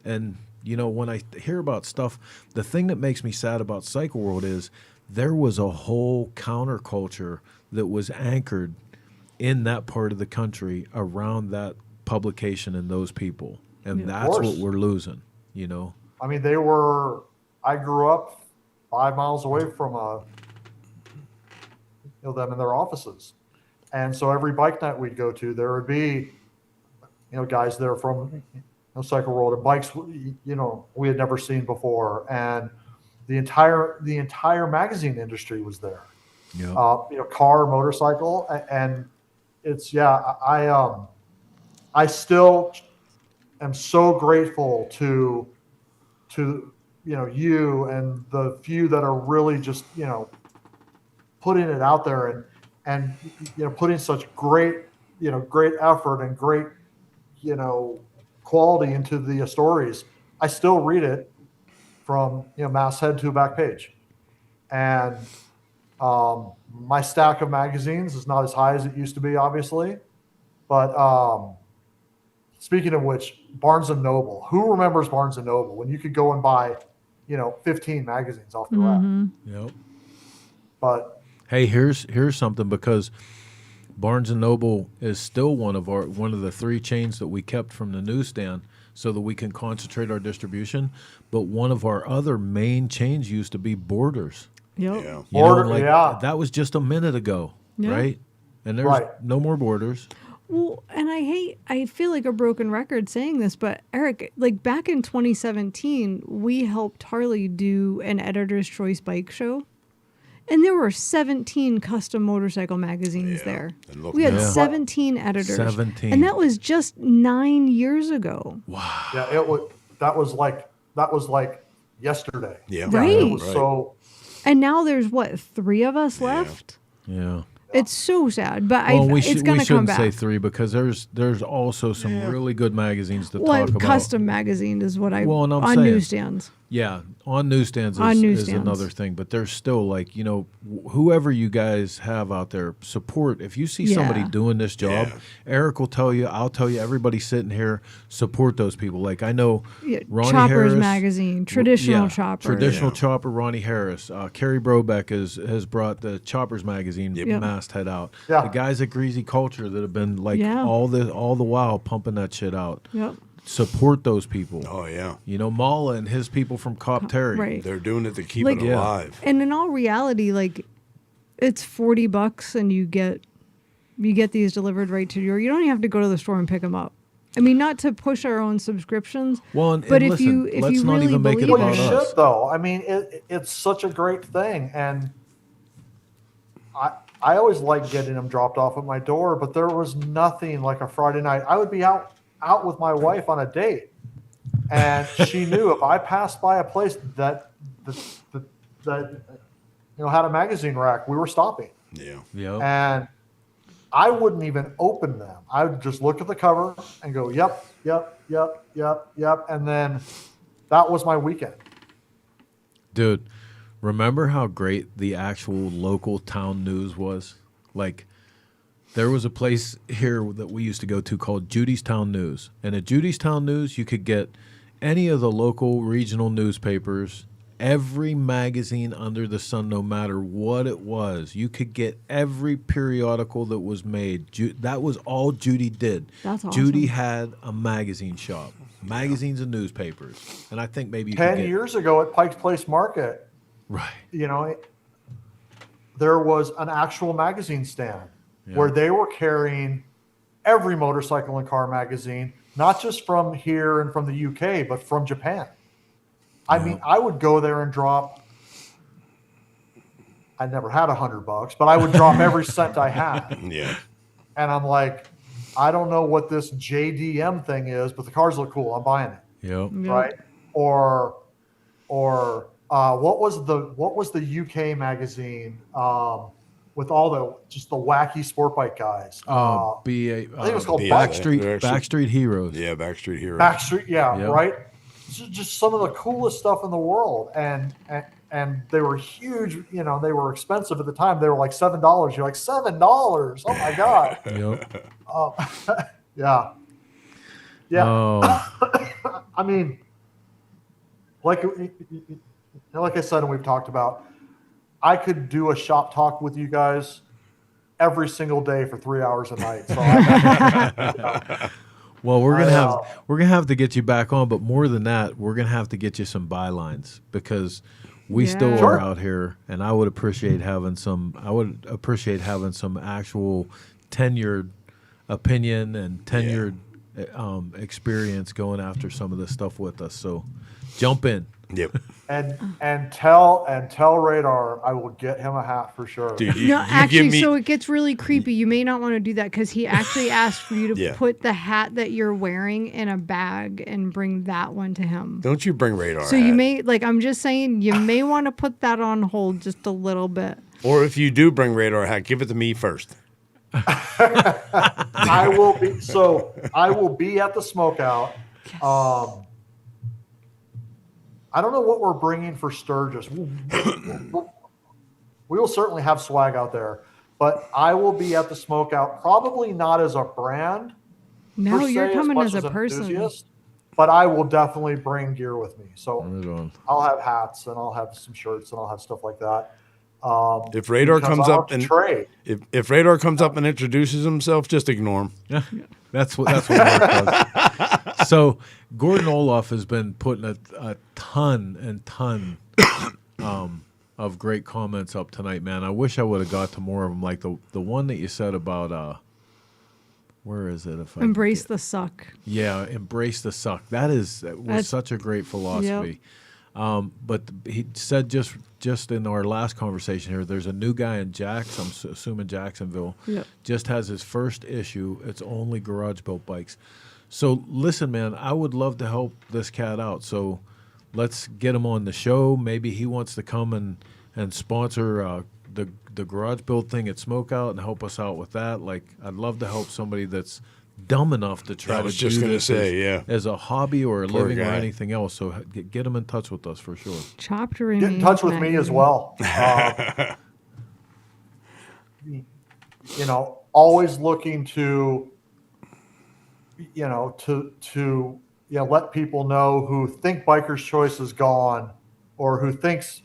And, when I hear about stuff, the thing that makes me sad about Cycle World is there was a whole counterculture that was anchored in that part of the country around that publication and those people. And that's what we're losing, I mean, I grew up 5 miles away from them in their offices. And so every bike night we'd go to, there would be, guys there from Cycle World and bikes, we had never seen before. And the entire magazine industry was there. Yeah. Car, motorcycle. And it's, I still am so grateful to you and the few that are really just, putting it out there and putting such great effort and great, quality into the stories. I still read it from, masthead to back page. And my stack of magazines is not as high as it used to be, obviously. But speaking of which, Barnes & Noble. Who remembers Barnes & Noble when you could go and buy, 15 magazines off the rack? Yep. But hey, here's something, because Barnes & Noble is still one of the 3 chains that we kept from the newsstand so that we can concentrate our distribution. But one of our other main chains used to be Borders. Yep. Yeah. That was just a minute ago, right? And there's no more Borders. Well, and I feel like a broken record saying this, but Eric, like back in 2017, we helped Harley do an Editor's Choice bike show. And there were 17 custom motorcycle magazines there. We had 17 editors. 17. And that was just 9 years ago. Wow. Yeah, that was like yesterday. Yeah. Right. It was so. And now there's 3 of us left? Yeah. It's so sad, but it's going to come shouldn't back. say 3 because there's also some really good magazines to talk about. Custom magazine is what on saying, newsstands. Yeah, on newsstands is another thing, but there's still whoever you guys have out there, support. If you see somebody doing this job, Eric will tell you, I'll tell you, everybody sitting here, support those people. Like I know Ronnie Choppers Harris, magazine, Traditional Chopper. Traditional Chopper, Ronnie Harris. Kerry Brobeck has brought the Choppers magazine masthead out. Yeah. The guys at Greasy Culture that have been all the while pumping that shit out. Yep. Support those people. Oh, yeah. Mala and his people from Cop Terry. Right. They're doing it to keep it alive. And in all reality, it's $40 and you get these delivered right to your. You don't even have to go to the store and pick them up. I mean, not to push our own subscriptions. Well, but if you really believe it, you should though. I mean, it's such a great thing, and I always like getting them dropped off at my door. But there was nothing like a Friday night. I would be out with my wife on a date, and she knew if I passed by a place that had a magazine rack, we were stopping. Yeah. And I wouldn't even open them. I would just look at the cover and go, yep. And then that was my weekend. Dude, remember how great the actual local town news was? There was a place here that we used to go to called Judy's Town News. And at Judy's Town News, you could get any of the local regional newspapers, every magazine under the sun, no matter what it was. You could get every periodical that was made. That was all Judy did. That's awesome. Judy had a magazine shop, magazines and newspapers. And I think maybe you 10 years ago at Pike's Place Market, right? There was an actual magazine stand where they were carrying every motorcycle and car magazine, not just from here and from the UK, but from Japan. I mean, I would go there and drop. I never had $100, but I would drop every cent I had. Yeah. And I'm like, I don't know what this JDM thing is, but the cars look cool. I'm buying it. Yep. Right. Or what was the UK magazine with all the wacky sport bike guys? I think it was called Backstreet Heroes. Yeah, Backstreet Heroes. Backstreet, right. Just some of the coolest stuff in the world, and they were huge. They were expensive at the time. They were like $7. You're like $7? Oh my god! Yep. Yeah. Oh. I mean, like I said, and we've talked about, I could do a shop talk with you guys every single day for 3 hours a night. So well, we're gonna have to get you back on, but more than that, we're gonna have to get you some bylines because we still are out here, and I would appreciate having some. I would appreciate having some actual tenured opinion and tenured experience going after some of this stuff with us. So, jump in. Yep. And tell Radar I will get him a hat for sure. Dude, so it gets really creepy. You may not want to do that because he actually asked for you to put the hat that you're wearing in a bag and bring that one to him. Don't you bring Radar? So you may I'm just saying you may want to put that on hold just a little bit. Or if you do bring Radar hat, give it to me first. I will be at the Smokeout. Yes. I don't know what we're bringing for Sturgis. we will certainly have swag out there. But I will be at the Smokeout, probably not as a brand. No, you're coming as a person. Enthusiast, but I will definitely bring gear with me. So I'll have hats and I'll have some shirts and I'll have stuff like that. If Radar comes up and if Radar comes up and introduces himself, just ignore him. Yeah, that's what Mark does. So Gordon Olaf has been putting a ton of great comments up tonight, man. I wish I would have got to more of them, like the one that you said about where is it? Embrace the suck. Yeah, embrace the suck. That's such a great philosophy. Yep. But he said just in our last conversation here, there's a new guy in I'm assuming Jacksonville, yep. Just has his first issue. It's only garage built bikes. So listen, man, I would love to help this cat out. So let's get him on the show. Maybe he wants to come and sponsor the garage build thing at Smokeout and help us out with that. Like, I'd love to help somebody that's dumb enough to try to do this as a hobby or a living or anything else. So get them in touch with us for sure. Get in touch with me as well. Always looking to let people know who think Biker's Choice is gone or who thinks,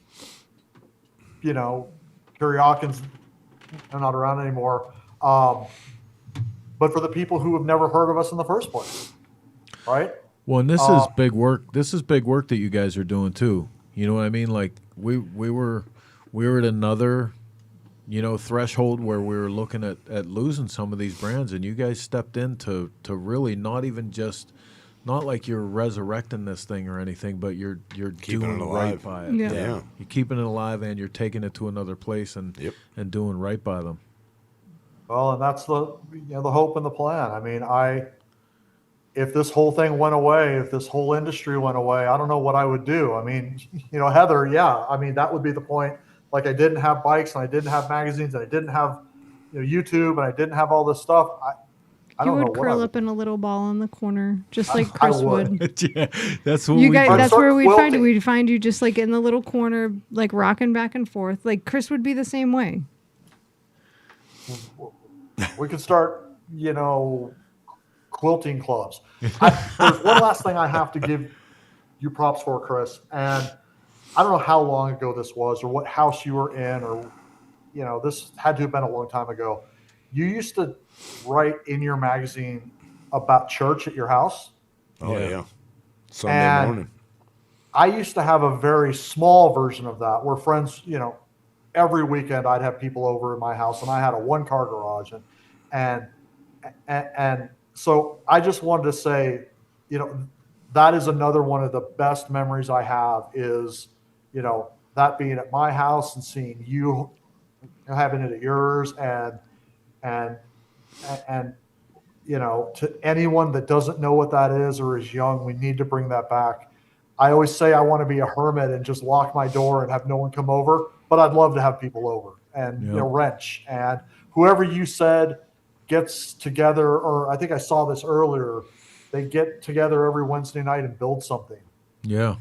Kerry Hawkins are not around anymore. But for the people who have never heard of us in the first place, right? Well, and this is big work. This is big work that you guys are doing too. You know what I mean? Like we were at another, threshold where we were looking at losing some of these brands, and you guys stepped in to really not like you're resurrecting this thing or anything, but you're doing right by it. Yeah. You're keeping it alive and you're taking it to another place and doing right by them. Well, and that's the hope and the plan. I mean, if this whole thing went away, if this whole industry went away, I don't know what I would do. I mean, Heather, that would be the point. Like, I didn't have bikes and I didn't have magazines and I didn't have YouTube and I didn't have all this stuff. I don't know. You would curl up in a little ball in the corner, just like Chris would. Yeah, that's what you guys. That's where we'd find you. We'd find you just like in the little corner, like rocking back and forth. Like Chris would be the same way. We could start, quilting clubs. There's one last thing I have to give you props for, Chris. And I don't know how long ago this was or what house you were in or, this had to have been a long time ago. You used to write in your magazine about church at your house. Oh, yeah. Sunday morning. I used to have a very small version of that where friends, every weekend I'd have people over in my house and I had a 1-car garage. And so I just wanted to say, that is another one of the best memories I have is, that being at my house and seeing you having it at yours and to anyone that doesn't know what that is or is young, we need to bring that back. I always say I want to be a hermit and just lock my door and have no one come over, but I'd love to have people over and wrench and whoever you said gets together, or I think I saw this earlier, they get together every Wednesday night and build something. Yeah.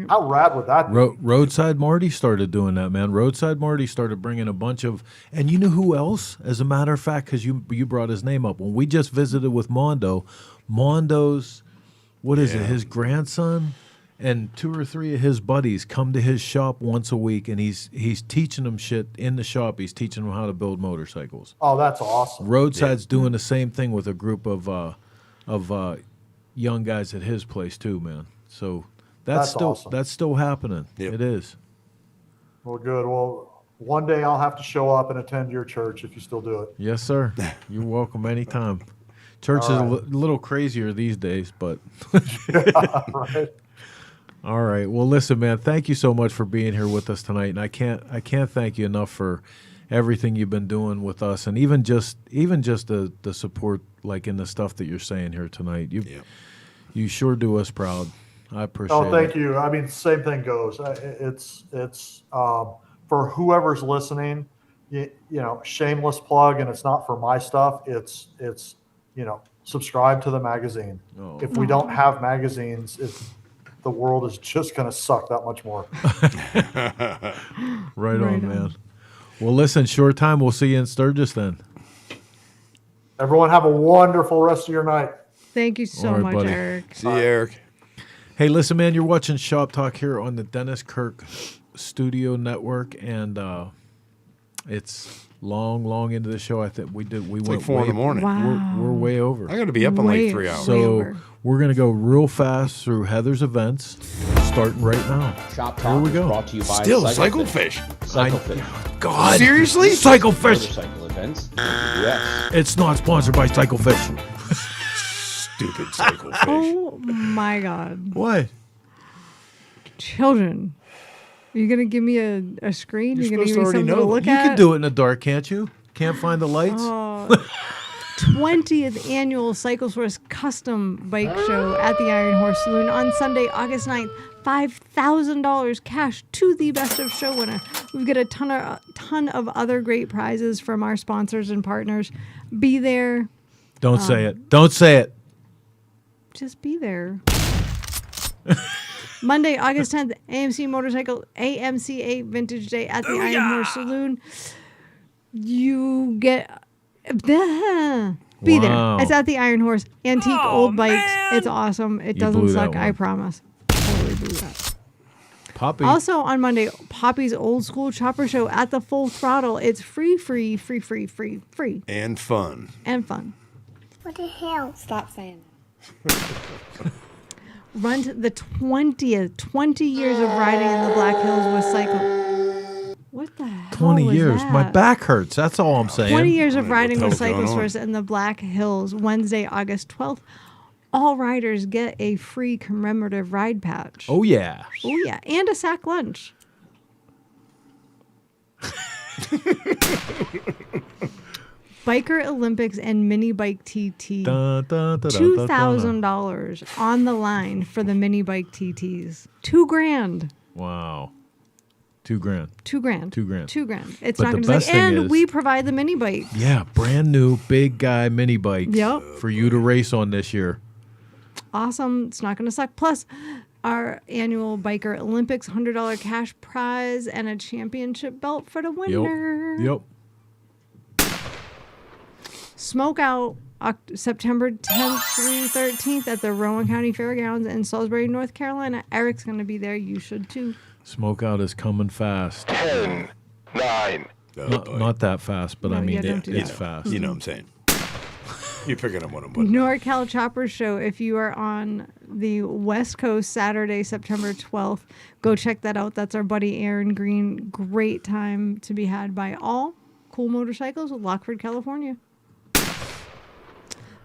How rad would that be? Roadside Marty started doing that, man. Roadside Marty started bringing a bunch of, and you know who else? As a matter of fact, because you brought his name up when we just visited with Mondo's, what is it? His grandson and 2 or 3 of his buddies come to his shop once a week, and he's teaching them shit in the shop. He's teaching them how to build motorcycles. Oh, that's awesome. Roadside's doing the same thing with a group of young guys at his place too, man. So. That's awesome. That's still happening. Yep. It is. Well, good. Well, one day I'll have to show up and attend your church if you still do it. Yes, sir. You're welcome anytime. Church is a little crazier these days, but. Yeah, right. All right. Well, listen, man. Thank you so much for being here with us tonight, and I can't thank you enough for everything you've been doing with us, and even just the support, like in the stuff that you're saying here tonight. You sure do us proud. I appreciate it. Oh, thank you. I mean, same thing goes. It's for whoever's listening, shameless plug, and it's not for my stuff. It's subscribe to the magazine. Oh. If we don't have magazines, the world is just going to suck that much more. Right on, man. Well, listen, short time. We'll see you in Sturgis then. Everyone have a wonderful rest of your night. Thank you so much, buddy. Eric. See you, Eric. Hey, listen, man, you're watching Shop Talk here on the Dennis Kirk Studio Network, and it's long into the show. I think we went like 4 in the morning. Wow. We're way over. I got to be up in like 3 hours. So we're going to go real fast through Heather's events, starting right now. Shop Here Talk we is go. brought to you by Still, Cyclefish. Cyclefish. God. Seriously? Cyclefish. Motorcycle events. Yes. It's not sponsored by Cyclefish. Stupid Cyclefish. Oh my God. What? Children. Are you going to give me a screen? You're You're going to supposed give to me already something know to them. look You at? can do it in the dark, can't you? Can't find the lights? 20th annual Cycle Source Custom Bike Show at the Iron Horse Saloon on Sunday, August 9th. $5,000 cash to the best of show winner. We've got a ton of other great prizes from our sponsors and partners. Be there. Don't say it. Don't say it. Just be there. Monday, August 10th, AMCA Vintage Day at the Iron Horse Saloon. You get... Be there. It's at the Iron Horse. Antique old bikes. It's awesome. It doesn't suck, I promise. Totally blew that. Poppy. Also on Monday, Poppy's Old School Chopper Show at the Full Throttle. It's free. And fun. And fun. What the hell? Stop saying that. Run to the 20th. 20 years of riding in the Black Hills with Cycle. What the hell 20 was years. that? My back hurts. That's all I'm saying. 20 years of What riding the with hell's going Cycle on? Source in the Black Hills. Wednesday, August 12th. All riders get a free commemorative ride patch. Oh, yeah. Oh, yeah. And a sack lunch. Biker Olympics and Mini Bike TT. $2,000 on the line for the Mini Bike TTs. $2,000. Wow. $2,000. $2,000. $2,000. It's But not the going to be best thing and is- we provide the mini bike. Yeah, brand new big guy mini bikes Yep. for you to race on this year. Awesome. It's not going to suck. Plus, our annual Biker Olympics $100 cash prize and a championship belt for the winner. Yep. Smokeout September 10th through 13th at the Rowan County Fairgrounds in Salisbury, North Carolina. Eric's going to be there. You should too. Smokeout is coming fast. 10, 9. Not that fast, but No, I mean, don't do it's that. fast. You know what I'm saying. You're picking up what I'm putting. NorCal Chopper Show. If you are on the West Coast Saturday, September 12th, go check that out. That's our buddy Aaron Green. Great time to be had by all cool motorcycles with Lockford, California.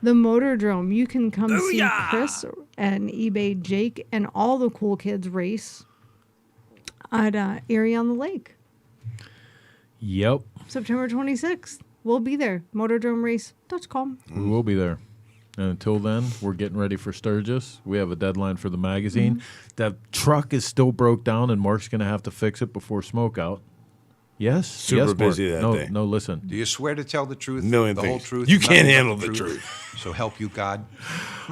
The MotorDrome. You can come see Chris and eBay Jake and all the cool kids race at Erie on the Lake. Yep. September 26th. We'll be there. MotorDromeRace.com. We will be there. And until then, we're getting ready for Sturgis. We have a deadline for the magazine. The truck is still broke down, and Mark's going to have to fix it before Smokeout. Yes? Super yes, busy that day. No, listen. Do you swear to tell the truth, Million the things. whole truth? You nothing can't but handle the truth. So help you God.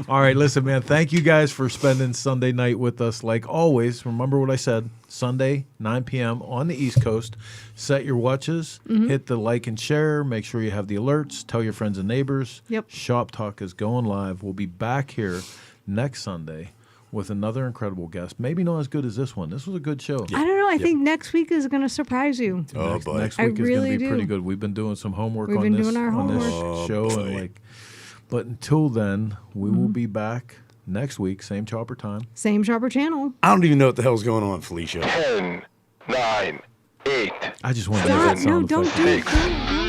All right, listen, man. Thank you guys for spending Sunday night with us. Like always, remember what I said. Sunday, 9 p.m. on the East Coast. Set your watches. Hit the like and share. Make sure you have the alerts. Tell your friends and neighbors. Yep. Shop Talk is going live. We'll be back here next Sunday with another incredible guest. Maybe not as good as this one. This was a good show. I don't know. I think next week is going to surprise you. Oh, boy. Next I week is going really to be do. pretty good. We've been doing some homework We've on been this, doing our on this homework. show. Oh, And boy. but until then, we will be back next week, same chopper time. Same Shopper channel. I don't even know what the hell's going on, Felicia. 10, 9, 8. I just want to do that Stop. No, sound don't effect. do it. Don't.